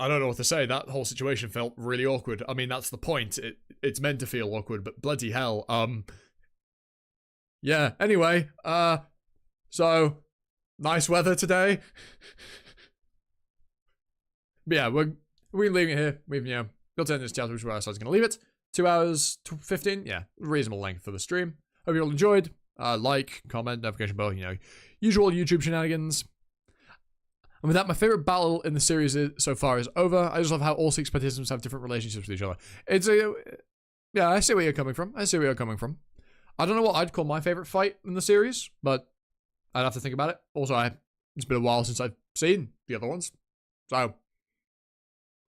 I don't know what to say. That whole situation felt really awkward. I mean, that's the point. It's meant to feel awkward, but bloody hell. Yeah, anyway, so, nice weather today. But yeah, we're leaving it here. We've, you know, built in this chapter, which is where I was going to leave it. 2 hours, 15, yeah, reasonable length for the stream. Hope you all enjoyed. Like, comment, notification bell, you know, usual YouTube shenanigans. And with that, my favorite battle in the series so far is over. I just love how all 6 participants have different relationships with each other. It's a... Yeah, I see where you're coming from. I don't know what I'd call my favorite fight in the series, but I'd have to think about it. Also, it's been a while since I've seen the other ones. So,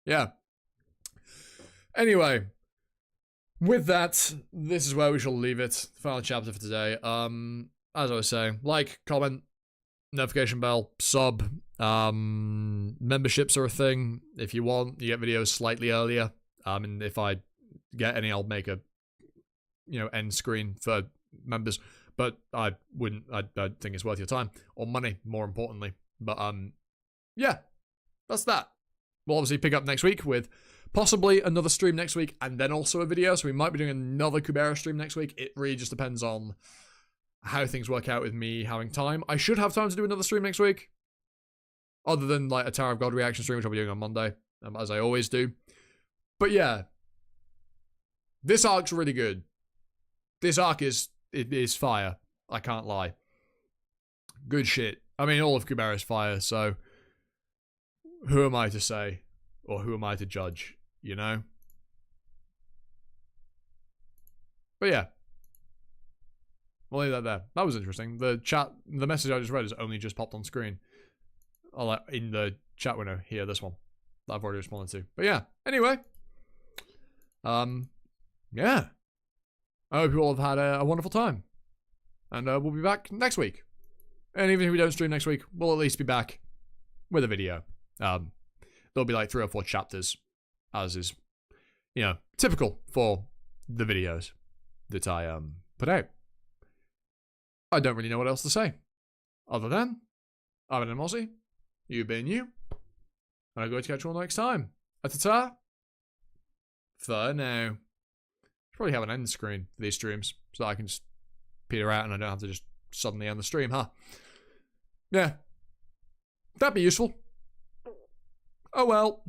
yeah. Anyway, with that, this is where we shall leave it. Final chapter for today. As I was saying, like, comment, notification bell, sub. Memberships are a thing. If you want, you get videos slightly earlier. And if I get any, I'll make a, you know, end screen for members. But I wouldn't. I think it's worth your time or money, more importantly. But yeah, that's that. We'll obviously pick up next week with possibly another stream next week, and then also a video. So we might be doing another Kubera stream next week. It really just depends on how things work out with me having time. I should have time to do another stream next week, other than like a Tower of God reaction stream, which I'll be doing on Monday, as I always do. But yeah, this arc's really good. This arc is fire. I can't lie. Good shit. I mean, all of Kubera is fire, so who am I to say? Or who am I to judge, you know? But yeah. We'll leave that there. That was interesting. The message I just read has only just popped on screen. In the chat window here, this one. That I've already responded to. But yeah, anyway. Yeah. I hope you all have had a wonderful time. And we'll be back next week. And even if we don't stream next week, we'll at least be back with a video. There'll be like 3 or 4 chapters, as is, you know, typical for the videos that I put out. I don't really know what else to say. Other than, I've been Mozzie, you've been you, and I'm going to catch you all next time. Ta-ta! For now. Probably have an end screen for these streams, so that I can just peter out and I don't have to just suddenly end the stream, huh? Yeah. That'd be useful. Oh well.